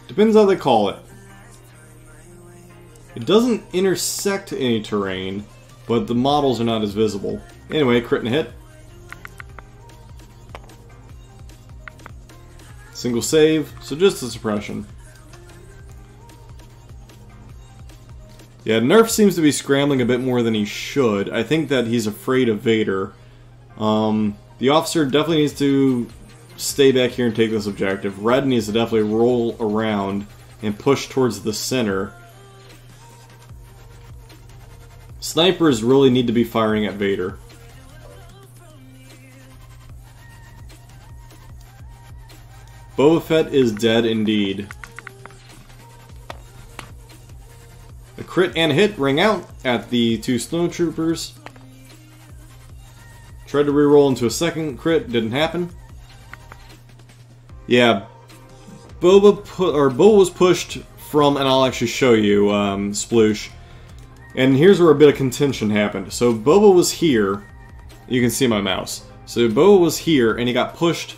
Speaker 1: Depends how they call it. It doesn't intersect any terrain, but the models are not as visible. Anyway, crit and hit. Single save, so just a suppression. Yeah, Nerf seems to be scrambling a bit more than he should. I think that he's afraid of Vader. The officer definitely needs to stay back here and take this objective. Red needs to definitely roll around and push towards the center. Snipers really need to be firing at Vader. Boba Fett is dead indeed. A crit and a hit ring out at the two snowtroopers. Tried to reroll into a second crit, didn't happen. Yeah, Boba was pushed from, and I'll actually show you, Sploosh. And here's where a bit of contention happened. So Boba was here. You can see my mouse. So Boba was here, and he got pushed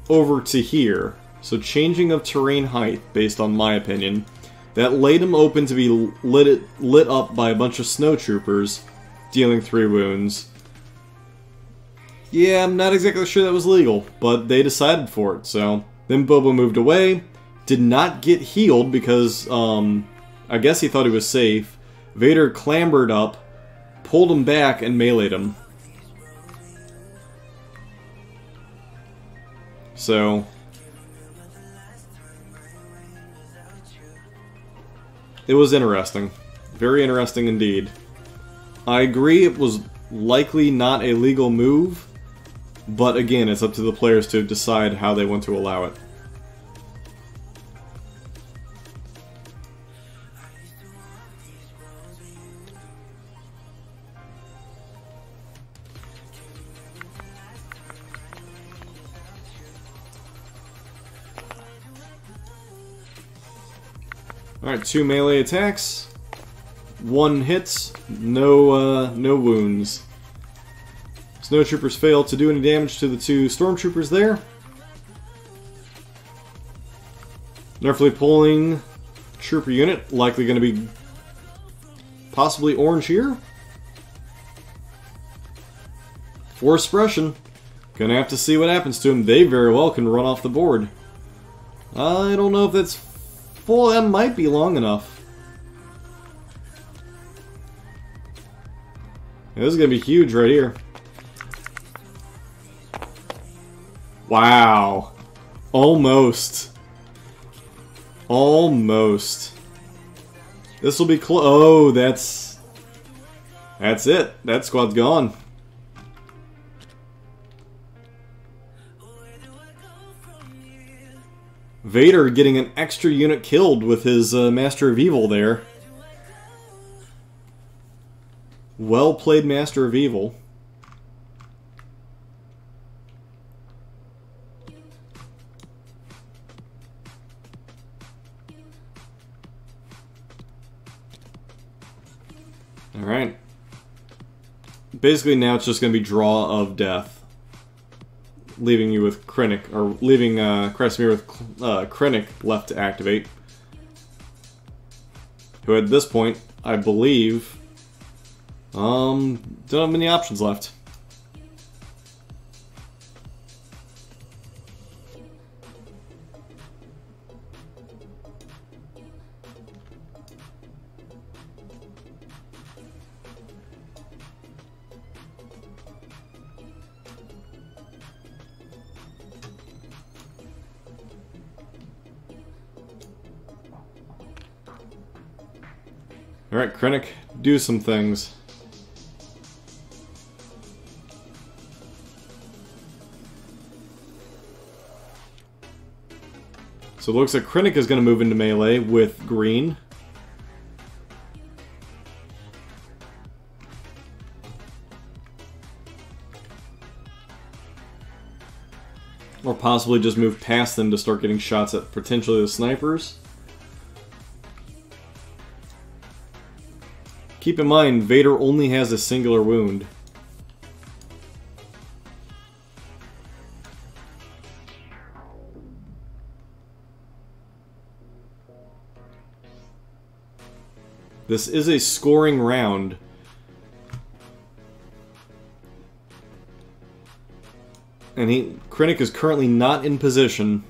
Speaker 1: over to here. So changing of terrain height, based on my opinion. That laid him open to be lit up by a bunch of snowtroopers, dealing 3 wounds. Yeah, I'm not exactly sure that was legal, but they decided for it, so... Then Boba moved away, did not get healed because, I guess he thought he was safe. Vader clambered up, pulled him back, and meleeed him. So... it was interesting. Very interesting indeed. I agree it was likely not a legal move, but again, it's up to the players to decide how they want to allow it. Alright, 2 melee attacks. 1 hits, no wounds. Snowtroopers fail to do any damage to the 2 stormtroopers there. Nerfley pulling trooper unit, likely going to be possibly orange here. Force suppression. Gonna have to see what happens to him. They very well can run off the board. I don't know if that's full. That might be long enough. Yeah, this is gonna be huge right here. Wow. Almost. Almost. This will be close. Oh, that's it. That squad's gone. Vader getting an extra unit killed with his Master of Evil there. Well played, Master of Evil. Alright. Basically now it's just going to be draw of death. leaving you with Krennic, or leaving Kresimir with Krennic left to activate. Who at this point, I believe, don't have many options left. Alright, Krennic, do some things. So it looks like Krennic is going to move into melee with green. Or possibly just move past them to start getting shots at potentially the snipers. Keep in mind, Vader only has a singular wound. This is a scoring round. And Krennic is currently not in position.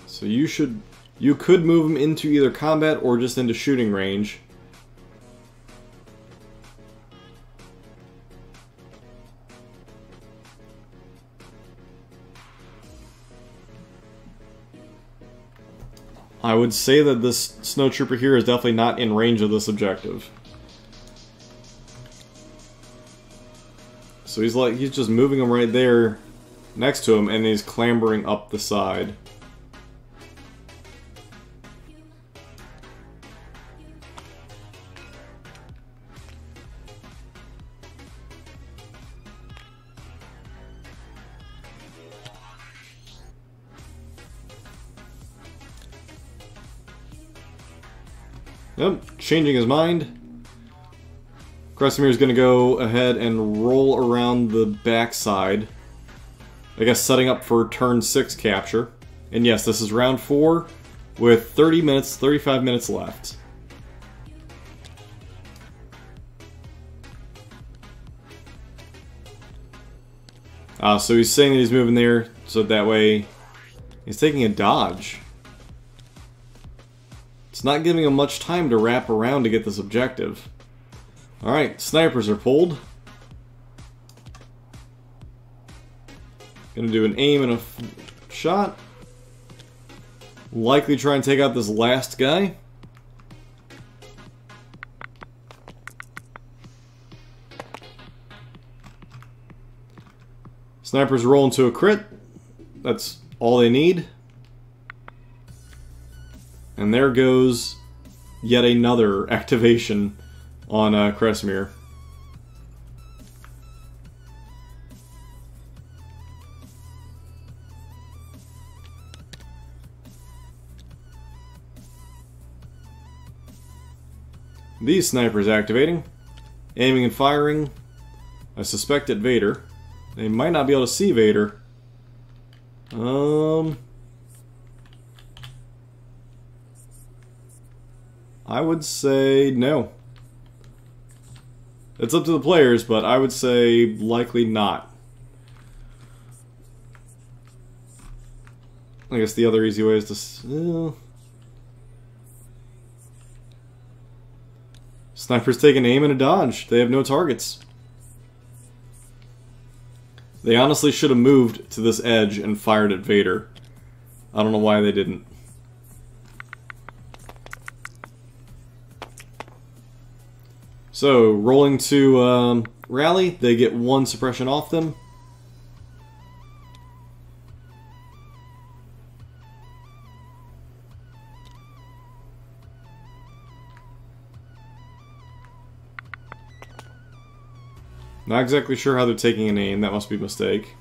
Speaker 1: So you could move him into either combat or just into shooting range. I would say that this snowtrooper here is definitely not in range of this objective. So he's just moving him right there next to him, and he's clambering up the side. Yep, changing his mind. Kresimir is going to go ahead and roll around the backside. I guess setting up for turn 6 capture. And yes, this is round 4 with 35 minutes left. So he's saying that he's moving there, so that way he's taking a dodge. It's not giving him much time to wrap around to get this objective. Alright, snipers are pulled. Gonna do an aim and a shot. Likely try and take out this last guy. Snipers roll into a crit. That's all they need. And there goes yet another activation on Kresimir. These snipers activating, aiming and firing. I suspect at Vader. They might not be able to see Vader. I would say no. It's up to the players, but I would say likely not. I guess the other easy way is to... Snipers take an aim and a dodge. They have no targets. They honestly should have moved to this edge and fired at Vader. I don't know why they didn't. So, rolling to rally, they get 1 suppression off them. Not exactly sure how they're taking an aim, that must be a mistake.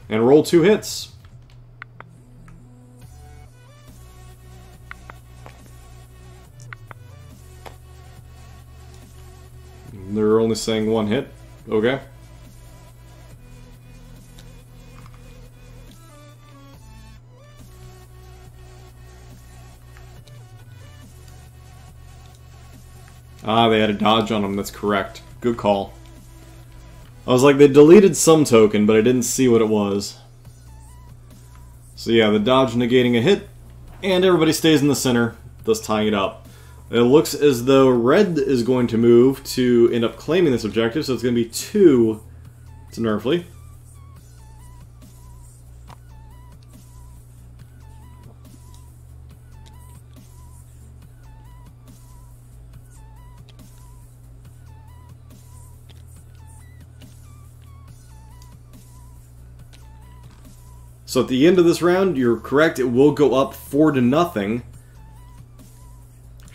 Speaker 1: And roll 2 hits. only saying one hit. Okay. Ah, they had a dodge on them, that's correct. Good call. I was like, they deleted some token, but I didn't see what it was. So yeah, the dodge negating a hit, and everybody stays in the center, thus tying it up. It looks as though red is going to move to end up claiming this objective, so it's going to be 2 to Nerfley. So at the end of this round, you're correct, it will go up 4-0.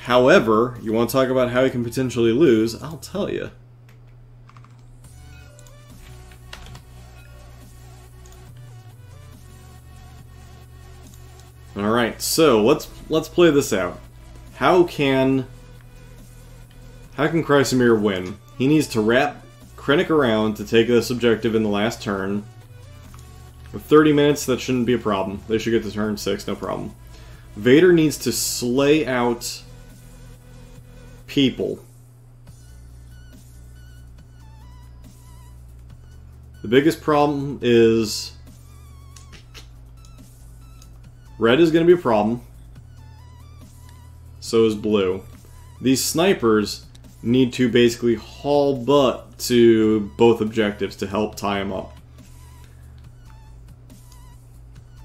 Speaker 1: However, you want to talk about how you can potentially lose, I'll tell you. Alright, so let's play this out. How can Chrysamir win? He needs to wrap Krennic around to take this objective in the last turn. With 30 minutes, that shouldn't be a problem. They should get to turn 6, no problem. Vader needs to slay out people. The biggest problem is red is going to be a problem. So is blue. These snipers need to basically haul butt to both objectives to help tie them up.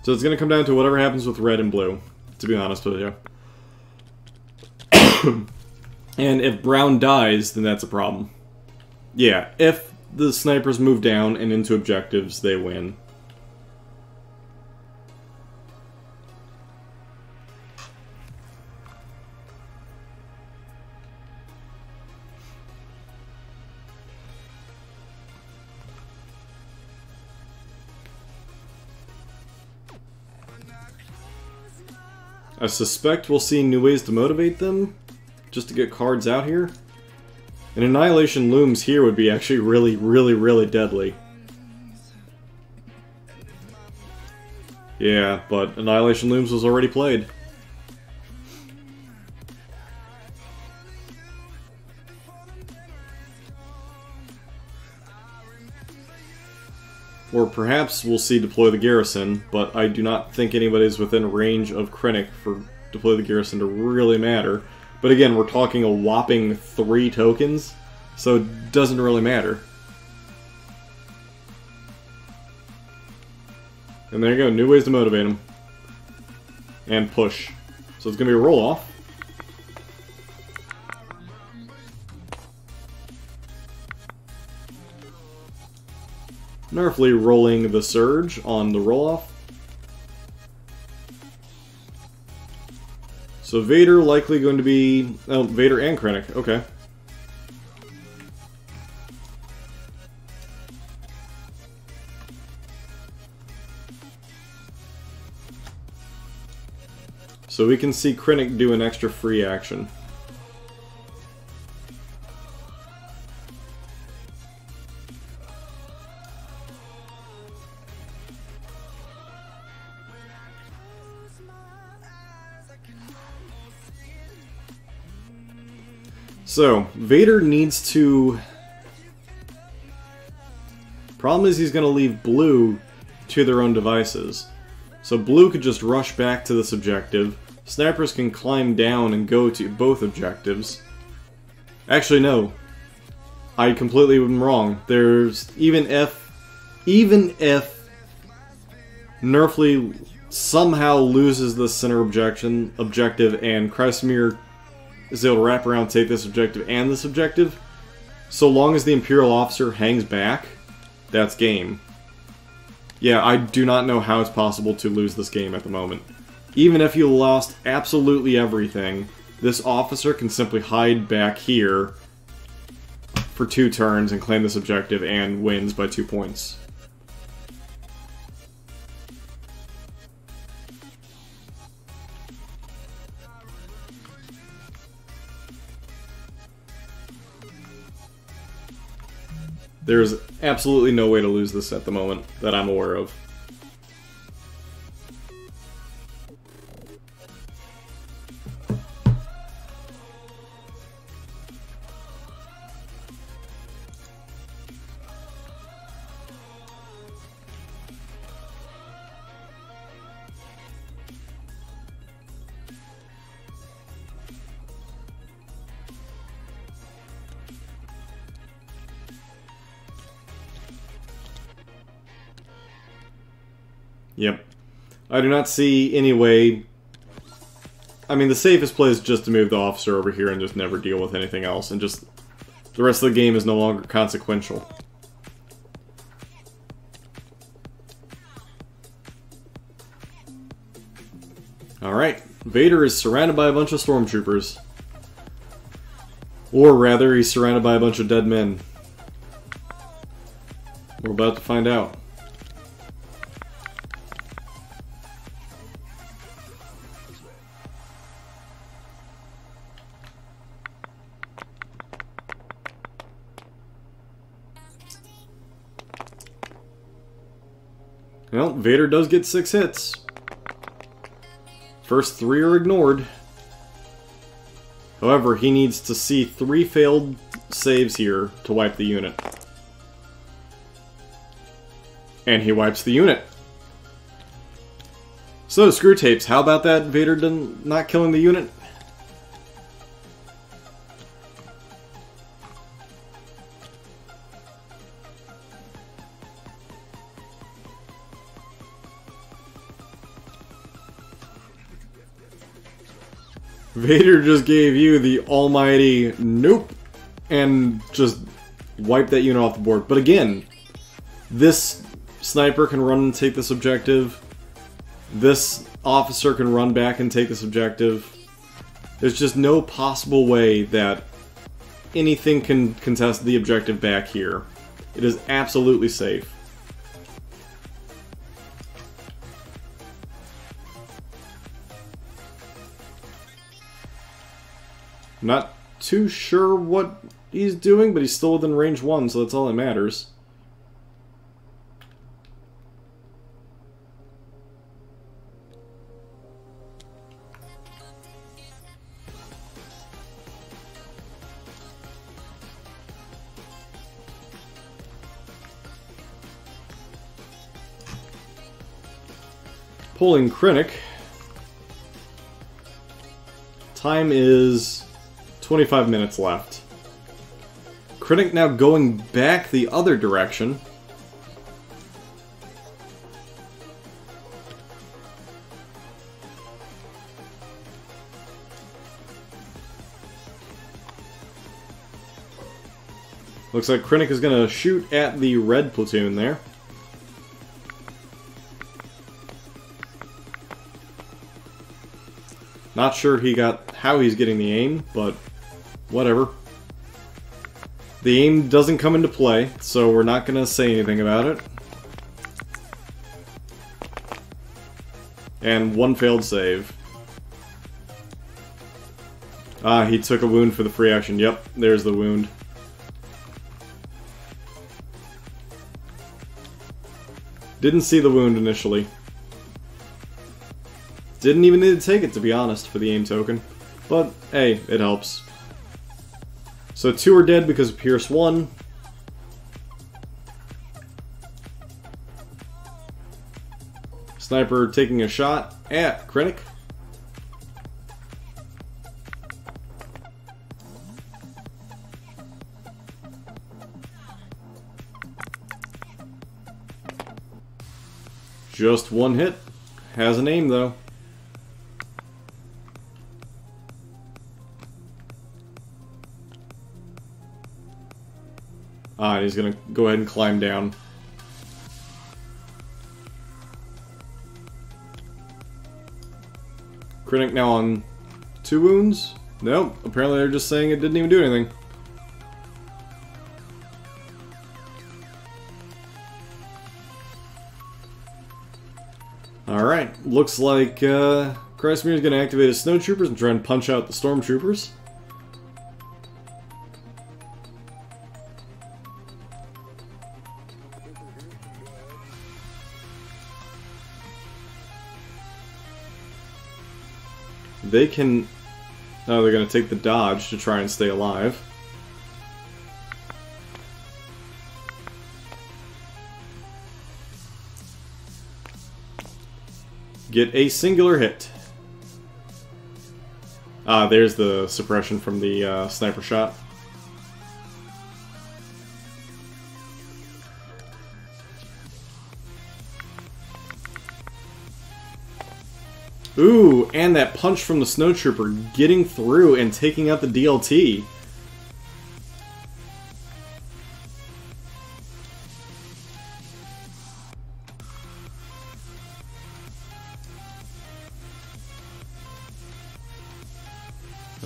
Speaker 1: So it's going to come down to whatever happens with red and blue, to be honest with you. And if brown dies, then that's a problem. Yeah, if the snipers move down and into objectives, they win. I suspect we'll see new ways to motivate them, just to get cards out here. An Annihilation Looms here would be actually really deadly. Yeah, but Annihilation Looms was already played. Or perhaps we'll see Deploy the Garrison, but I do not think anybody's within range of Krennic for Deploy the Garrison to really matter. But again, we're talking a whopping 3 tokens, so it doesn't really matter. And there you go, new ways to motivate him. And push. So it's going to be a roll-off. Nerfley rolling the Surge on the roll-off. So Vader likely going to be... Oh, Vader and Krennic, okay. So we can see Krennic do an extra free action. So, Vader needs to... Problem is he's going to leave blue to their own devices. So blue could just rush back to this objective. Snipers can climb down and go to both objectives. Actually, no. I completely am wrong. There's... Even if Nerfley somehow loses the center objective and Chrysamir is able to wrap around, take this objective and this objective, so long as the Imperial officer hangs back, that's game. Yeah, I do not know how it's possible to lose this game at the moment. Even if you lost absolutely everything, this officer can simply hide back here for 2 turns and claim this objective and wins by 2 points. There's absolutely no way to lose this at the moment that I'm aware of. Yep. I do not see any way... I mean, the safest play is just to move the officer over here and just never deal with anything else, and just... the rest of the game is no longer consequential. Alright, Vader is surrounded by a bunch of stormtroopers. Or rather, he's surrounded by a bunch of dead men. We're about to find out. Well, Vader does get 6 hits. First 3 are ignored. However, he needs to see 3 failed saves here to wipe the unit. And he wipes the unit. So, Screw Tapes, how about that, Vader not killing the unit? Vader just gave you the almighty nope and just wiped that unit off the board. But again, this sniper can run and take this objective. This officer can run back and take this objective. There's just no possible way that anything can contest the objective back here. It is absolutely safe. Not too sure what he's doing, but he's still within range 1, so that's all that matters. Pulling Krennic. Time is 25 minutes left. Krennic now going back the other direction. Looks like Krennic is going to shoot at the red platoon there. Not sure how he's getting the aim, but whatever. The aim doesn't come into play, so we're not going to say anything about it. And 1 failed save. Ah, he took a wound for the free action. Yep, there's the wound. Didn't see the wound initially. Didn't even need to take it, to be honest, for the aim token. But, hey, it helps. So 2 are dead because of Pierce 1. Sniper taking a shot at Krennic. Just 1 hit. Has an aim, though. Ah, he's gonna go ahead and climb down. Krennic now on 2 wounds? Nope, apparently they're just saying it didn't even do anything. Alright, looks like Christmir's gonna activate his snowtroopers and try and punch out the stormtroopers. They can... Oh, they're going to take the dodge to try and stay alive. Get a singular hit. Ah, there's the suppression from the sniper shot. Ooh, and that punch from the snowtrooper getting through and taking out the DLT.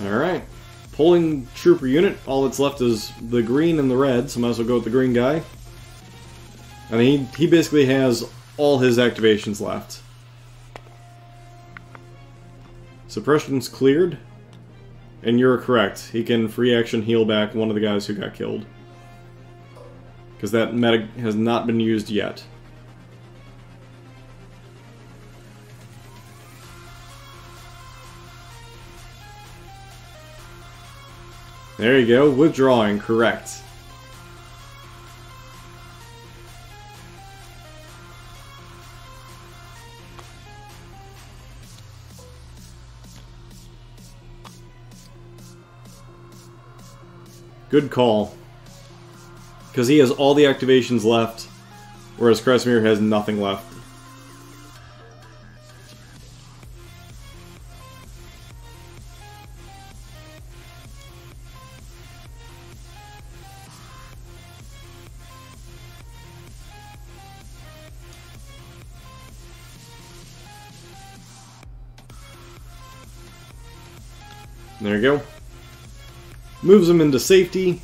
Speaker 1: Alright. Pulling trooper unit. All that's left is the green and the red, so might as well go with the green guy. And he basically has all his activations left. Suppression's cleared, and you're correct. He can free action heal back one of the guys who got killed. Because that meta has not been used yet. There you go, withdrawing, correct. Good call. Because he has all the activations left, whereas Kresimir has nothing left. There you go. Moves him into safety.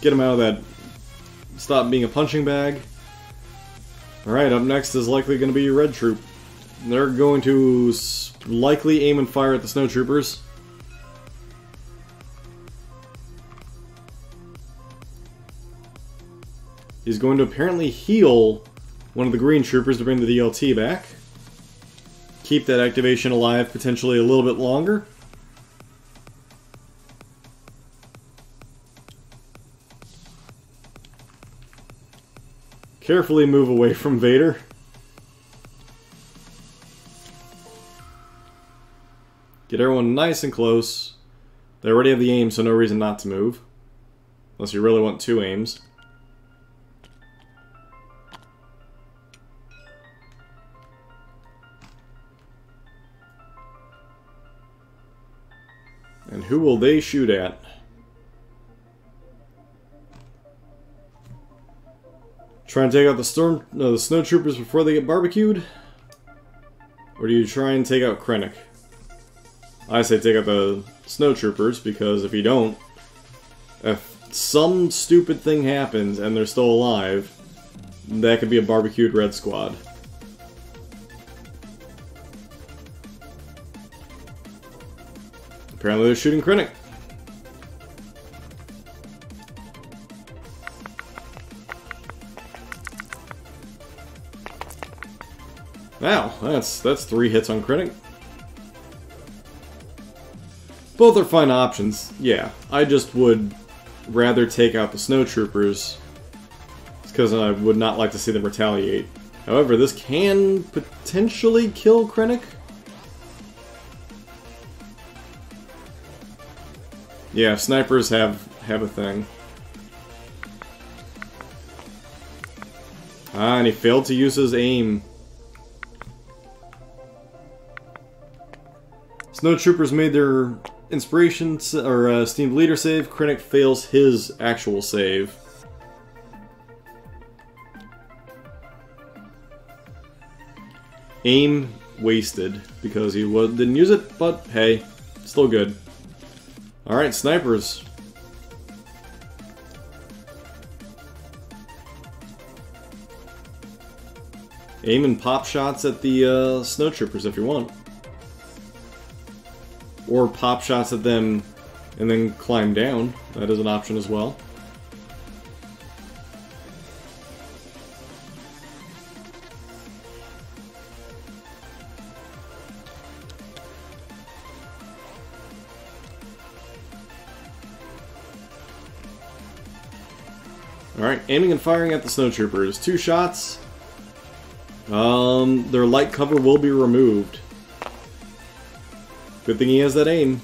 Speaker 1: Get him out of that. Stop being a punching bag. Alright, up next is likely going to be your red troop. They're going to likely aim and fire at the snowtroopers. He's going to apparently heal one of the green troopers to bring the DLT back. Keep that activation alive potentially a little bit longer. Carefully move away from Vader. Get everyone nice and close. They already have the aim, so no reason not to move. Unless you really want two aims. And who will they shoot at? Try and take out the snowtroopers before they get barbecued? Or do you try and take out Krennic? I say take out the snowtroopers, because if you don't, if some stupid thing happens and they're still alive, that could be a barbecued red squad. Apparently they're shooting Krennic. Wow, that's 3 hits on Krennic. Both are fine options, yeah. I just would rather take out the snowtroopers, because I would not like to see them retaliate. However, this can potentially kill Krennic. Yeah, snipers have a thing. Ah, and he failed to use his aim. Snowtroopers made their inspiration or esteemed leader save. Krennic fails his actual save. Aim wasted because he didn't use it, but hey, still good. Alright, snipers. Aim and pop shots at the snowtroopers if you want. Or pop shots at them and then climb down. That is an option as well. Alright, aiming and firing at the snowtroopers. 2 shots. Their light cover will be removed. Good thing he has that aim.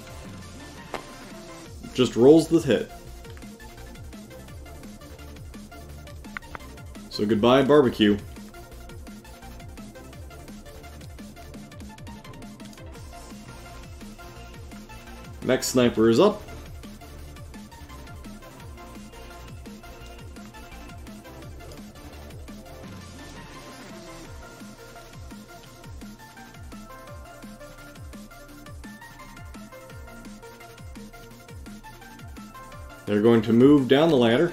Speaker 1: Just rolls the hit. So goodbye, barbecue. Next sniper is up. They're going to move down the ladder.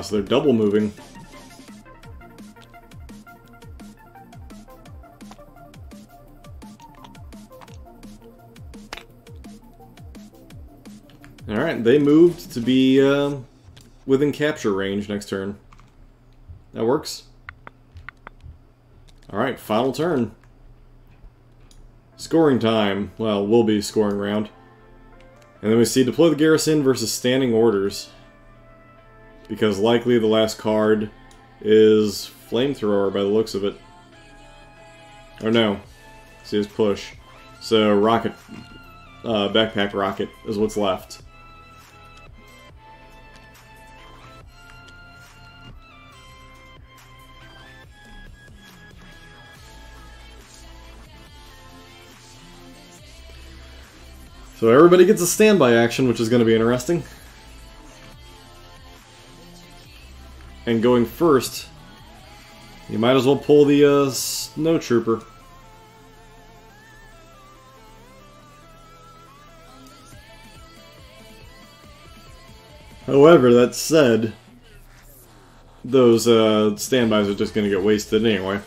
Speaker 1: So they're double moving. Alright, they moved to be within capture range next turn. That works. Alright, final turn. Scoring time. Well, we'll be scoring round. And then we see deploy the garrison versus standing orders. Because likely the last card is flamethrower by the looks of it. Or no. See his push. So rocket, backpack rocket is what's left. So everybody gets a standby action, which is going to be interesting. And going first, you might as well pull the snowtrooper. However, that said, those standbys are just going to get wasted anyway.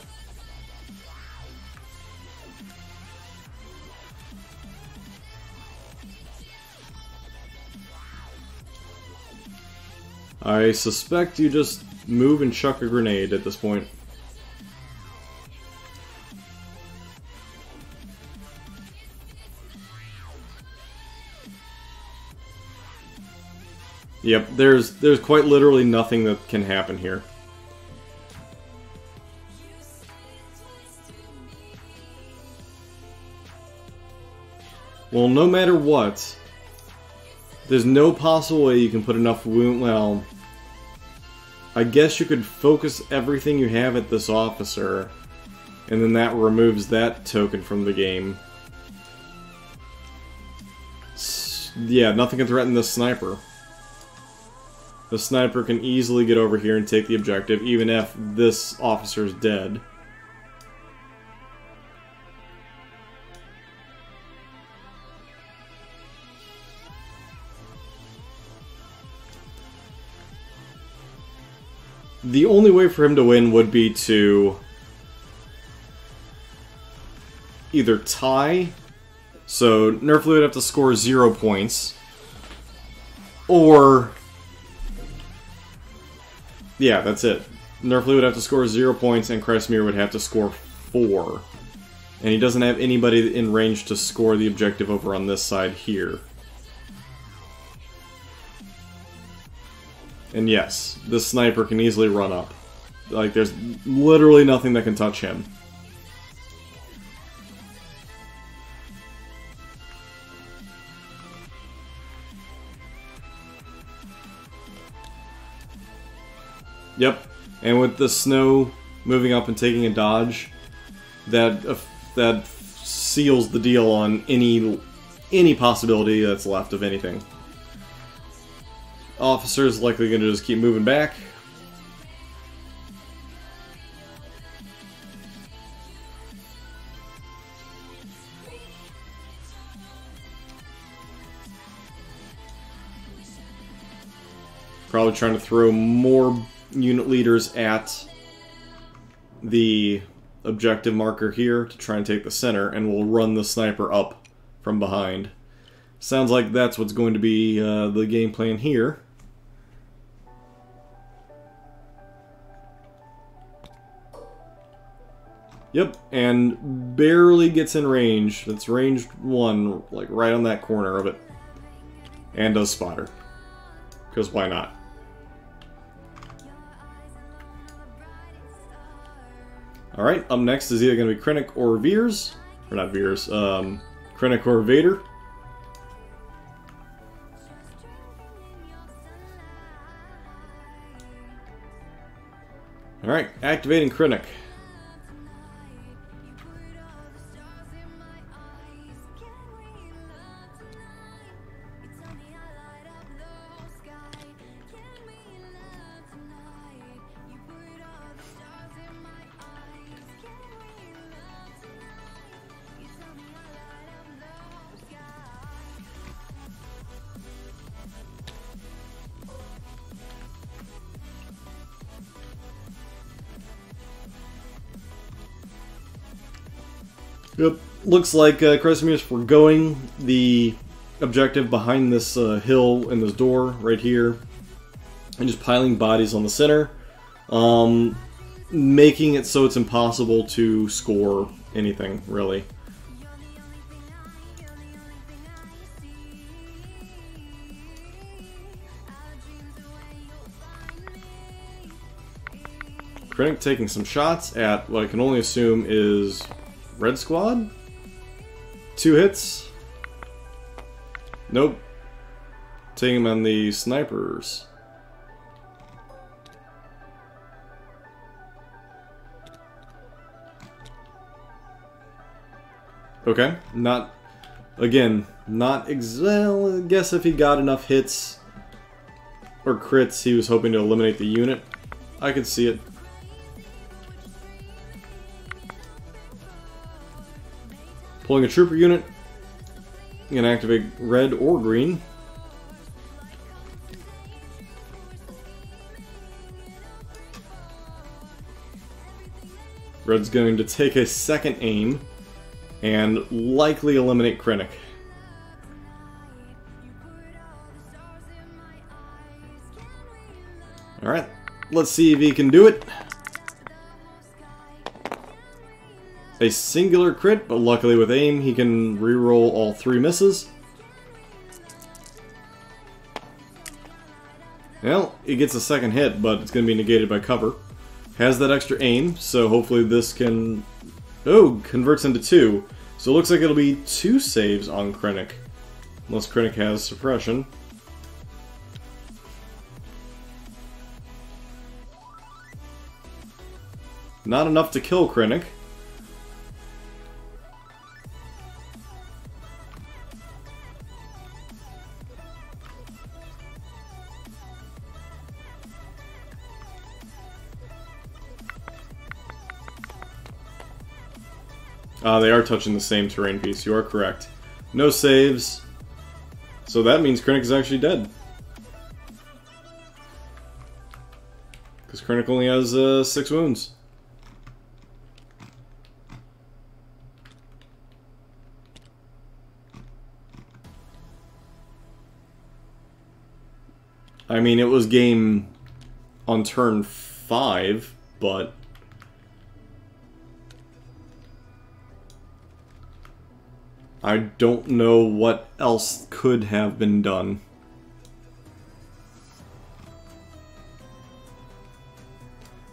Speaker 1: I suspect you just move and chuck a grenade at this point. Yep, there's quite literally nothing that can happen here. Well, no matter what, there's no possible way you can put enough wound. Well, I guess you could focus everything you have at this officer, and then that removes that token from the game. Yeah, nothing can threaten this sniper. The sniper can easily get over here and take the objective, even if this officer's dead. The only way for him to win would be to either tie, so Nerfley would have to score 0 points, or... yeah, that's it. Nerfley would have to score 0 points, and Kreismir would have to score 4. And he doesn't have anybody in range to score the objective over on this side here. And yes, this sniper can easily run up. Like, there's literally nothing that can touch him. Yep, and with the snow moving up and taking a dodge, that seals the deal on any possibility that's left of anything. Officer's likely going to just keep moving back. Probably trying to throw more unit leaders at the objective marker here to try and take the center, and we'll run the sniper up from behind. Sounds like that's what's going to be the game plan here. Yep, and barely gets in range. That's range 1, like right on that corner of it. And does spotter. Because why not? Alright, up next is either going to be Krennic or Veers. Or not Veers, Krennic or Vader. Alright, activating Krennic. Yep, looks like Kresimir is foregoing the objective behind this hill and this door right here, and just piling bodies on the center, making it so it's impossible to score anything, really. Krennic taking some shots at what I can only assume is Red Squad? 2 hits? Nope. Taking him on the snipers. Okay, not... Again, not well, I guess if he got enough hits or crits, he was hoping to eliminate the unit. I could see it. Pulling a trooper unit. You can activate red or green. Red's going to take a second aim and likely eliminate Krennic. Alright, let's see if he can do it. A singular crit, but luckily with aim he can reroll all 3 misses. Well, he gets a second hit, but it's going to be negated by cover. Has that extra aim, so hopefully this can... Oh, converts into 2. So it looks like it'll be 2 saves on Krennic. Unless Krennic has suppression. Not enough to kill Krennic. They are touching the same terrain piece, you are correct. No saves, so that means Krennic is actually dead. Because Krennic only has 6 wounds. I mean, it was game on turn 5, but... I don't know what else could have been done.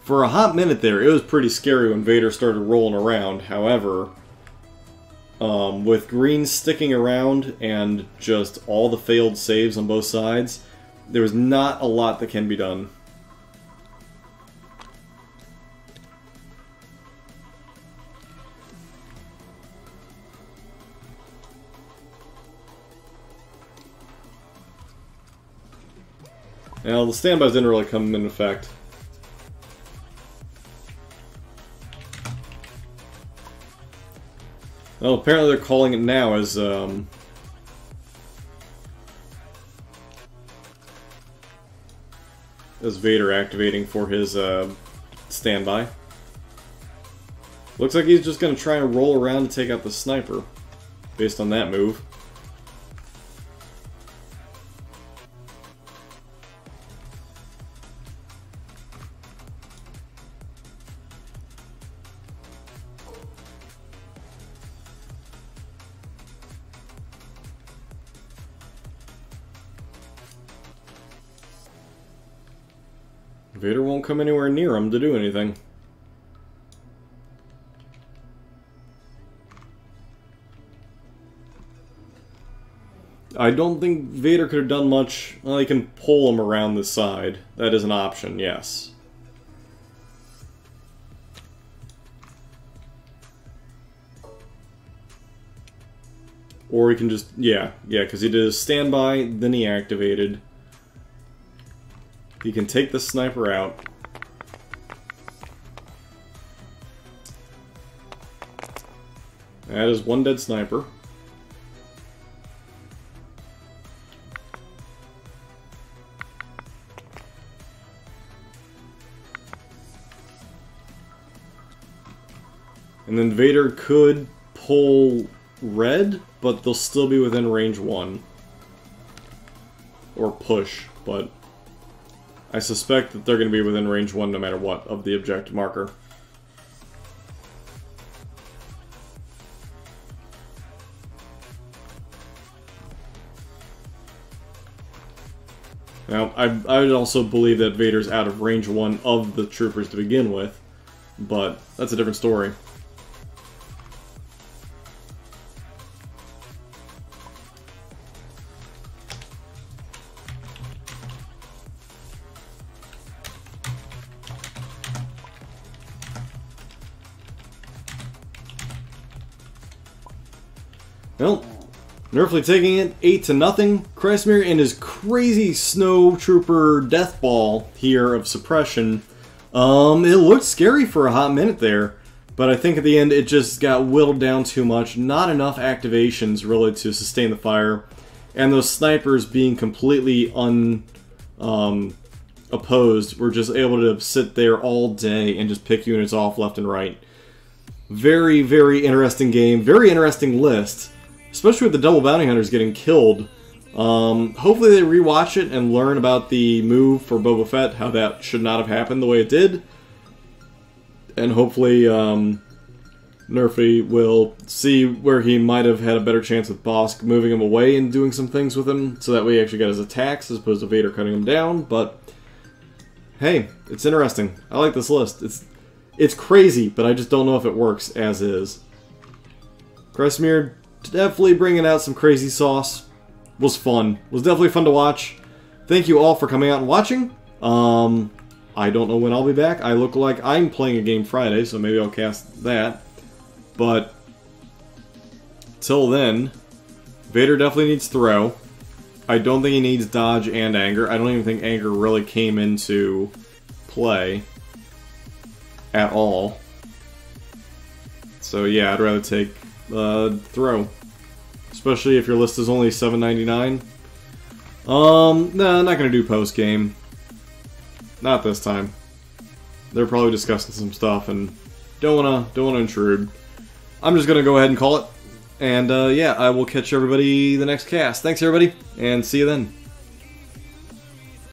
Speaker 1: For a hot minute there, it was pretty scary when Vader started rolling around. However, with green sticking around and just all the failed saves on both sides, there was not a lot that can be done. Now, the standbys didn't really come into effect. Well, apparently they're calling it now as Vader activating for his standby. Looks like he's just going to try and roll around to take out the sniper, based on that move. Vader won't come anywhere near him to do anything. I don't think Vader could have done much. Well, he can pull him around the side. That is an option, yes. Or he can just, yeah, because he did his standby, then he activated. He can take the sniper out. That is one dead sniper. And then Vader could pull red, but they'll still be within range 1. Or push, but I suspect that they're going to be within range 1 no matter what of the objective marker. Now, I would also believe that Vader's out of range 1 of the troopers to begin with, but that's a different story. Well, Nerfley taking it 8-0. Kreismir and his crazy snow trooper death ball here of suppression. It looked scary for a hot minute there, but I think at the end it just got whittled down too much. Not enough activations really to sustain the fire, and those snipers being completely opposed were just able to sit there all day and just pick units off left and right. Very, very interesting game. Very interesting list. Especially with the double bounty hunters getting killed. Hopefully they rewatch it and learn about the move for Boba Fett, how that should not have happened the way it did. And hopefully Nerfley will see where he might have had a better chance with Bosk moving him away and doing some things with him, so that way he actually got his attacks as opposed to Vader cutting him down. But hey, it's interesting. I like this list. It's crazy, but I just don't know if it works as is. Kreismir definitely bringing out some crazy sauce. Was fun. Was definitely fun to watch. Thank you all for coming out and watching. I don't know when I'll be back. I look like I'm playing a game Friday, so maybe I'll cast that. But till then, Vader definitely needs throw. I don't think he needs dodge and anger. I don't even think anger really came into play at all. So yeah, I'd rather take throw. Especially if your list is only $7.99. No, not gonna do post game. Not this time. They're probably discussing some stuff and don't wanna intrude. I'm just gonna go ahead and call it. And yeah, I will catch everybody the next cast. Thanks everybody, and see you then.